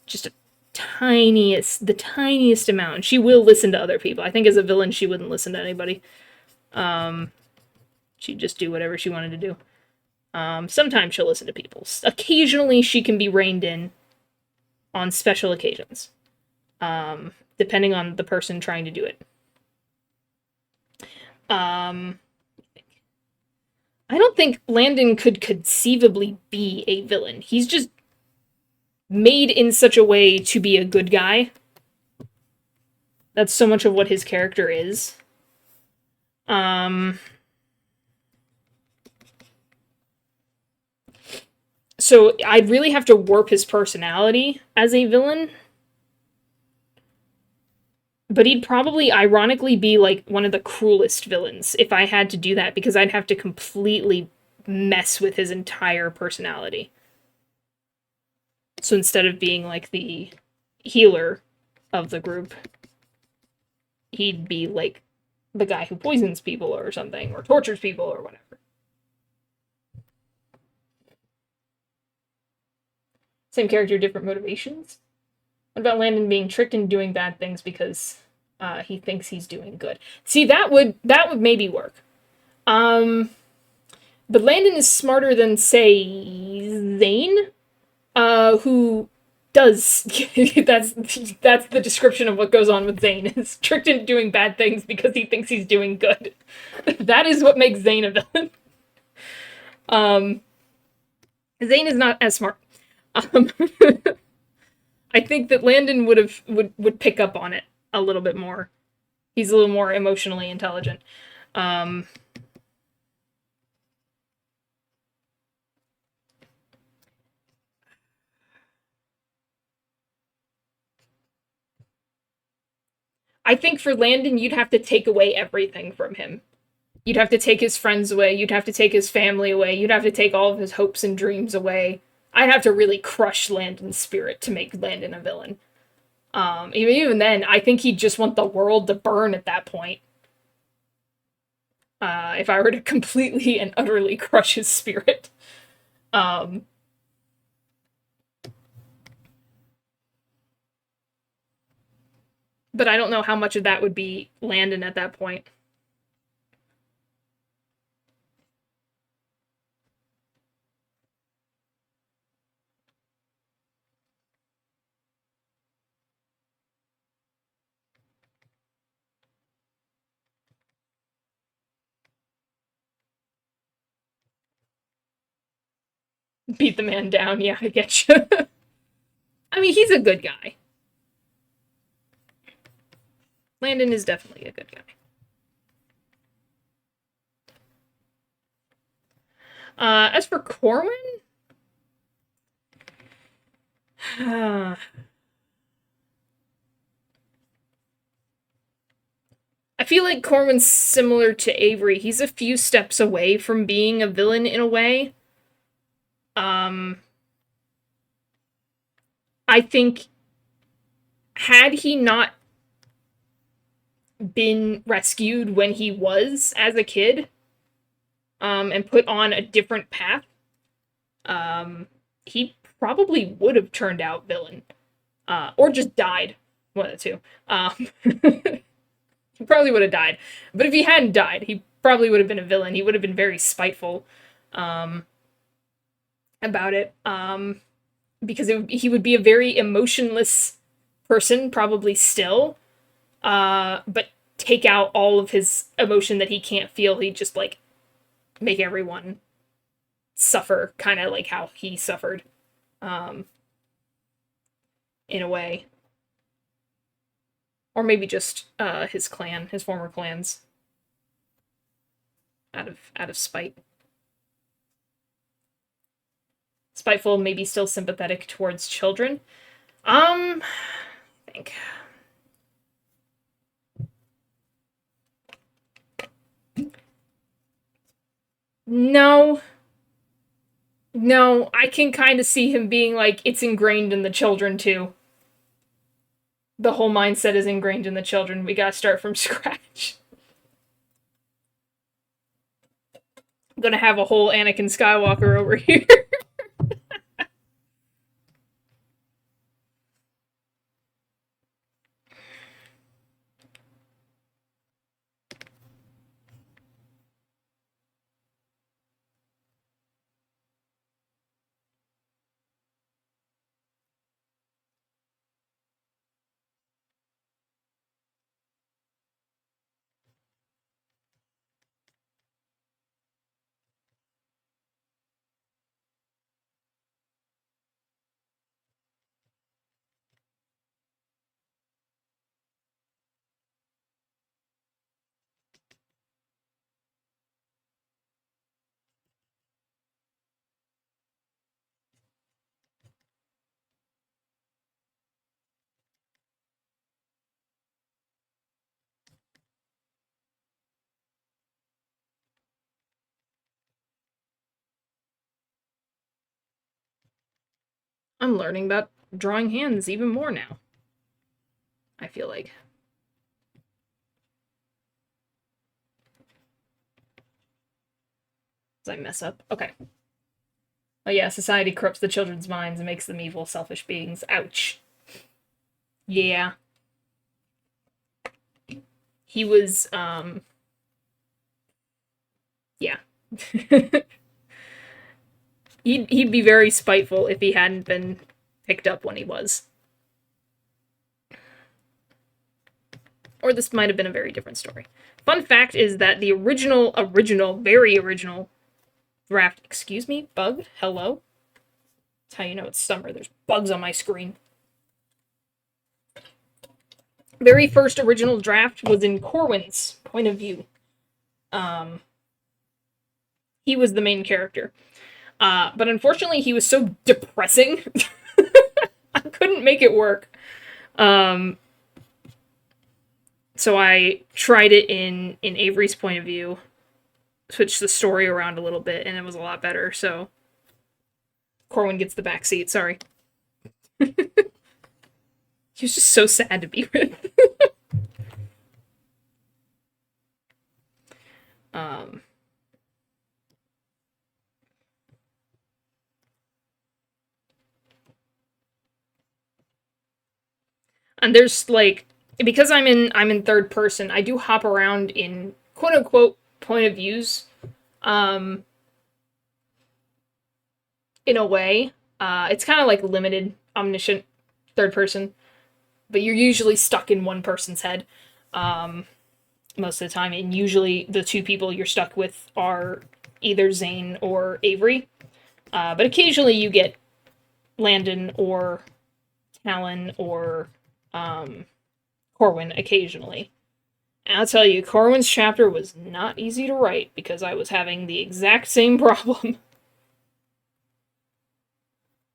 just the tiniest amount. She will listen to other people. I think as a villain, she wouldn't listen to anybody. She'd just do whatever she wanted to do. Sometimes she'll listen to people. Occasionally, she can be reined in on special occasions, depending on the person trying to do it. Um, I don't think Landon could conceivably be a villain. He's just made in such a way to be a good guy. That's so much of what his character is. So I'd really have to warp his personality as a villain. But he'd probably ironically be like one of the cruelest villains if I had to do that, because I'd have to completely mess with his entire personality. So instead of being like the healer of the group, he'd be like the guy who poisons people or something, or tortures people or whatever. Same character, different motivations. What about Landon being tricked into doing bad things because he thinks he's doing good? See, that would maybe work. But Landon is smarter than, say, Zane, who does that's the description of what goes on with Zane, is tricked into doing bad things because he thinks he's doing good. That is what makes Zane a villain. Zane is not as smart. Um, I think that Landon would pick up on it a little bit more. He's a little more emotionally intelligent. Um, I think for Landon, you'd have to take away everything from him. You'd have to take his friends away. You'd have to take his family away. You'd have to take all of his hopes and dreams away. I'd have to really crush Landon's spirit to make Landon a villain. Even then, I think he'd just want the world to burn at that point. If I were to completely and utterly crush his spirit. Um, but I don't know how much of that would be Landon at that point. Beat the man down. Yeah, I get you. I mean, he's a good guy. Landon is definitely a good guy. As for Corwin, I feel like Corwin's similar to Avery. He's a few steps away from being a villain in a way. I think had he not been rescued when he was as a kid, and put on a different path, he probably would have turned out villain, or just died. One of the two. He probably would have died. But if he hadn't died, he probably would have been a villain. He would have been very spiteful about it, because he would be a very emotionless person, probably still, but take out all of his emotion that he can't feel. He'd just, like, make everyone suffer, kind of like how he suffered, in a way. Or maybe just his clan, his former clans, out of spite. Spiteful, maybe still sympathetic towards children. I think. No. No, I can kind of see him being like, it's ingrained in the children too. The whole mindset is ingrained in the children. We gotta start from scratch. I'm gonna have a whole Anakin Skywalker over here. I'm learning about drawing hands even more now. I feel like. Did I mess up? Okay. Oh yeah, society corrupts the children's minds and makes them evil, selfish beings. Ouch. Yeah. He was, yeah. he'd be very spiteful if he hadn't been picked up when he was. Or this might have been a very different story. Fun fact is that the very original draft, excuse me, bug, hello? That's how you know it's summer. There's bugs on my screen. Very first original draft was in Corwin's point of view. He was the main character. But unfortunately, he was so depressing, I couldn't make it work. So I tried it in Avery's point of view, switched the story around a little bit, and it was a lot better, so Corwin gets the back seat, sorry. He was just so sad to be with. And there's, like, because I'm in third person, I do hop around in quote unquote point of views, in a way. It's kind of like limited, omniscient third person, but you're usually stuck in one person's head, most of the time, and usually the two people you're stuck with are either Zane or Avery. But occasionally you get Landon or Talon or Corwin occasionally. And I'll tell you, Corwin's chapter was not easy to write because I was having the exact same problem.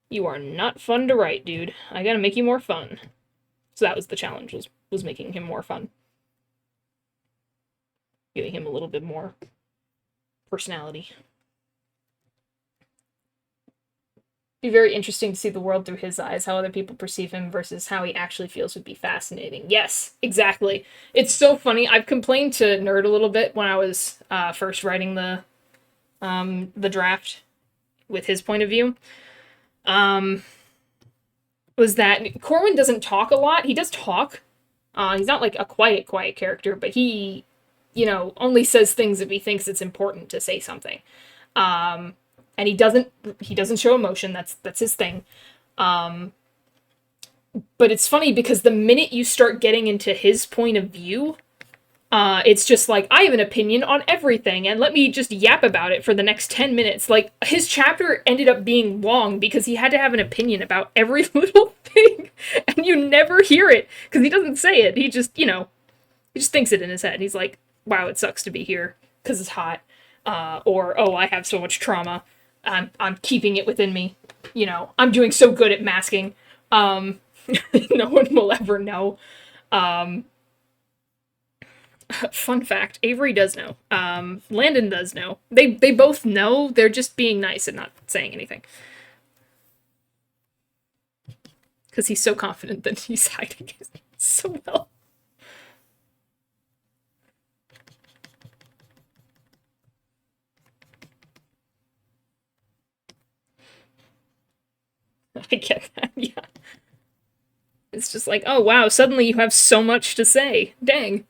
You are not fun to write, dude. I gotta make you more fun. So that was the challenge, was making him more fun. Giving him a little bit more personality. Be very interesting to see the world through his eyes. How other people perceive him versus how he actually feels would be fascinating. Yes, exactly. It's so funny. I've complained to Nerd a little bit when I was first writing the draft with his point of view. Was that Corwin doesn't talk a lot. He does talk. He's not like a quiet character, but he, only says things if he thinks it's important to say something. And he doesn't show emotion. That's his thing. But it's funny because the minute you start getting into his point of view, it's just like, I have an opinion on everything, and let me just yap about it for the next 10 minutes. Like, his chapter ended up being long because he had to have an opinion about every little thing, and you never hear it, because he doesn't say it. He just, he just thinks it in his head. He's like, wow, it sucks to be here, because it's hot. Or, oh, I have so much trauma. I'm keeping it within me. I'm doing so good at masking. No one will ever know. Fun fact, Avery does know. Landon does know. They both know. They're just being nice and not saying anything. Because he's so confident that he's hiding it so well. I get that, yeah. It's just like, oh wow, suddenly you have so much to say. Dang.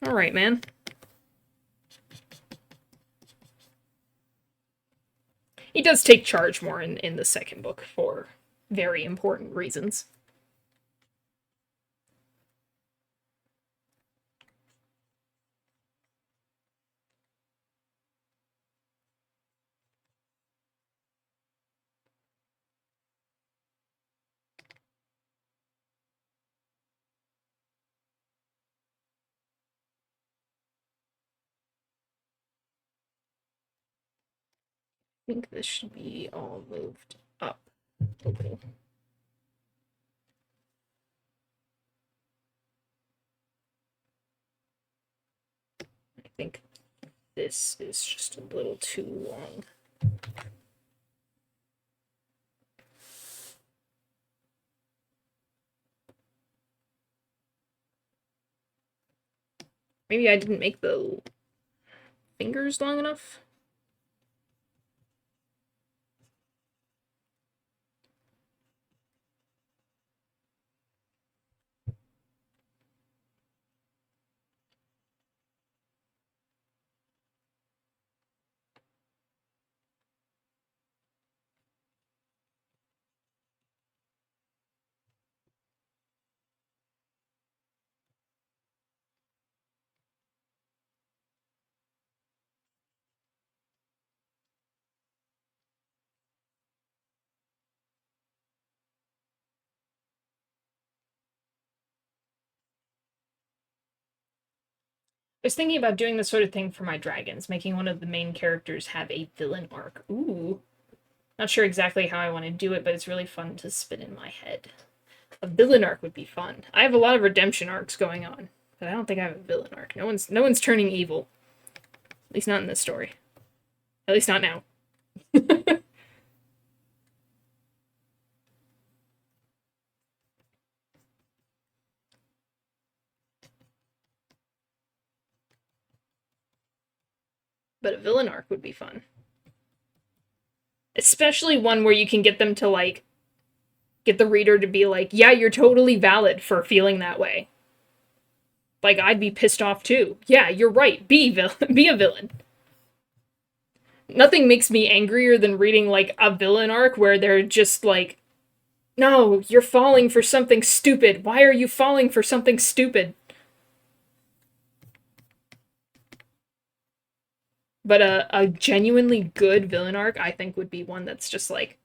Alright, man. He does take charge more in the second book for very important reasons. I think this should be all moved up a little. I think this is just a little too long. Maybe I didn't make the fingers long enough? I was thinking about doing this sort of thing for my dragons, making one of the main characters have a villain arc. Ooh. Not sure exactly how I want to do it, but it's really fun to spin in my head. A villain arc would be fun. I have a lot of redemption arcs going on, but I don't think I have a villain arc. No one's turning evil. At least not in this story. At least not now. But a villain arc would be fun. Especially one where you can get them to, like, get the reader to be like, yeah, you're totally valid for feeling that way. Like, I'd be pissed off too. Yeah, you're right. Be a villain. Nothing makes me angrier than reading, like, a villain arc where they're just like, no, you're falling for something stupid. Why are you falling for something stupid? But a genuinely good villain arc, I think, would be one that's just like,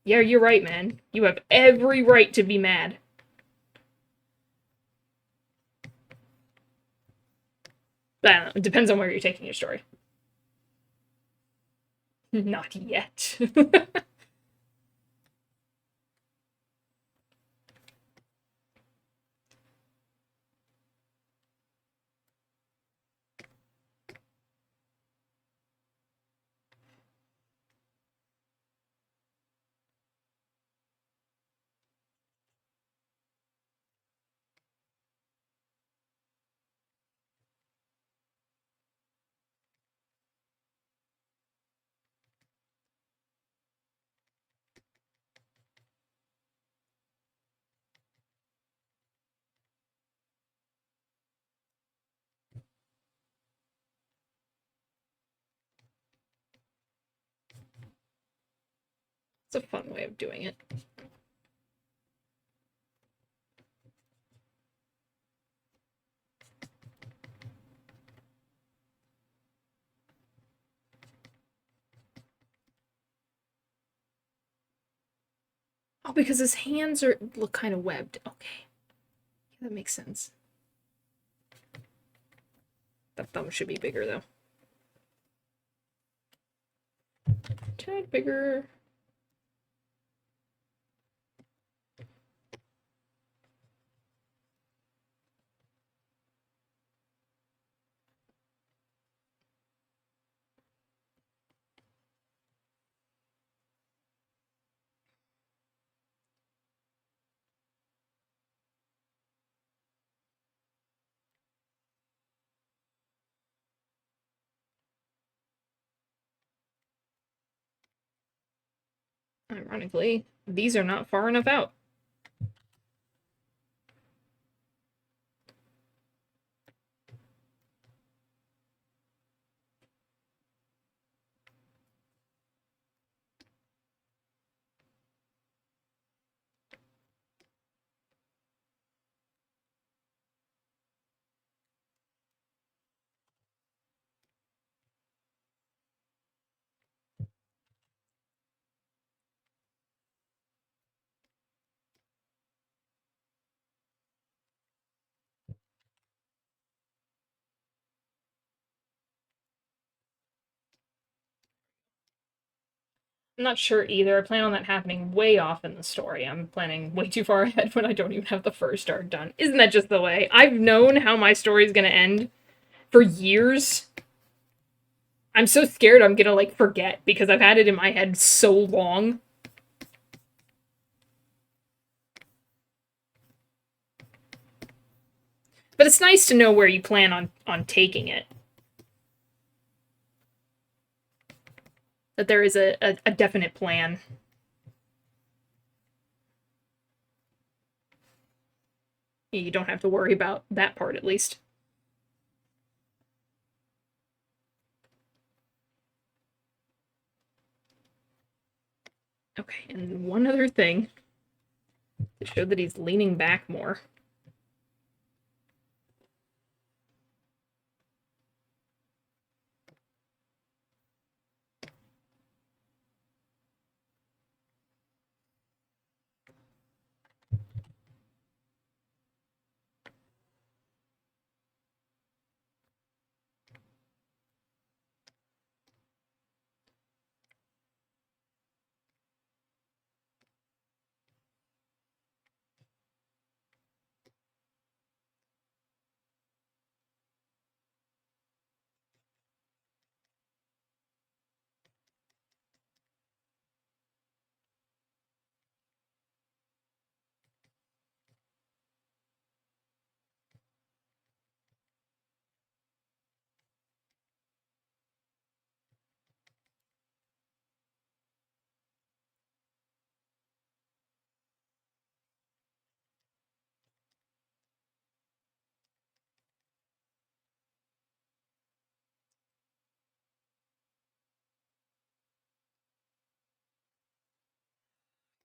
yeah, you're right, man. You have every right to be mad. But I don't know, it depends on where you're taking your story. Not yet. It's a fun way of doing it. Oh, because his hands look kind of webbed. Okay. Yeah, that makes sense. That thumb should be bigger, though. Tad bigger. Ironically, these are not far enough out. I'm not sure either. I plan on that happening way off in the story. I'm planning way too far ahead when I don't even have the first arc done. Isn't that just the way? I've known how my story's gonna end for years. I'm so scared I'm gonna like forget because I've had it in my head so long. But it's nice to know where you plan on taking it. That there is a definite plan. You don't have to worry about that part at least. Okay, and one other thing to show that he's leaning back more.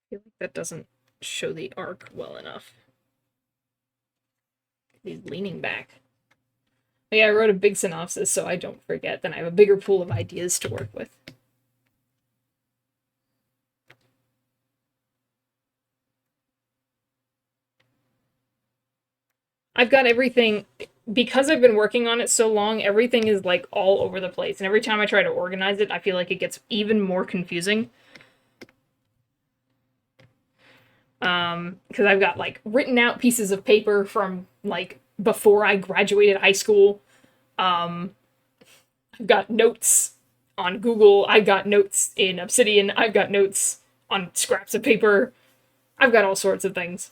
I feel like that doesn't show the arc well enough. He's leaning back. Yeah, I wrote a big synopsis so I don't forget. Then I have a bigger pool of ideas to work with. I've got everything because I've been working on it so long, everything is like all over the place. And every time I try to organize it, I feel like it gets even more confusing. Because I've got like written out pieces of paper from like before I graduated high school. Um, I've got notes on Google. I've got notes in Obsidian. I've got notes on scraps of paper. I've got all sorts of things.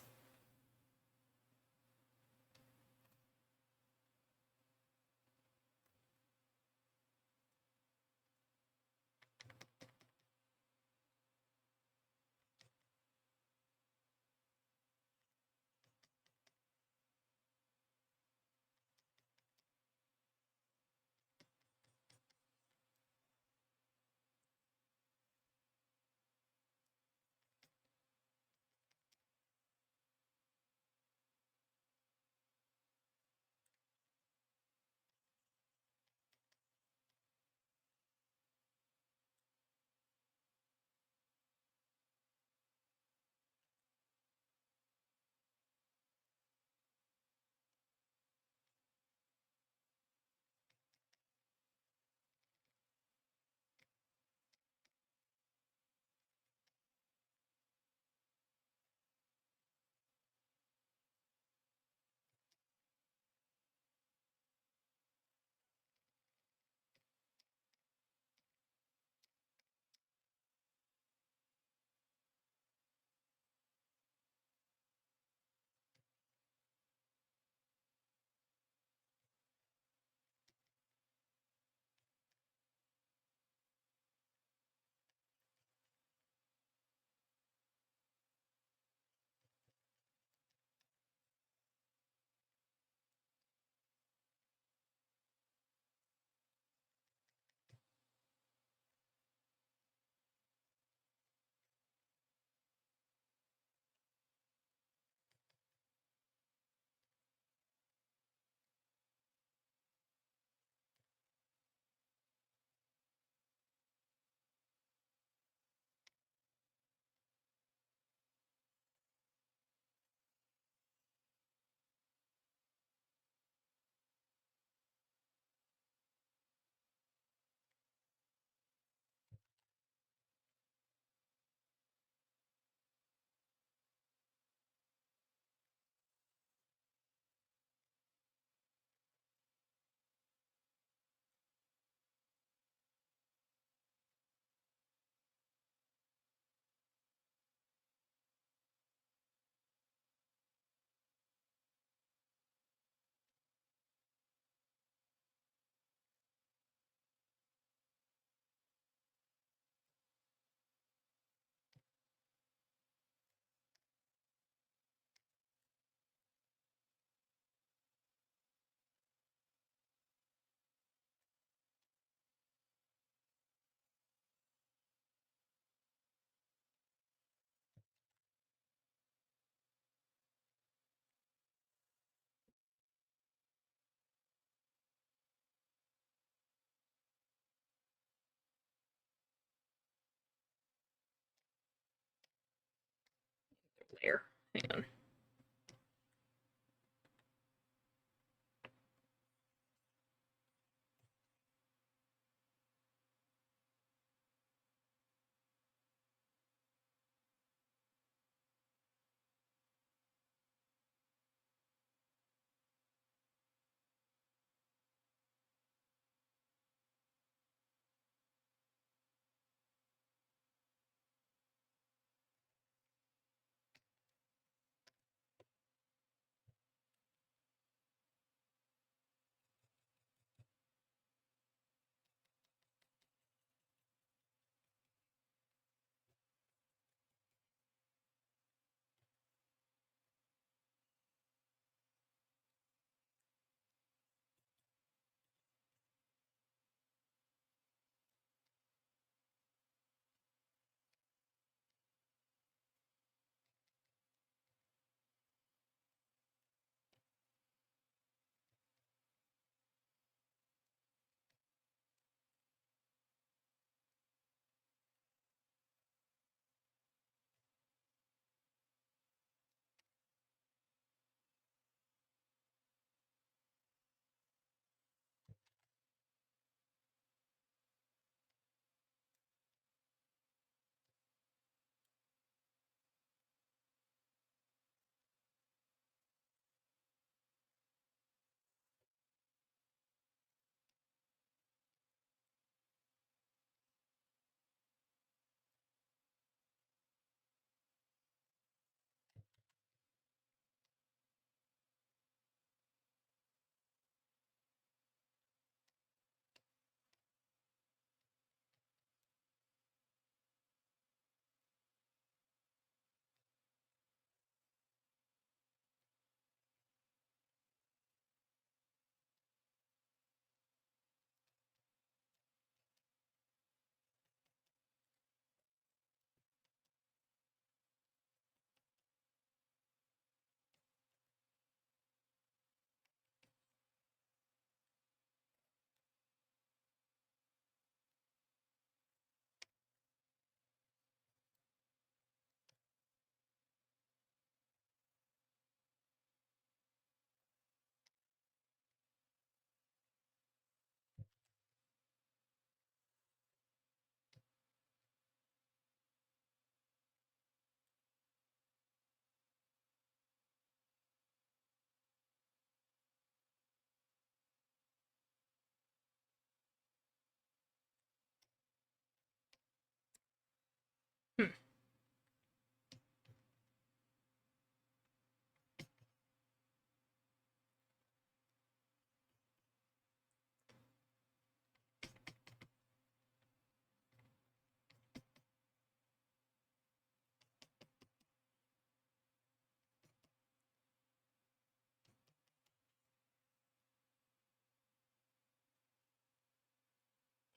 There. Hang on.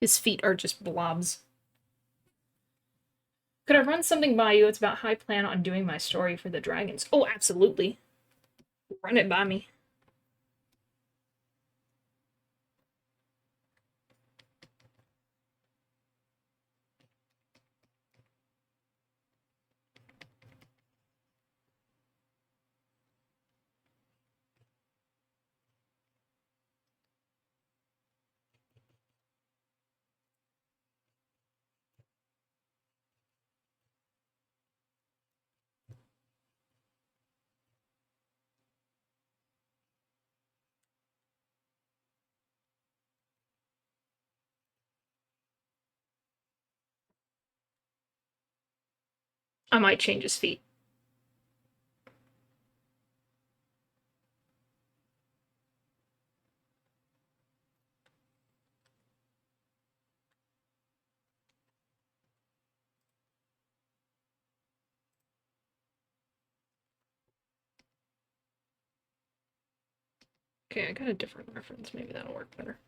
His feet are just blobs. Could I run something by you? It's about how I plan on doing my story for the dragons. Oh, absolutely. Run it by me. I might change his feet. Okay, I got a different reference. Maybe that'll work better.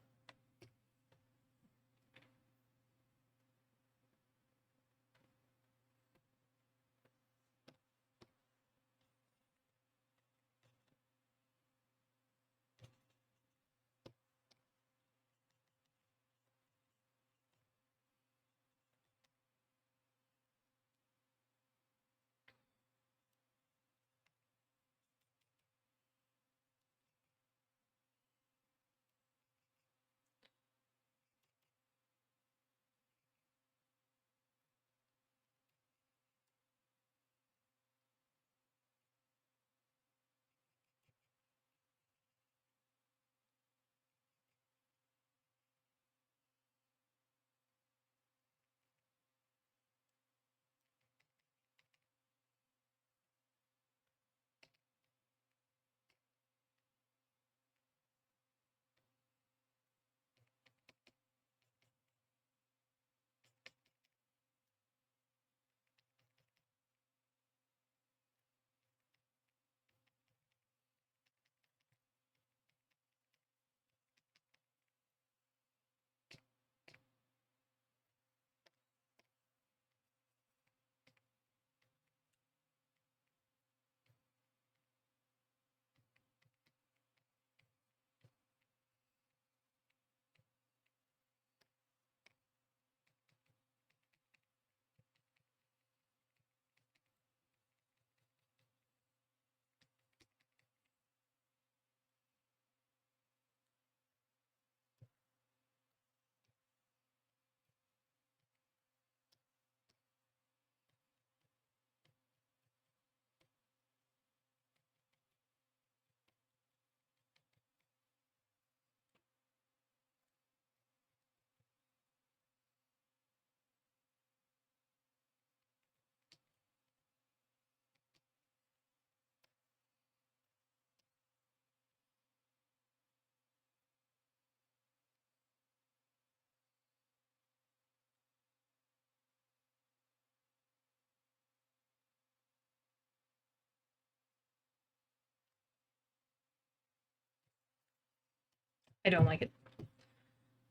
I don't like it.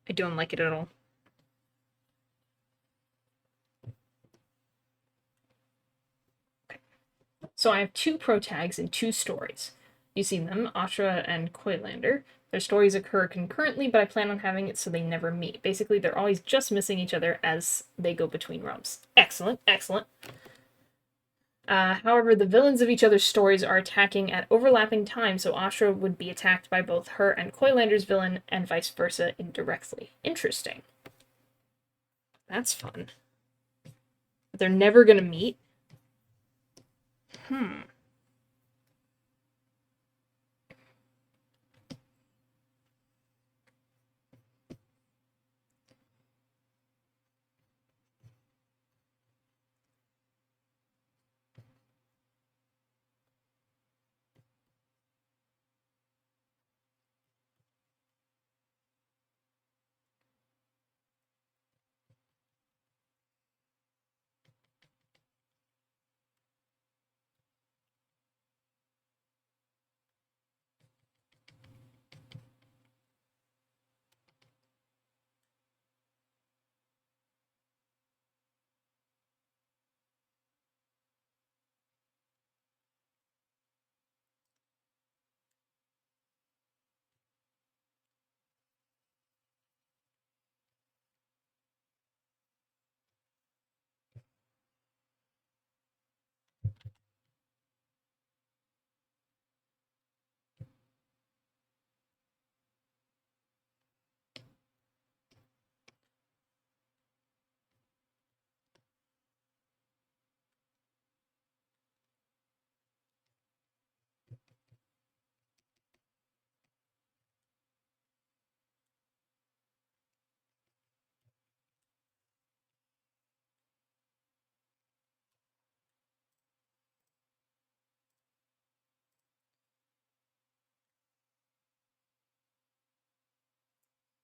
I don't like it at all. So I have two protags and two stories. You've seen them, Ashra and Koylander. Their stories occur concurrently, but I plan on having it so they never meet. Basically, they're always just missing each other as they go between realms. Excellent, excellent. However, the villains of each other's stories are attacking at overlapping times, so Ashra would be attacked by both her and Koylander's villain, and vice versa indirectly. Interesting. That's fun. But they're never gonna meet? Hmm.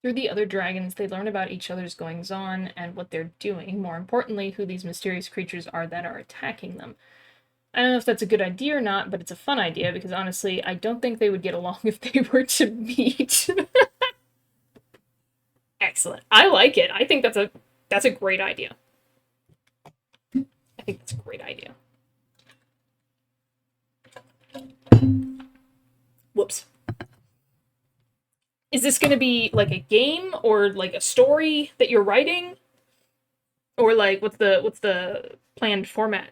Through the other dragons, they learn about each other's goings-on and what they're doing. More importantly, who these mysterious creatures are that are attacking them. I don't know if that's a good idea or not, but it's a fun idea because honestly, I don't think they would get along if they were to meet. Excellent. I like it. I think that's a great idea. I think that's a great idea. Whoops. Is this going to be like a game or like a story that you're writing? Or like what's the planned format?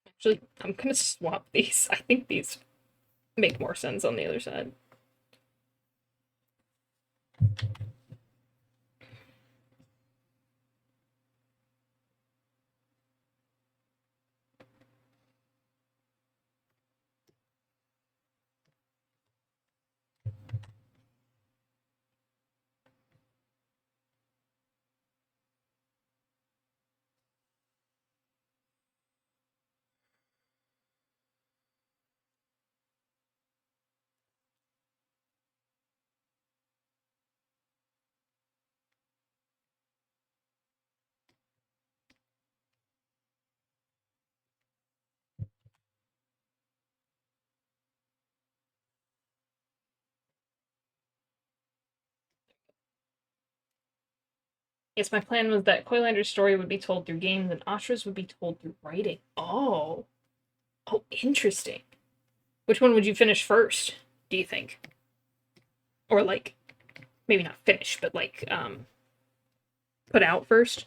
Actually, I'm gonna swap these. I think these make more sense on the other side. Yes, my plan was that Koilander's story would be told through games and Ashra's would be told through writing. Oh. Oh, interesting. Which one would you finish first, do you think? Or like maybe not finish, but like put out first?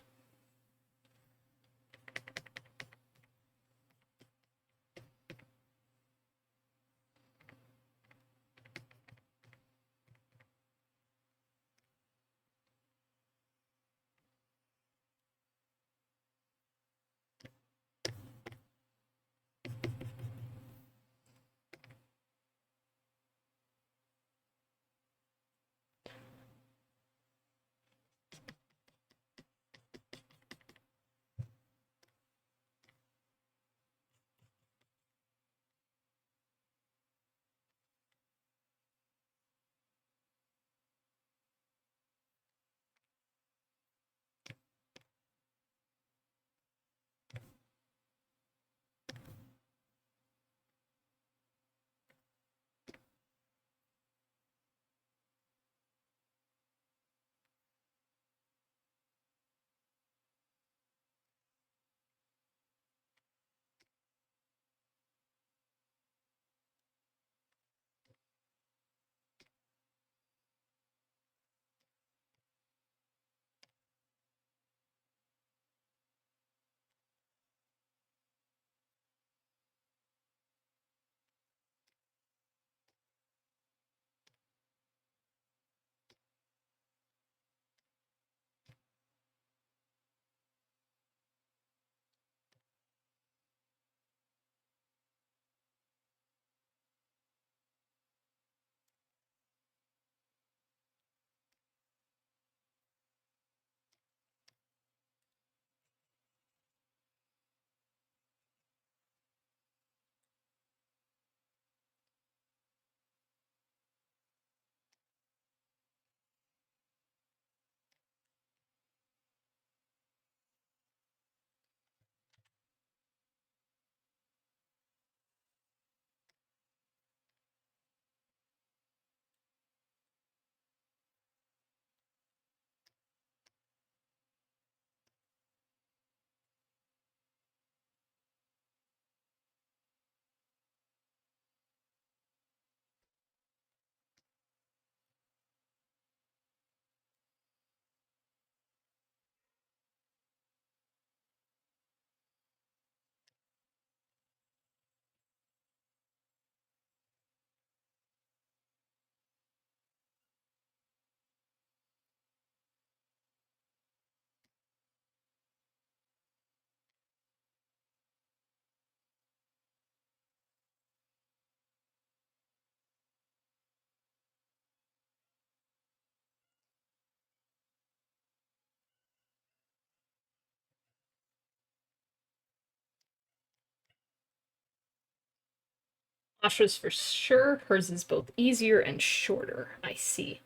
Asha's for sure. Hers is both easier and shorter. I see.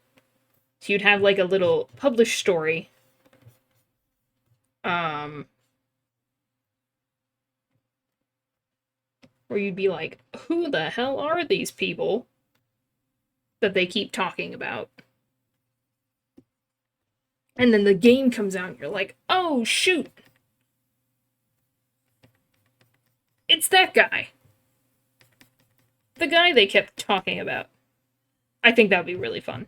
So you'd have like a little published story. Um, where you'd be like, who the hell are these people that they keep talking about? And then the game comes out and you're like, oh shoot, it's that guy. The guy they kept talking about. I think that would be really fun.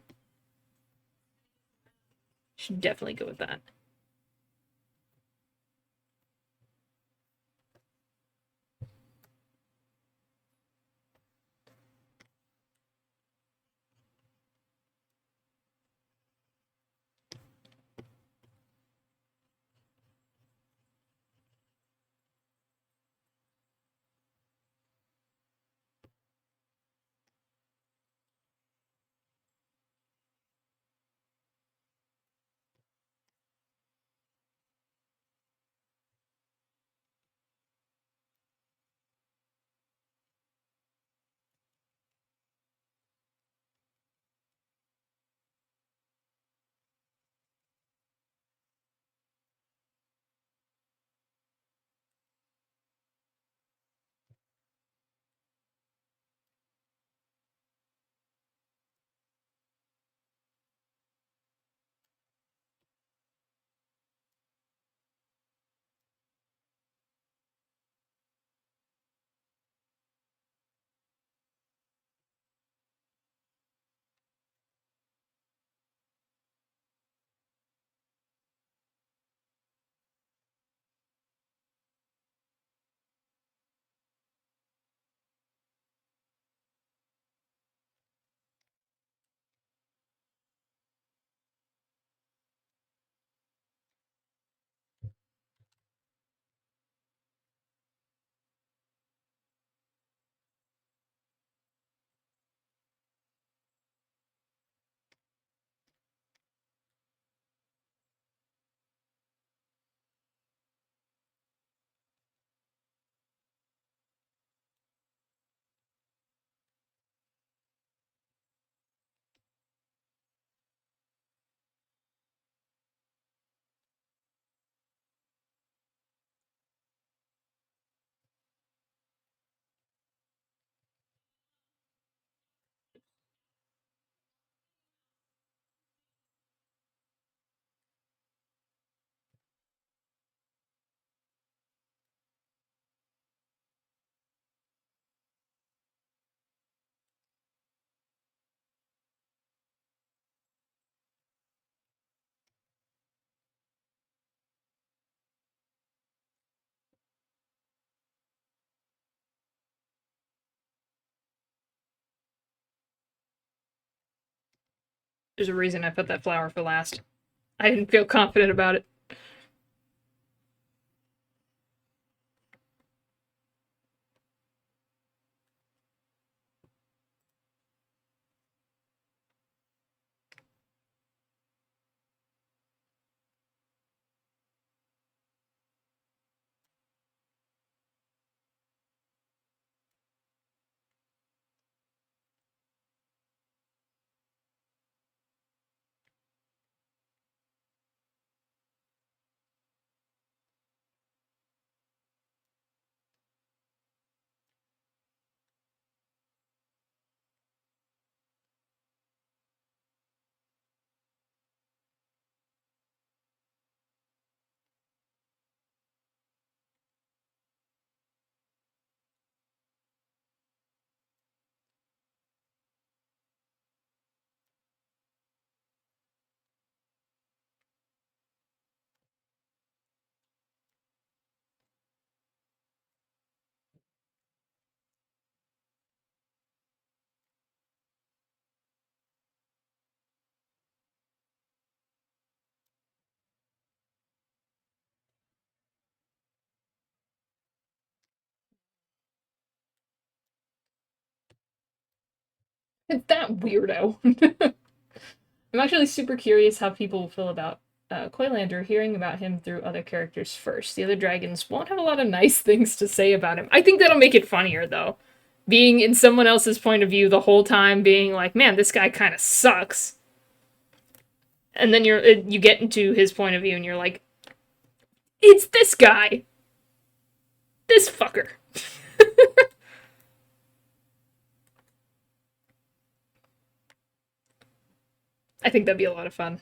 Should definitely go with that. There's a reason I put that flower for last. I didn't feel confident about it. It's that weirdo. I'm actually super curious how people feel about Koylander, hearing about him through other characters first. The other dragons won't have a lot of nice things to say about him. I think that'll make it funnier, though. being in someone else's point of view the whole time, being like, man, this guy kind of sucks. And then you get into his point of view and you're like, it's this guy. This fucker. I think that'd be a lot of fun.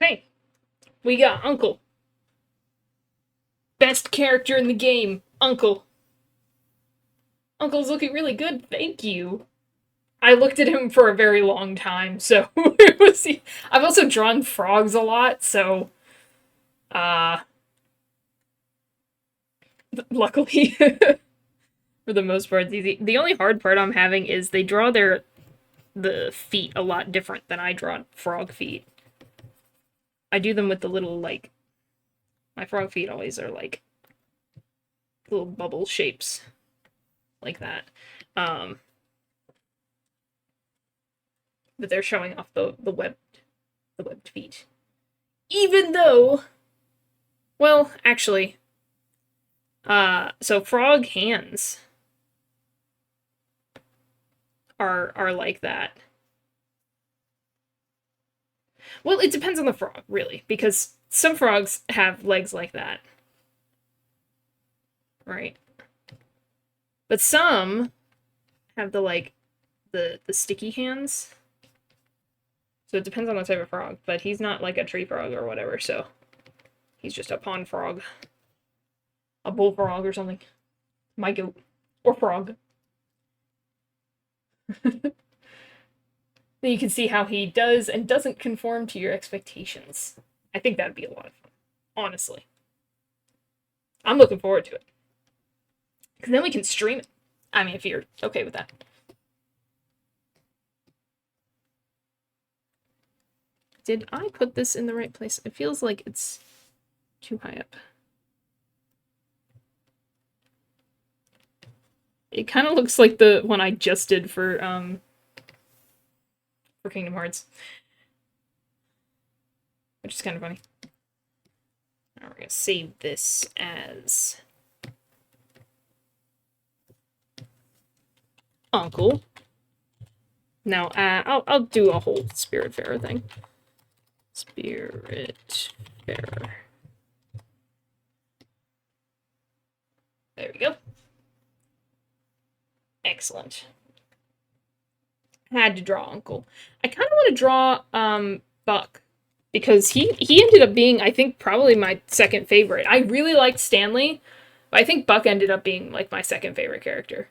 Hey, we got Uncle. Best character in the game, Uncle. Uncle's looking really good, thank you. I looked at him for a very long time, so it was. I've also drawn frogs a lot, so uh, luckily, for the most part, it's easy. The only hard part I'm having is they draw the feet a lot different than I draw frog feet. I do them with the little like my frog feet always are like little bubble shapes like that. Um, but they're showing off the webbed feet. Even though, well, actually, so frog hands are like that. Well, it depends on the frog, really, because some frogs have legs like that, right? But some have the sticky hands. So it depends on the type of frog, but he's not like a tree frog or whatever, so he's just a pond frog. A bullfrog or something. My goat. Or frog. Then you can see how he does and doesn't conform to your expectations. I think that'd be a lot of fun. Honestly. I'm looking forward to it. Because then we can stream it. I mean, if you're okay with that. Did I put this in the right place? It feels like it's too high up. It kind of looks like the one I just did for Kingdom Hearts, which is kind of funny. Now we're gonna save this as Uncle. Now, I'll do a whole Spiritfarer thing. Spiritfarer. There we go. Excellent. Had to draw Uncle. I kind of want to draw Buck because he ended up being, I think, probably my second favorite. I really liked Stanley, but I think Buck ended up being like my second favorite character.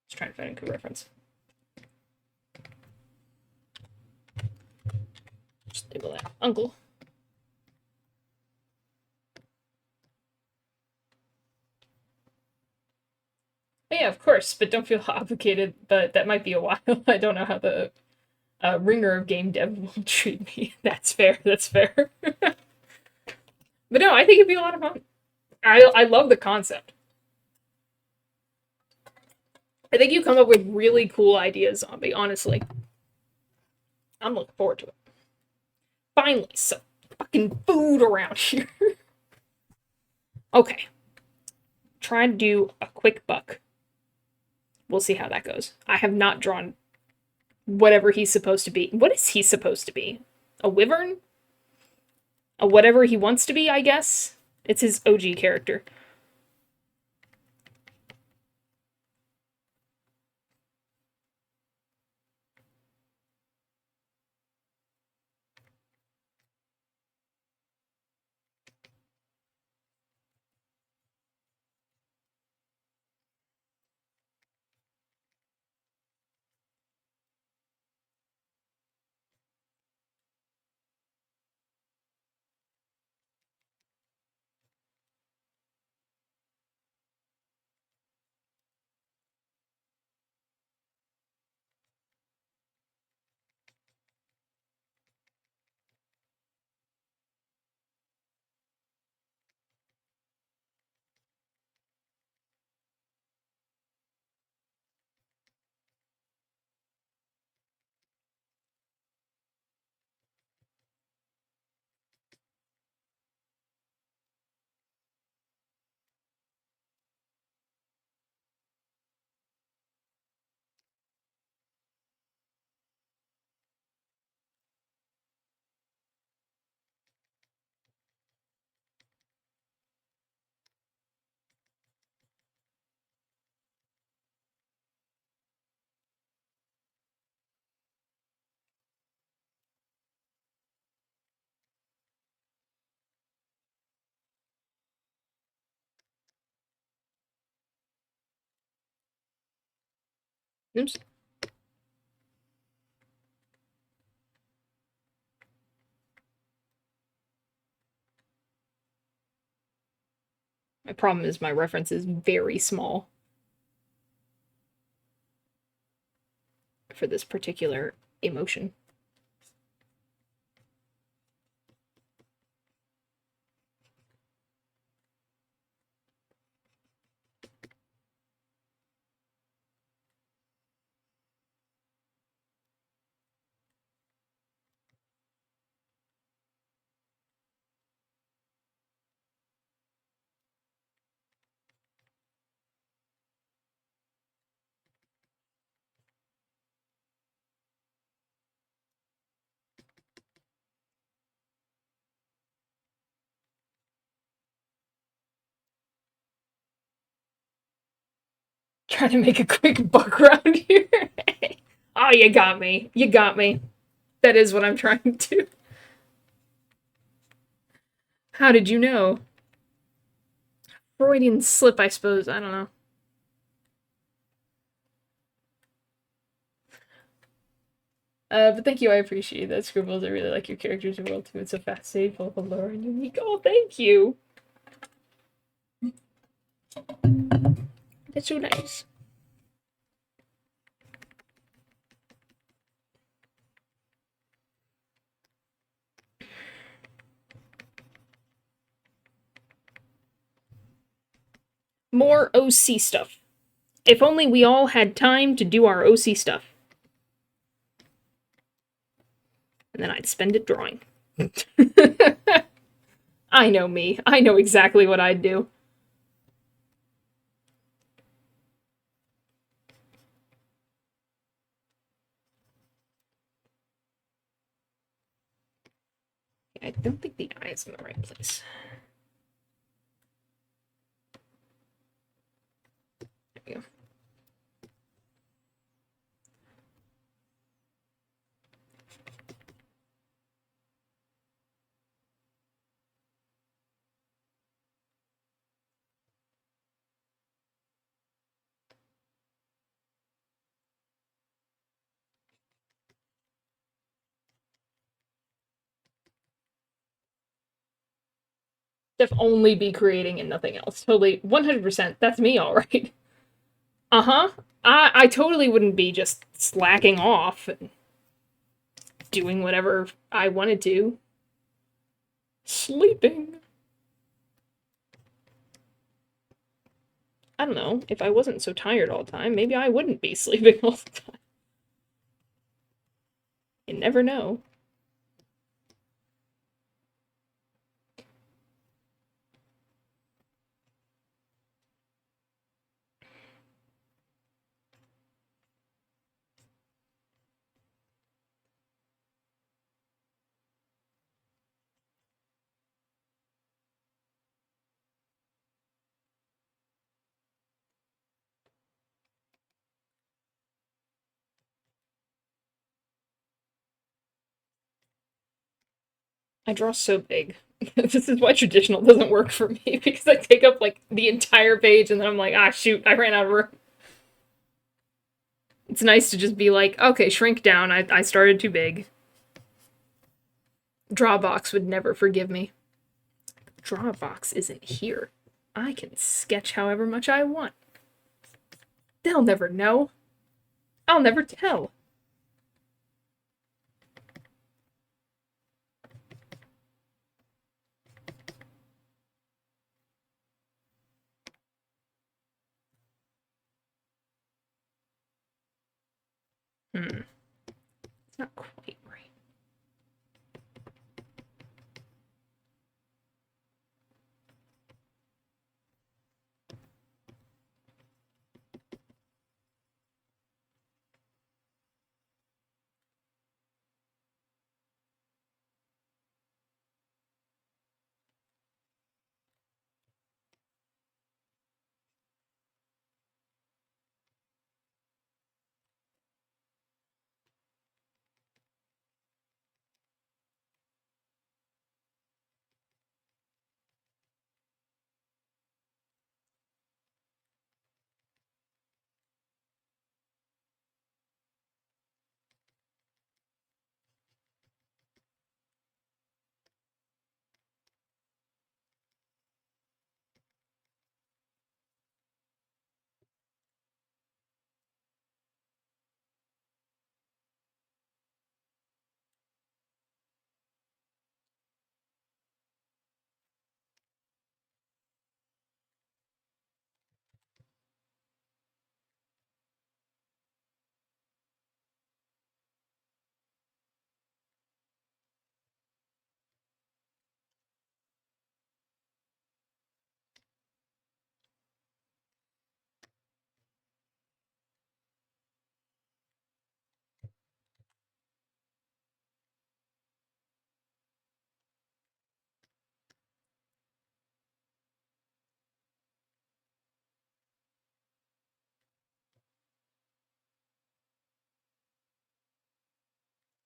Just trying to find a good reference. Just label that Uncle. But yeah, of course, but don't feel obligated. But that might be a while. I don't know how the ringer of game dev will treat me. That's fair. That's fair. But no, I think it'd be a lot of fun. I love the concept. I think you come up with really cool ideas, Zombie, honestly. I'm looking forward to it. Finally, some fucking food around here. Okay. Try to do a quick buck. We'll see how that goes. I have not drawn whatever he's supposed to be. What is he supposed to be? A wyvern? A whatever he wants to be, I guess? It's his OG character. Oops. My problem is my reference is very small for this particular emotion. Trying to make a quick buck around here. Oh, you got me. You got me. That is what I'm trying to do. How did you know? Freudian slip, I suppose. I don't know. But thank you, I appreciate that, Scribbles. I really like your characters and world too. It's so fascinating, full of lore and unique. Oh, thank you. That's so nice. More OC stuff. If only we all had time to do our OC stuff. And then I'd spend it drawing. I know me. I know exactly what I'd do. I don't think the eye is in the right place. There we go. Def only be creating and nothing else. Totally, 100%. That's me, all right. Uh-huh. I totally wouldn't be just slacking off and doing whatever I wanted to. Sleeping. I don't know. If I wasn't so tired all the time, maybe I wouldn't be sleeping all the time. You never know. I draw so big. This is why traditional doesn't work for me, because I take up like the entire page and then I'm like, ah, shoot, I ran out of room. It's nice to just be like, okay, shrink down. I started too big. Drawbox would never forgive me. Drawbox isn't here. I can sketch however much I want. They'll never know. I'll never tell. It's not quite right.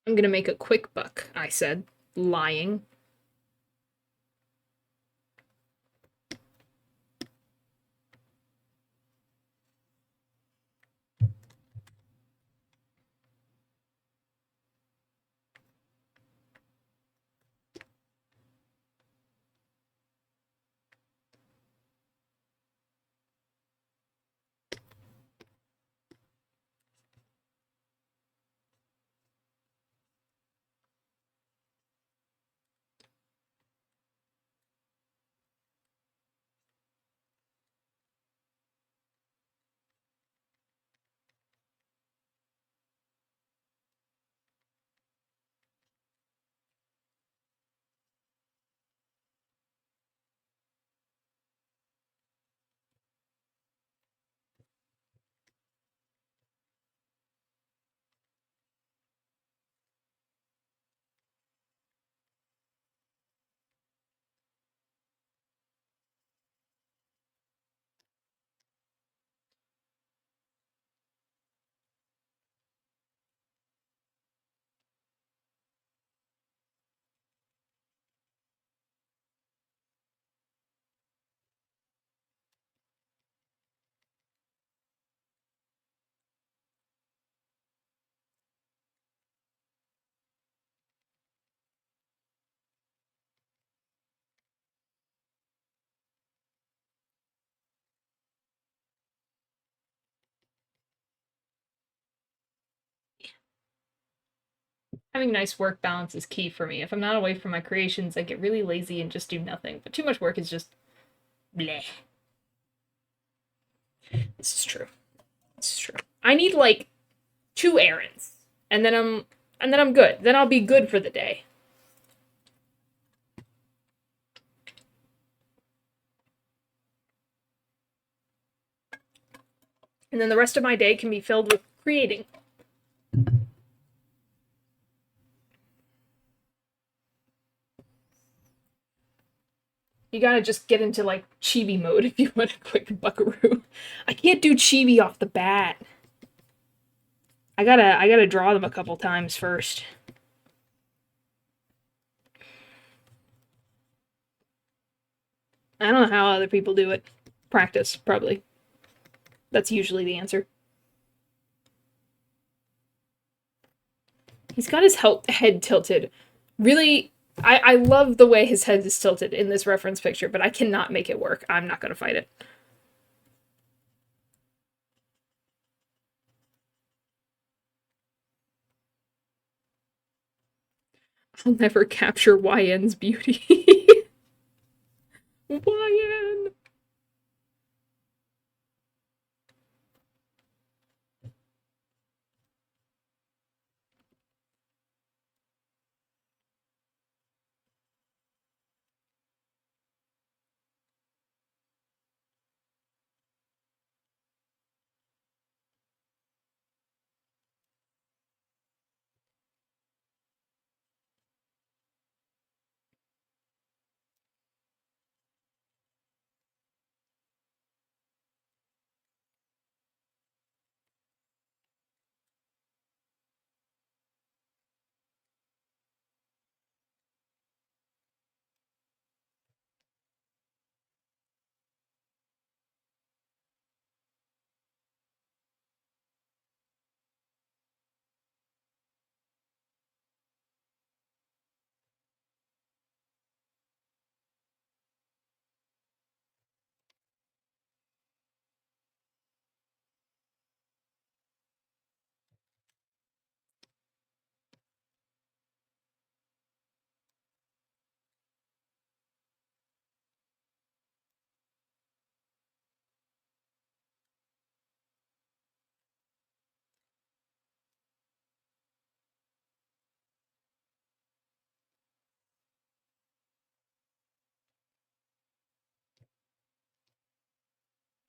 I'm gonna make a quick buck, I said, lying. Having nice work balance is key for me. If I'm not away from my creations, I get really lazy and just do nothing. But too much work is just bleh. This is true. This is true. I need like 2 errands, and then I'm good. Then I'll be good for the day. And then the rest of my day can be filled with creating. You gotta just get into like chibi mode if you want a quick buckaroo. I can't do chibi off the bat. I gotta draw them a couple times first. I don't know how other people do it. Practice, probably. That's usually the answer. He's got his head tilted. Really, I love the way his head is tilted in this reference picture, but I cannot make it work. I'm not gonna fight it. I'll never capture YN's beauty. YN!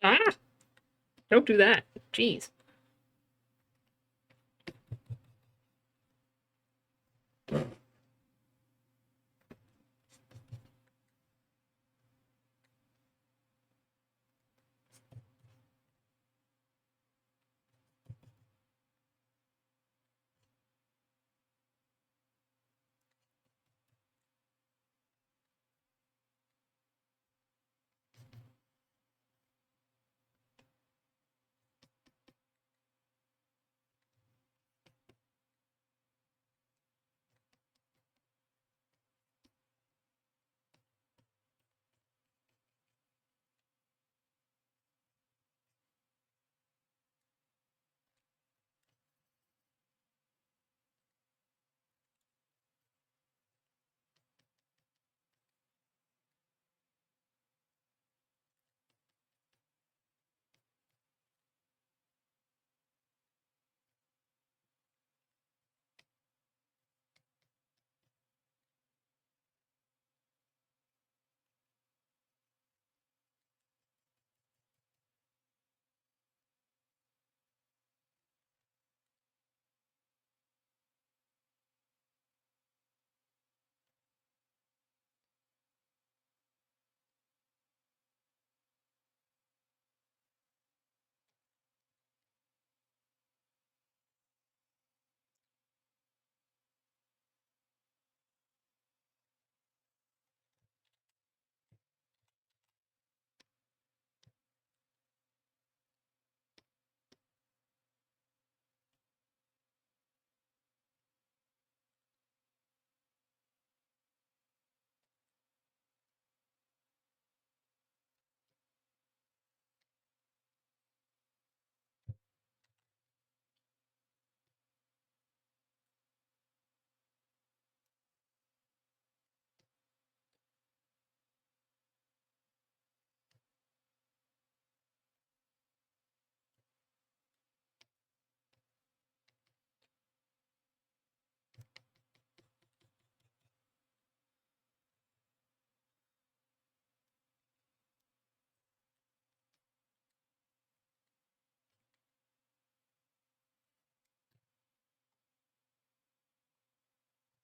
Ah! Don't do that. Jeez.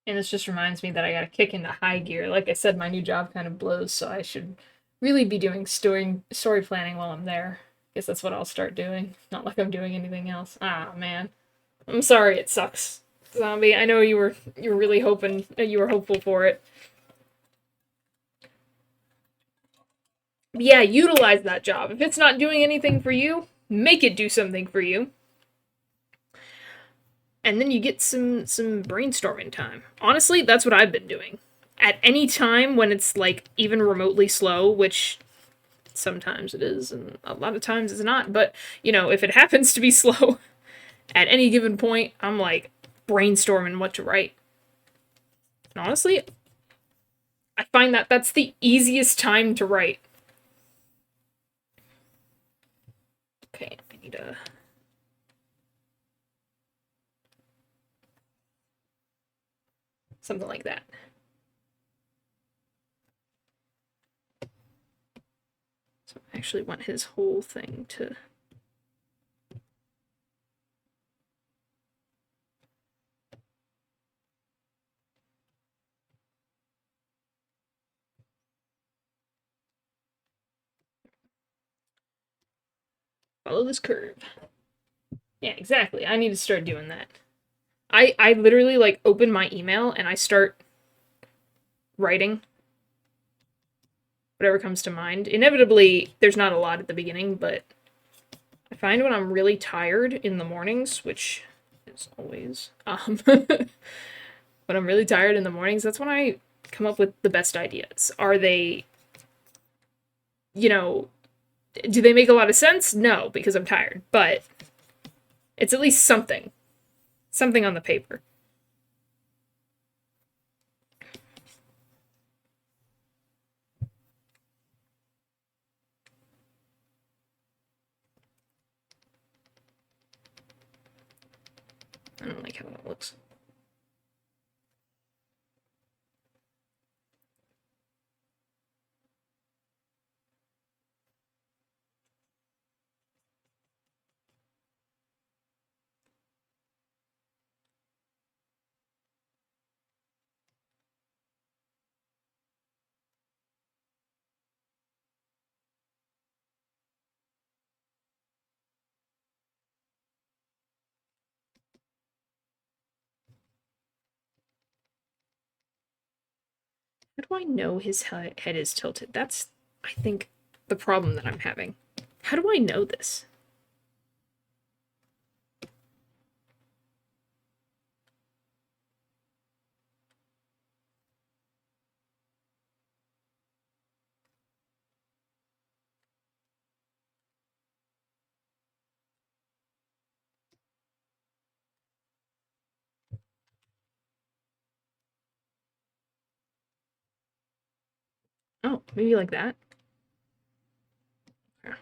And this just reminds me that I gotta kick into high gear. Like I said, my new job kind of blows, so I should really be doing story planning while I'm there. Guess that's what I'll start doing. Not like I'm doing anything else. Ah, man. I'm sorry it sucks. Zombie, I know you were really hoping you were hopeful for it. Yeah, utilize that job. If it's not doing anything for you, make it do something for you. And then you get some brainstorming time. Honestly, that's what I've been doing. At any time when it's like even remotely slow, which sometimes it is and a lot of times it's not, but if it happens to be slow at any given point, I'm like brainstorming what to write. And honestly, I find that that's the easiest time to write. Okay, I need a something like that. So I actually want his whole thing to follow this curve. Yeah, exactly. I need to start doing that. I literally like open my email and I start writing whatever comes to mind. Inevitably, there's not a lot at the beginning, but I find when I'm really tired in the mornings, which is always, when I'm really tired in the mornings, that's when I come up with the best ideas. Are they, you know, do they make a lot of sense? No, because I'm tired, but it's at least something on the paper. I don't like how that looks. How do I know his head is tilted? That's, I think, the problem that I'm having. How do I know this? Oh, maybe like that? Yeah.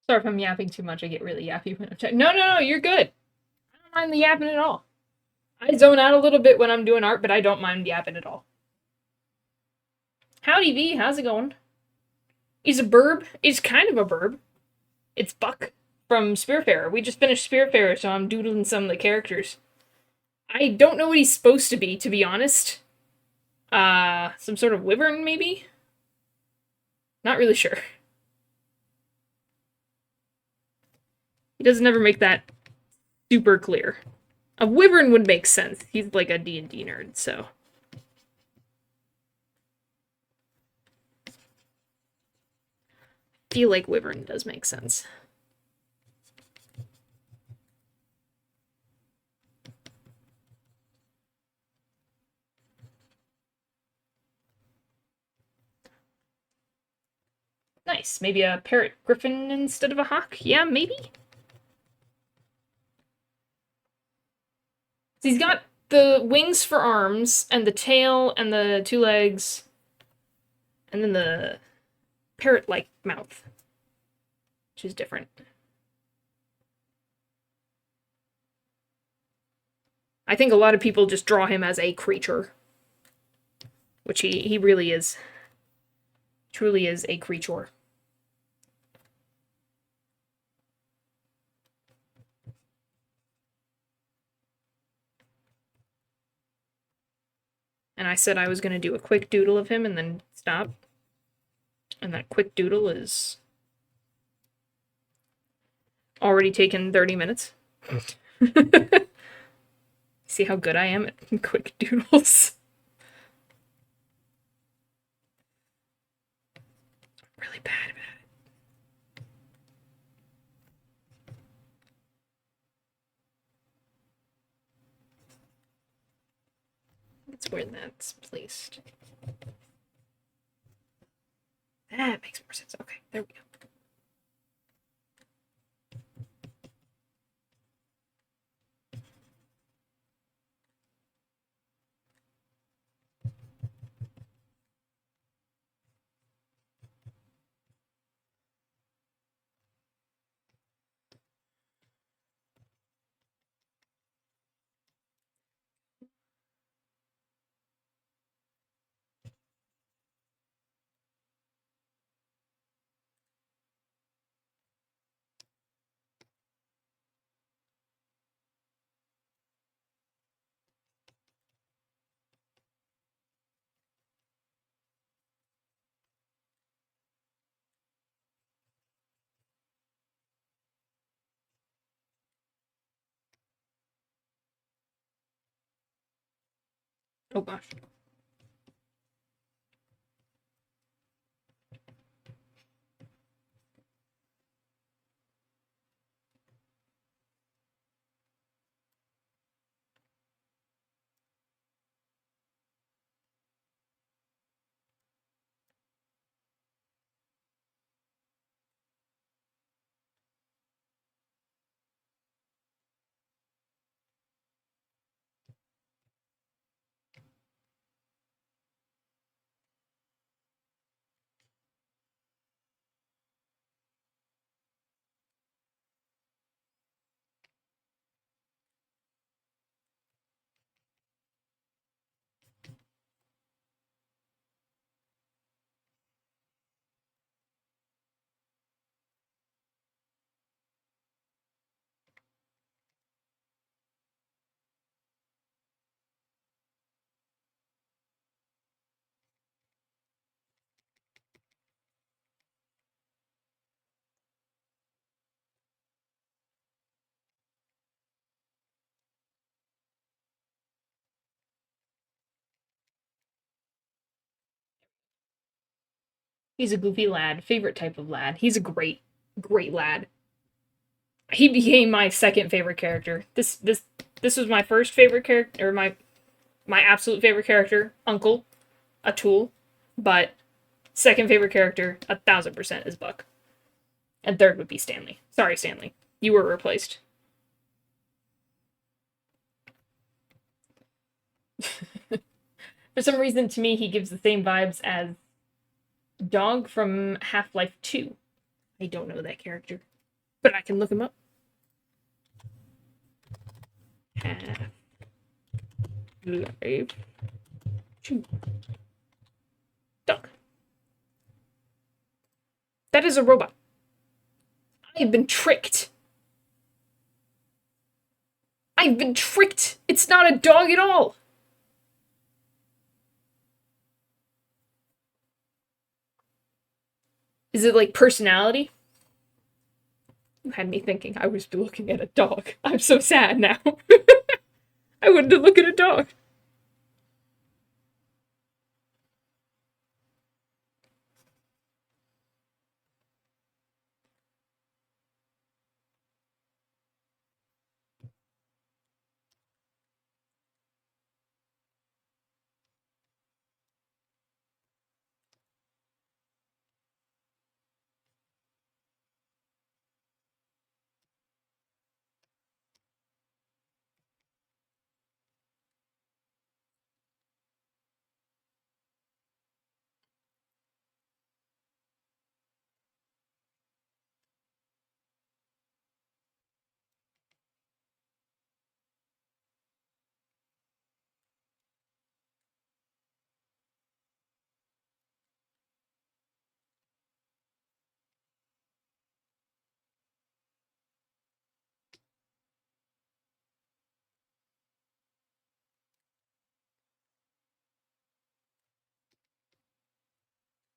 Sorry if I'm yapping too much. I get really yappy when I'm chatting. No, you're good. I don't mind the yapping at all. I zone out a little bit when I'm doing art, but I don't mind yapping at all. Howdy V, how's it going? He's a burb. He's kind of a burb. It's Buck from Spiritfarer. We just finished Spiritfarer, so I'm doodling some of the characters. I don't know what he's supposed to be honest. Some sort of wyvern, maybe? Not really sure. He doesn't ever make that super clear. A wyvern would make sense. He's like a D&D nerd, so. Feel like wyvern does make sense. Nice. Maybe a parrot griffin instead of a hawk? Yeah, maybe? So he's got the wings for arms, and the tail, and the 2 legs, and then the parrot-like mouth, which is different. I think a lot of people just draw him as a creature, which he really is. Truly is a creature. And I said I was going to do a quick doodle of him and then stop. And that quick doodle is already taken 30 minutes. See how good I am at quick doodles? Really bad at it. That's where that's placed. That makes more sense. Okay, there we go. Oh gosh. He's a goofy lad. Favorite type of lad. He's a great, great lad. He became my second favorite character. This was my first favorite character, or my absolute favorite character, Uncle, a tool. But second favorite character, 1000% is Buck. And third would be Stanley. Sorry, Stanley. You were replaced. For some reason, to me, he gives the same vibes as Dog from Half-Life 2. I don't know that character. But I can look him up. Half Life Dog. That is a robot. I've been tricked. I've been tricked. It's not a dog at all. Is it like personality? You had me thinking I was looking at a dog. I'm so sad now. I wanted to look at a dog.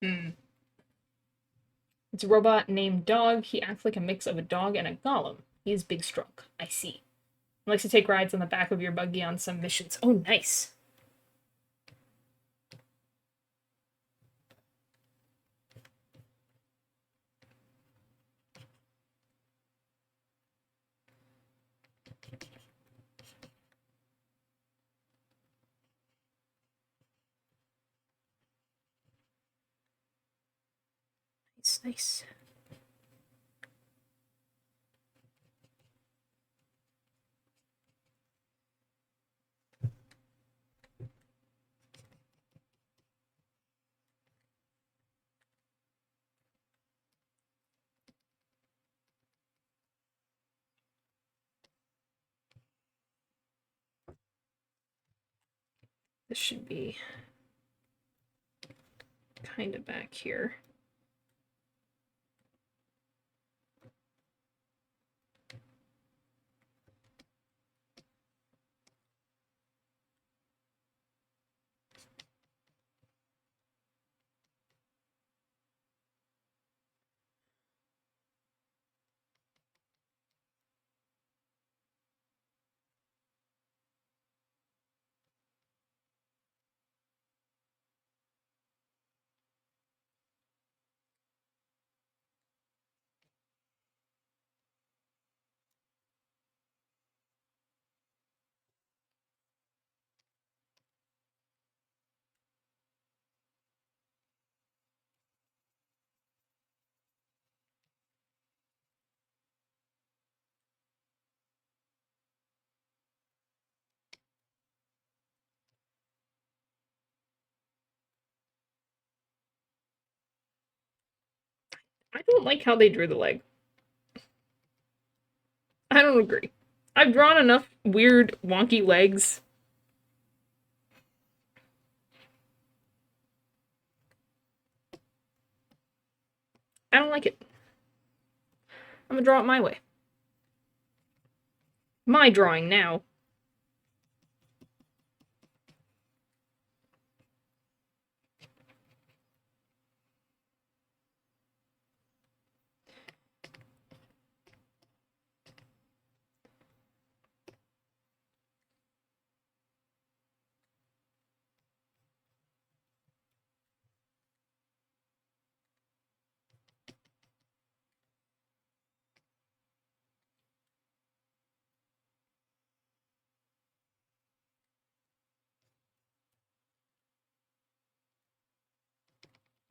Hmm. It's a robot named Dog. He acts like a mix of a dog and a golem. He is big strong. I see. He likes to take rides on the back of your buggy on some missions. Oh, nice. Nice, nice. This should be kind of back here. I don't like how they drew the leg. I don't agree. I've drawn enough weird, wonky legs. I don't like it. I'm gonna draw it my way. My drawing now.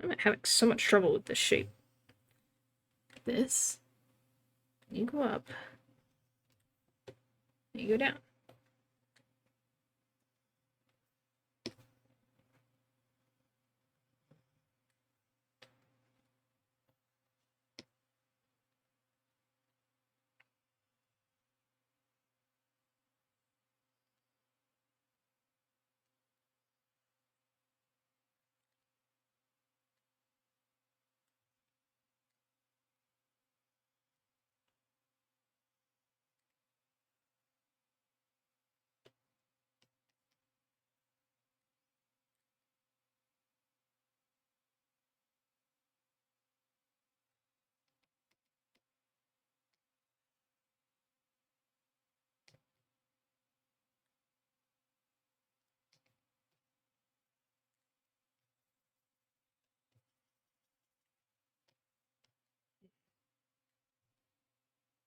I'm having so much trouble with this shape. This. You go up. You go down.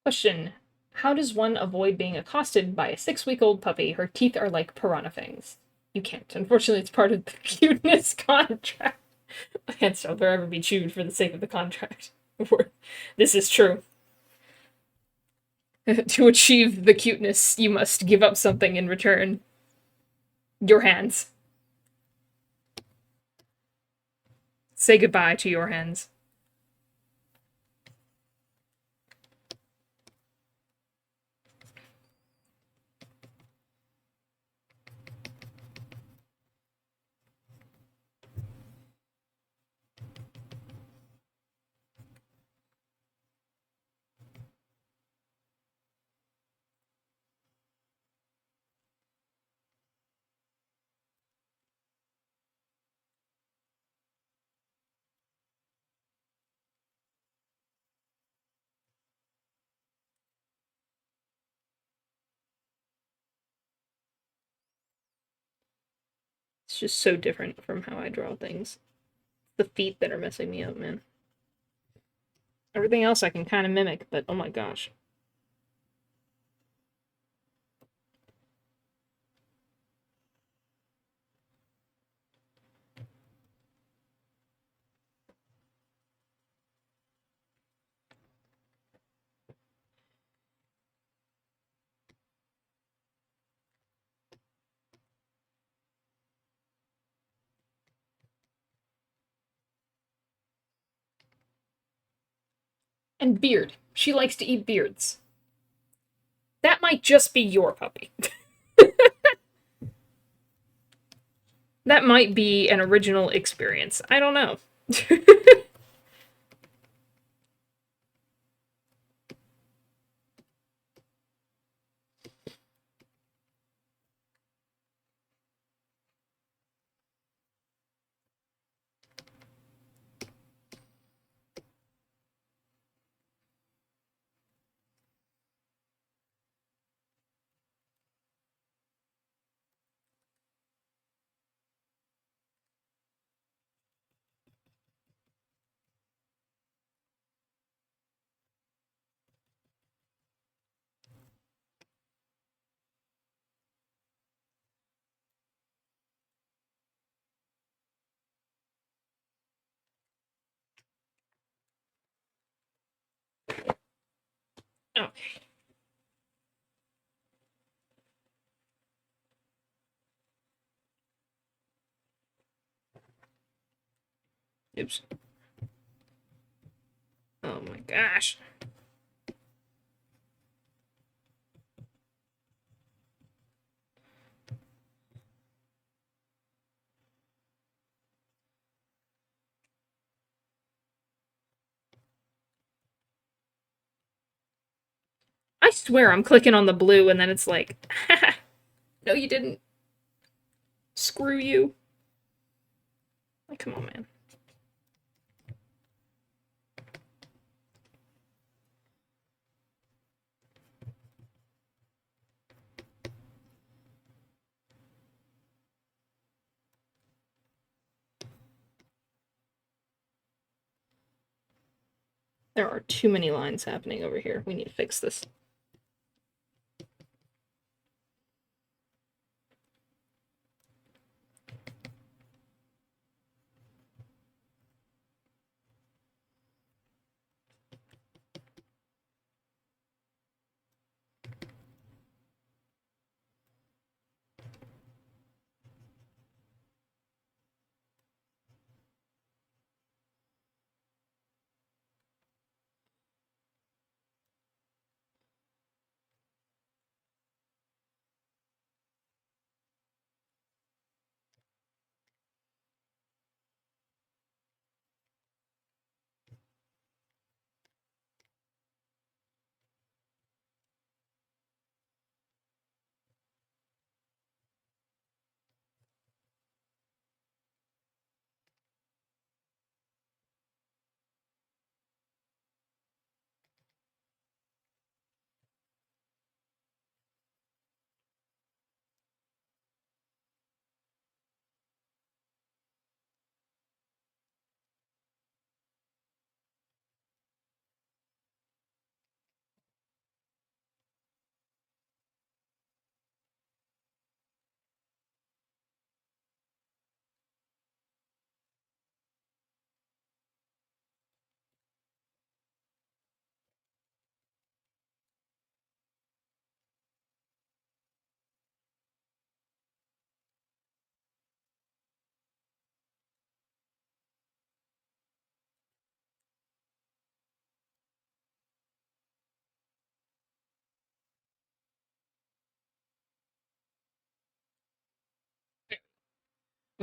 Question. How does one avoid being accosted by a 6-week-old puppy? Her teeth are like piranha fangs. You can't. Unfortunately, it's part of the cuteness contract. Hence, shall there ever be chewed for the sake of the contract. This is true. To achieve the cuteness, you must give up something in return. Your hands. Say goodbye to your hands. It's just so different from how I draw things. The feet that are messing me up, man. Everything else I can kind of mimic, but oh my gosh. And beard. She likes to eat beards. That might just be your puppy. That might be an original experience. I don't know. Oh, oops. Oh my gosh. I swear I'm clicking on the blue and then it's like, no, you didn't. Screw you. Like, come on, man. There are too many lines happening over here. We need to fix this.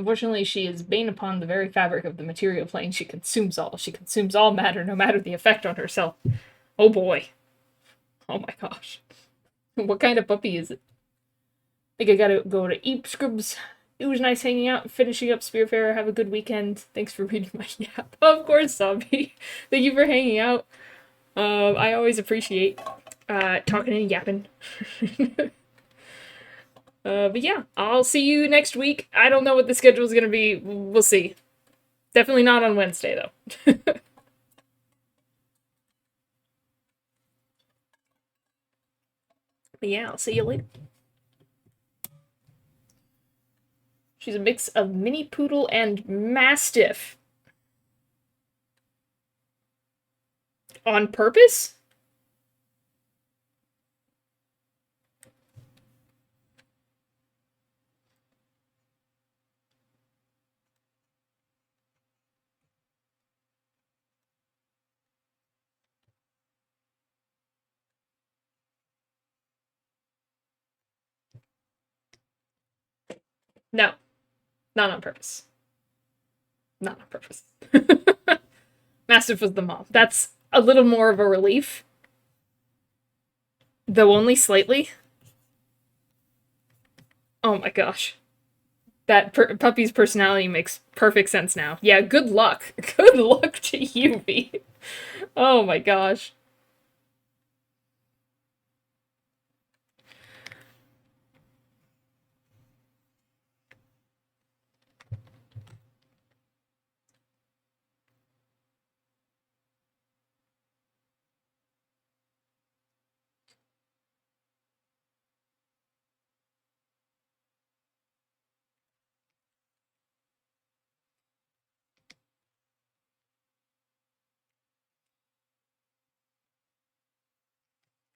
Unfortunately, she is bane upon the very fabric of the material plane. She consumes all. She consumes all matter, no matter the effect on herself. Oh boy. Oh my gosh. What kind of puppy is it? I think I gotta go to eat, Scrubs. It was nice hanging out, finishing up Spiritfarer. Have a good weekend. Thanks for reading my yap. Of course, Zombie. Thank you for hanging out. I always appreciate talking and yapping. But yeah, I'll see you next week. I don't know what the schedule is gonna be. We'll see. Definitely not on Wednesday though. But yeah, I'll see you later. She's a mix of mini poodle and mastiff. On purpose? No, not on purpose. Not on purpose. Mastiff was the mom. That's a little more of a relief, though only slightly. Oh my gosh. That puppy's personality makes perfect sense now. Yeah, good luck. Good luck to you, V. Oh my gosh.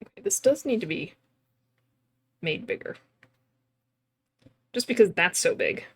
Okay, this does need to be made bigger. Just because that's so big.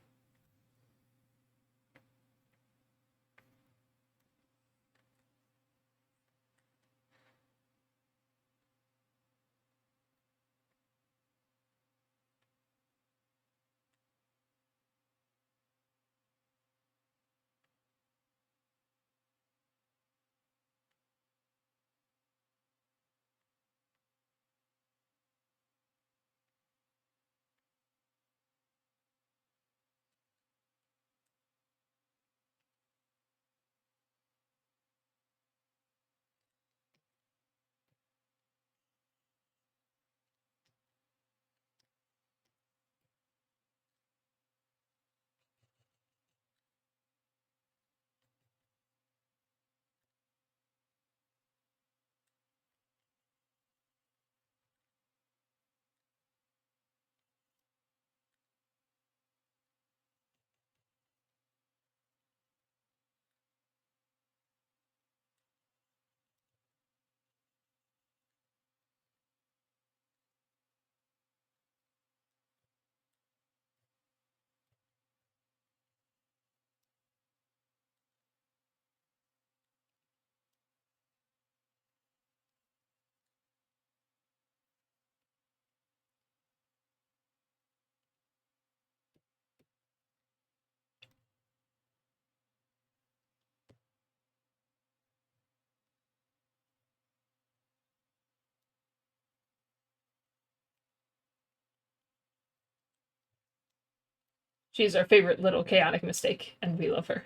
She is our favorite little chaotic mistake, and we love her.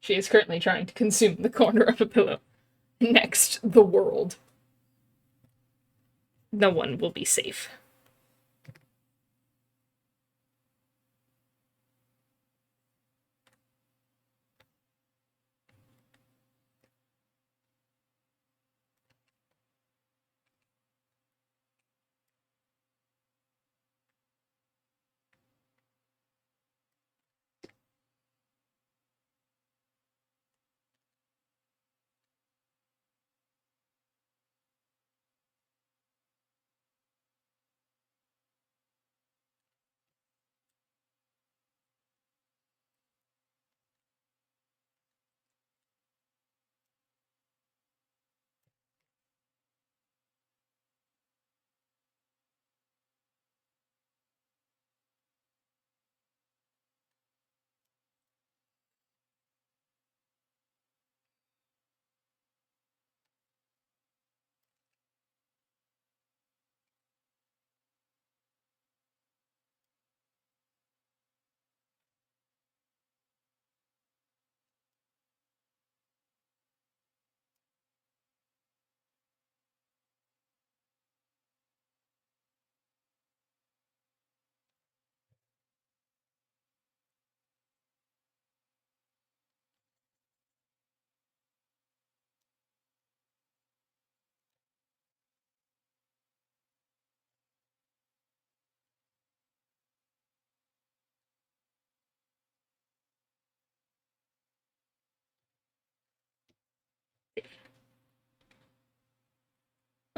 She is currently trying to consume the corner of a pillow. Next, the world. No one will be safe.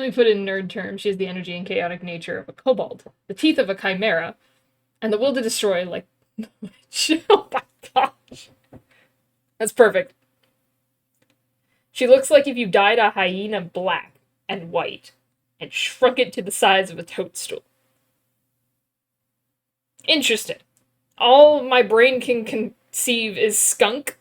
Let me put it in nerd terms. She has the energy and chaotic nature of a kobold, the teeth of a chimera, and the will to destroy like oh my gosh. That's perfect. She looks like if you dyed a hyena black and white and shrunk it to the size of a toadstool. Interesting. All my brain can conceive is skunk.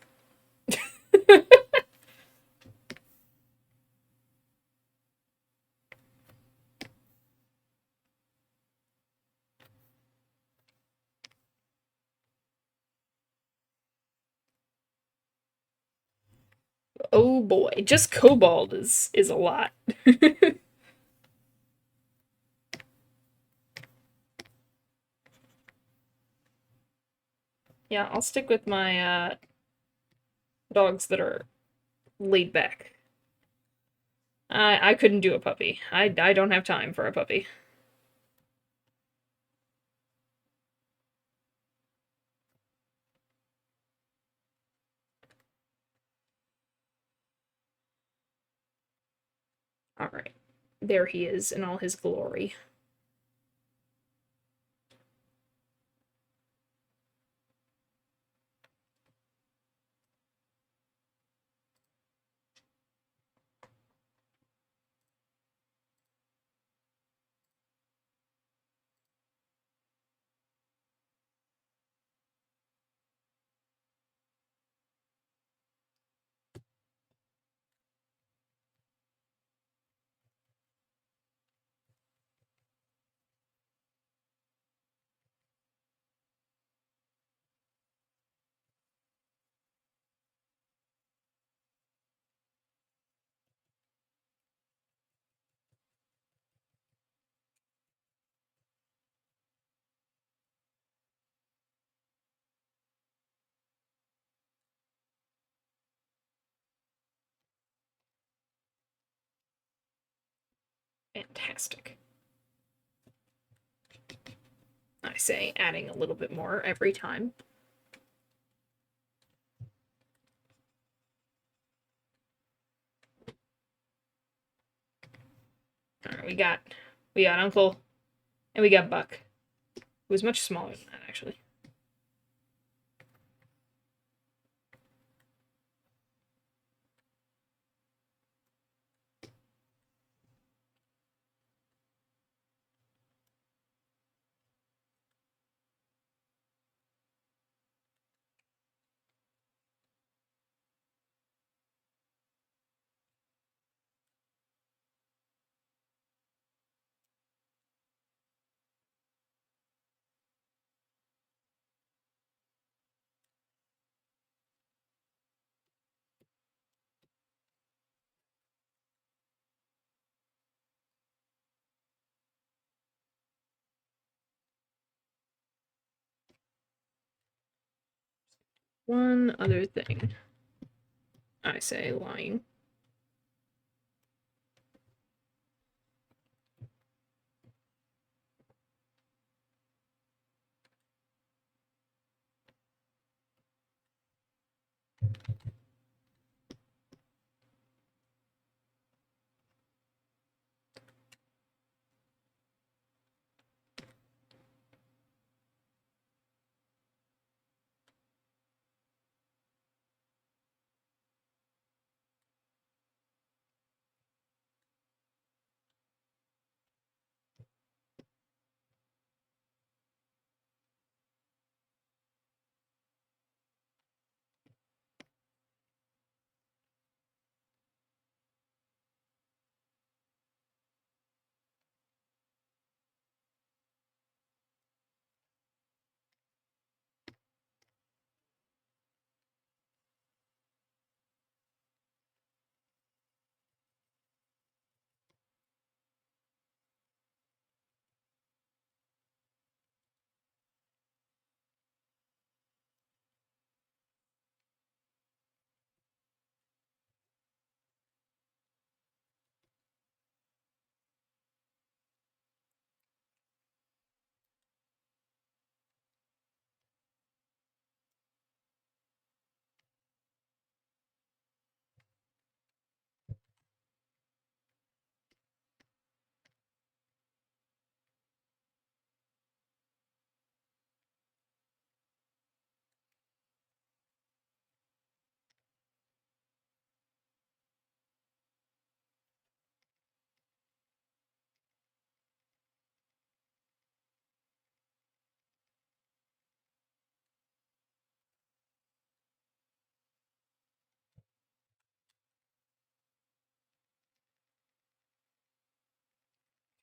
Oh boy, just kobold is a lot. Yeah, I'll stick with my dogs that are laid back. I couldn't do a puppy. I don't have time for a puppy. All right, there he is in all his glory. Fantastic. I say, adding a little bit more every time. All right, we got Uncle, and we got Buck, who was much smaller than that actually. One other thing. I say, lying.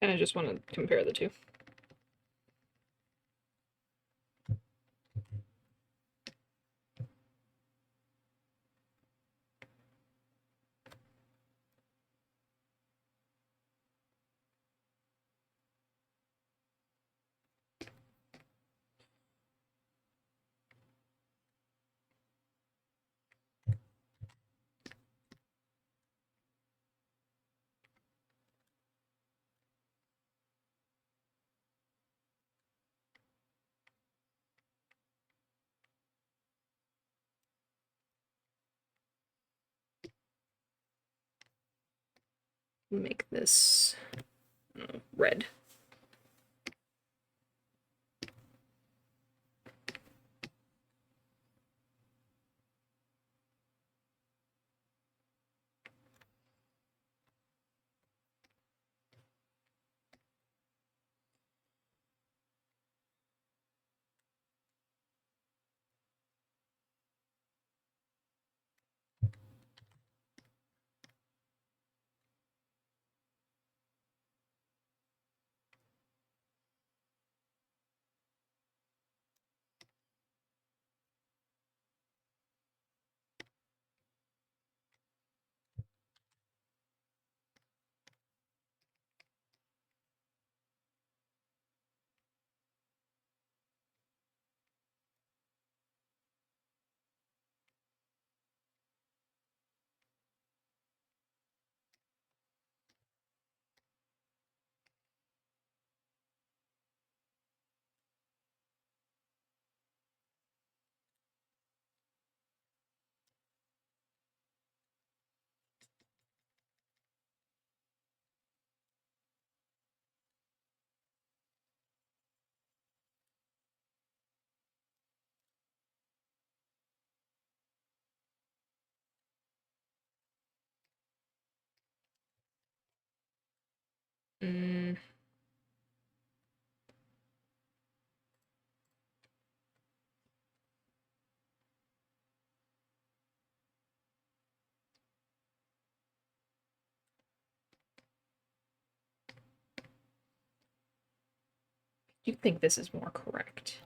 And I just want to compare the two. Make this red. Mm. You think this is more correct?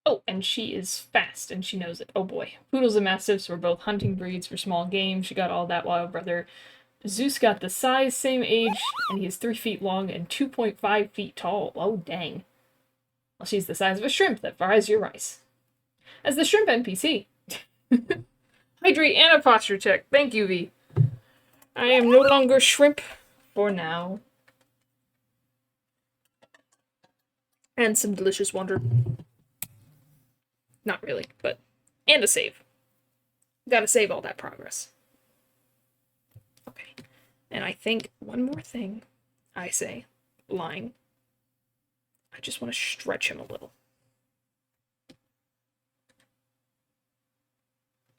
Oh, and she is fast, and she knows it. Oh boy. Poodles and Mastiffs were both hunting breeds for small game. She got all that while brother Zeus got the size, same age, and he is 3 feet long and 2.5 feet tall. Oh, dang. Well, she's the size of a shrimp that fries your rice. As the shrimp NPC. Hydrate and a posture check. Thank you, V. I am no longer shrimp for now. And some delicious water. Not really, but... And a save. Gotta save all that progress. Okay. And I think one more thing I say, lying. I just want to stretch him a little.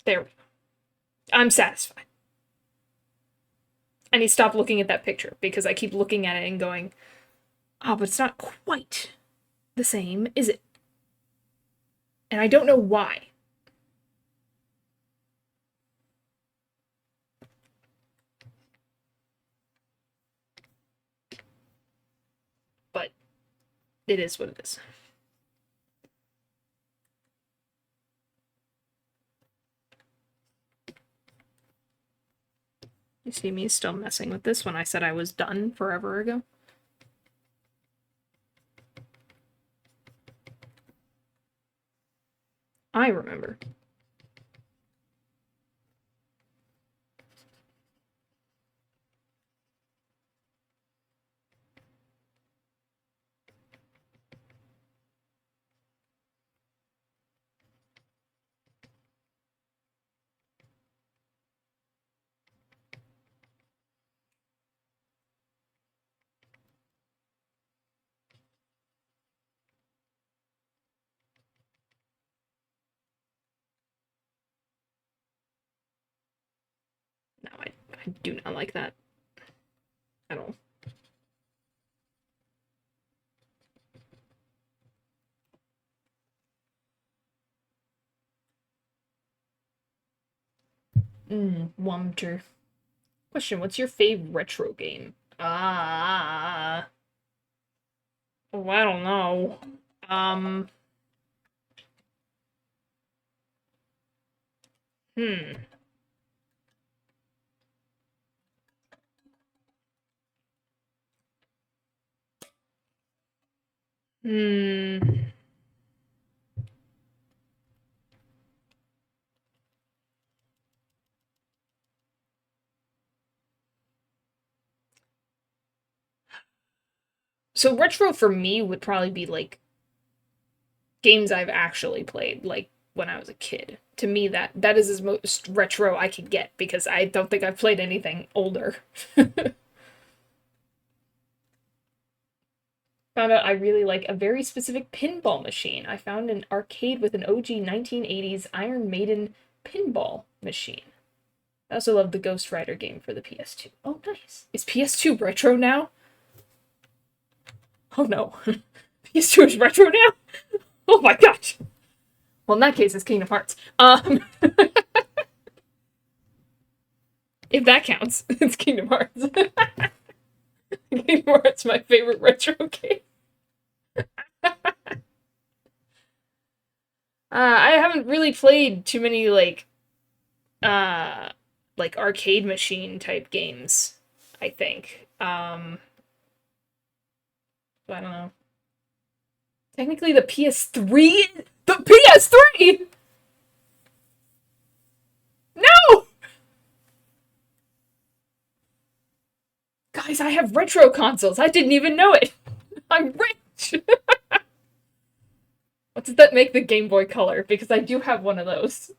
There we go. I'm satisfied. I need to stop looking at that picture because I keep looking at it and going, oh, but it's not quite the same, is it? And I don't know why. But it is what it is. You see me still messing with this when I said I was done forever ago? I remember. No, I do not like that at all. Wonder. Question, what's your fave retro game? Oh, I don't know. Hmm. Hmm. So retro for me would probably be like games I've actually played, like when I was a kid. To me, that is as most retro I could get because I don't think I've played anything older. Found out I really like a very specific pinball machine. I found an arcade with an OG 1980s Iron Maiden pinball machine. I also love the Ghost Rider game for the PS2. Oh, nice. Is PS2 retro now? Oh no. PS2 is retro now? Oh my gosh. Well, in that case, it's Kingdom Hearts. If that counts, it's Kingdom Hearts. Kingdom Hearts, my favorite retro game. I haven't really played too many uh like arcade machine type games, I think. So I don't know. Technically the PS3? The PS3! No! Guys, I have retro consoles. I didn't even know it. I'm rich. What does that make the Game Boy Color? Because I do have one of those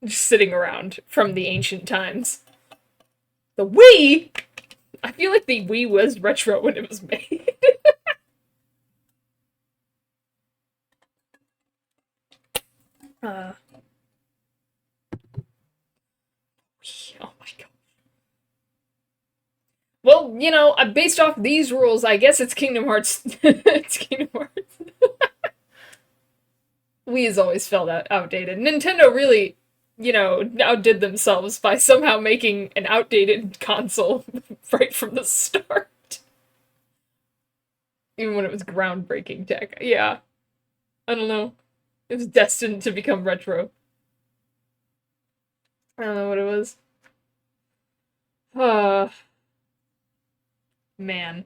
just sitting around from the ancient times. The Wii? I feel like the Wii was retro when it was made. uh, oh my god. Well, you know, based off these rules, I guess it's Kingdom Hearts. It's Kingdom Hearts. Wii has always felt outdated. Nintendo really, you know, outdid themselves by somehow making an outdated console right from the start. Even when it was groundbreaking tech. Yeah. I don't know. It was destined to become retro. I don't know what it was. Uh, man.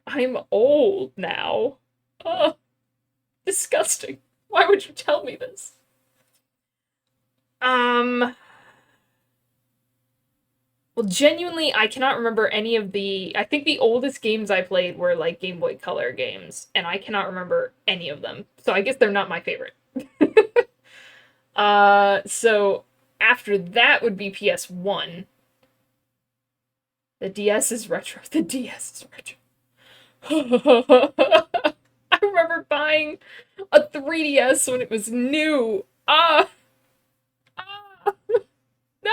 I'm old now. Disgusting. Why would you tell me this? Um, Well, genuinely, I cannot remember any of the. I think the oldest games I played were like Game Boy Color games, and I cannot remember any of them. So I guess they're not my favorite. So after that would be PS1. The DS is retro. The DS is retro. I remember buying a 3DS when it was new. Ah, no!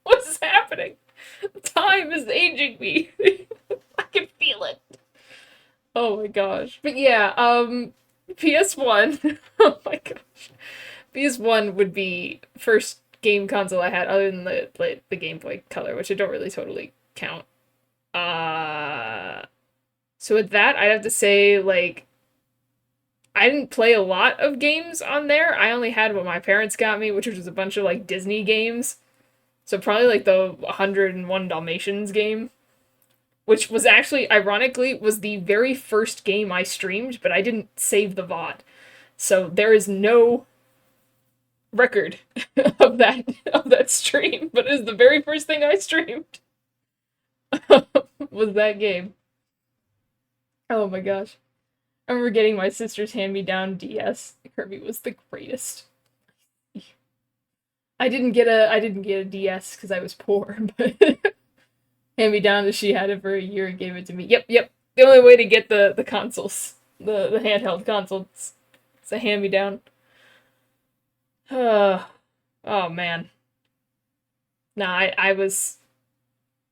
What's happening? Time is aging me. I can feel it. Oh my gosh. But yeah, PS1. Oh my gosh. PS1 would be first game console I had other than the Game Boy Color, which I don't really totally count. Uh so with that, I'd have to say like I didn't play a lot of games on there. I only had what my parents got me, which was a bunch of like Disney games. So probably like the 101 Dalmatians game, which was actually ironically was the very first game I streamed, but I didn't save the VOD. So there is no record of that stream, but it is the very first thing I streamed was that game. Oh my gosh. I remember getting my sister's hand-me-down DS. Kirby was the greatest. I didn't get a DS because I was poor, but hand-me-down that she had it for a year and gave it to me. Yep, yep. The only way to get the consoles, the handheld consoles, it's a hand-me-down. Oh man. Nah, I was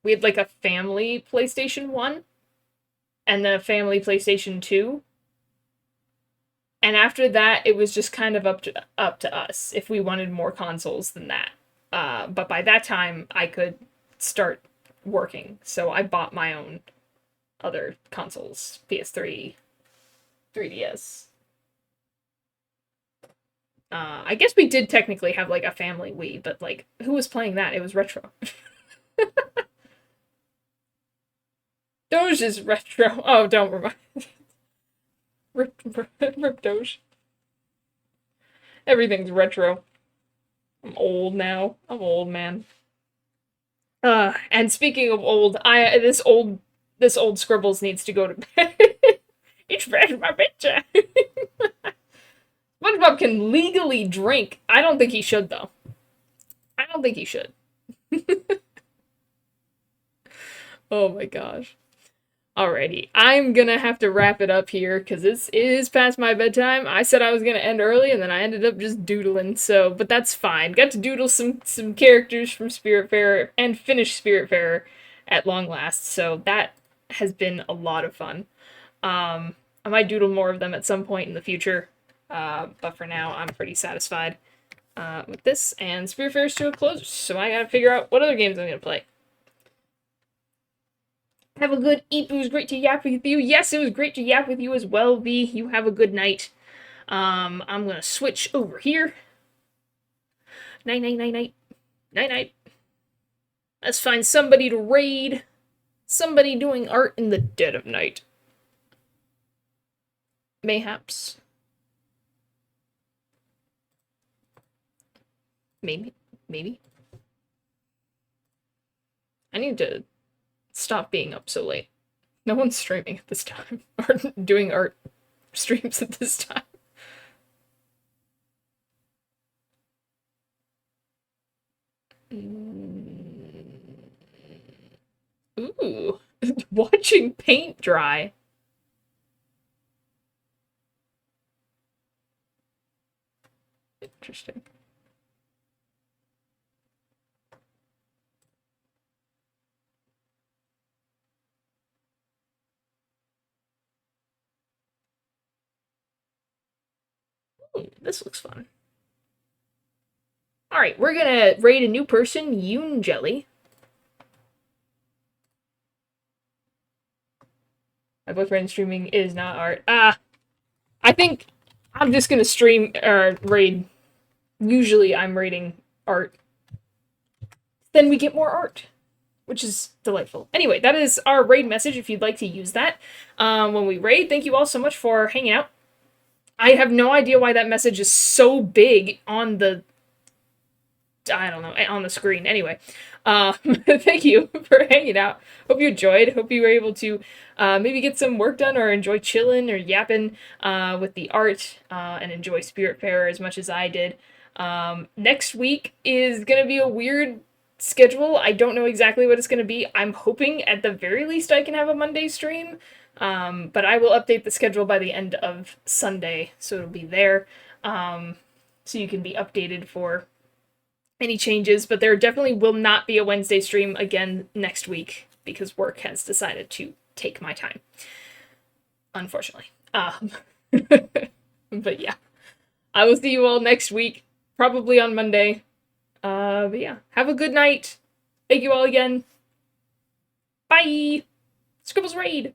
we had like a family PlayStation 1 and then a family PlayStation 2. And after that, it was just kind of up to us if we wanted more consoles than that. But by that time, I could start working, so I bought my own other consoles: PS3, 3DS. I guess we did technically have like a family Wii, but like who was playing that? It was retro. Doge is retro. Oh, don't remind. Rip Doge. Everything's retro. I'm old now. I'm old, man. And speaking of old, I this old Scribbles needs to go to bed. It's fresh my bedtime. SpongeBob can legally drink. I don't think he should though. I don't think he should. Oh my gosh. Alrighty, I'm gonna have to wrap it up here because it is past my bedtime. I said I was gonna end early and then I ended up just doodling, so, but that's fine. Got to doodle some characters from Spiritfarer and finish Spiritfarer at long last, so that has been a lot of fun. I might doodle more of them at some point in the future, but for now I'm pretty satisfied with this, and Spiritfarer's to a close, so I gotta figure out what other games I'm gonna play. Have a good eep. It was great to yap with you. Yes, it was great to yap with you as well, V. You have a good night. I'm gonna switch over here. Night, night, night, night. Night, night. Let's find somebody to raid. Somebody doing art in the dead of night. Mayhaps. Maybe. Maybe. I need to stop being up so late. No one's streaming at this time, or doing art streams at this time. Ooh, watching paint dry. Interesting. Ooh, this looks fun. Alright, we're gonna raid a new person, Yoon Jelly. My boyfriend streaming is not art. I think I'm just gonna stream or raid. Usually I'm raiding art. Then we get more art, which is delightful. Anyway, that is our raid message if you'd like to use that when we raid. Thank you all so much for hanging out. I have no idea why that message is so big on the I don't know, on the screen. Anyway, thank you for hanging out. Hope you enjoyed. Hope you were able to maybe get some work done or enjoy chilling or yapping with the art and enjoy Spiritfarer as much as I did. Next week is going to be a weird schedule. I don't know exactly what it's going to be. I'm hoping at the very least I can have a Monday stream. But I will update the schedule by the end of Sunday, so it'll be there. So you can be updated for any changes, but there definitely will not be a Wednesday stream again next week because work has decided to take my time, unfortunately. But yeah, I will see you all next week, probably on Monday. But yeah, have a good night. Thank you all again. Bye. Scribbles Raid.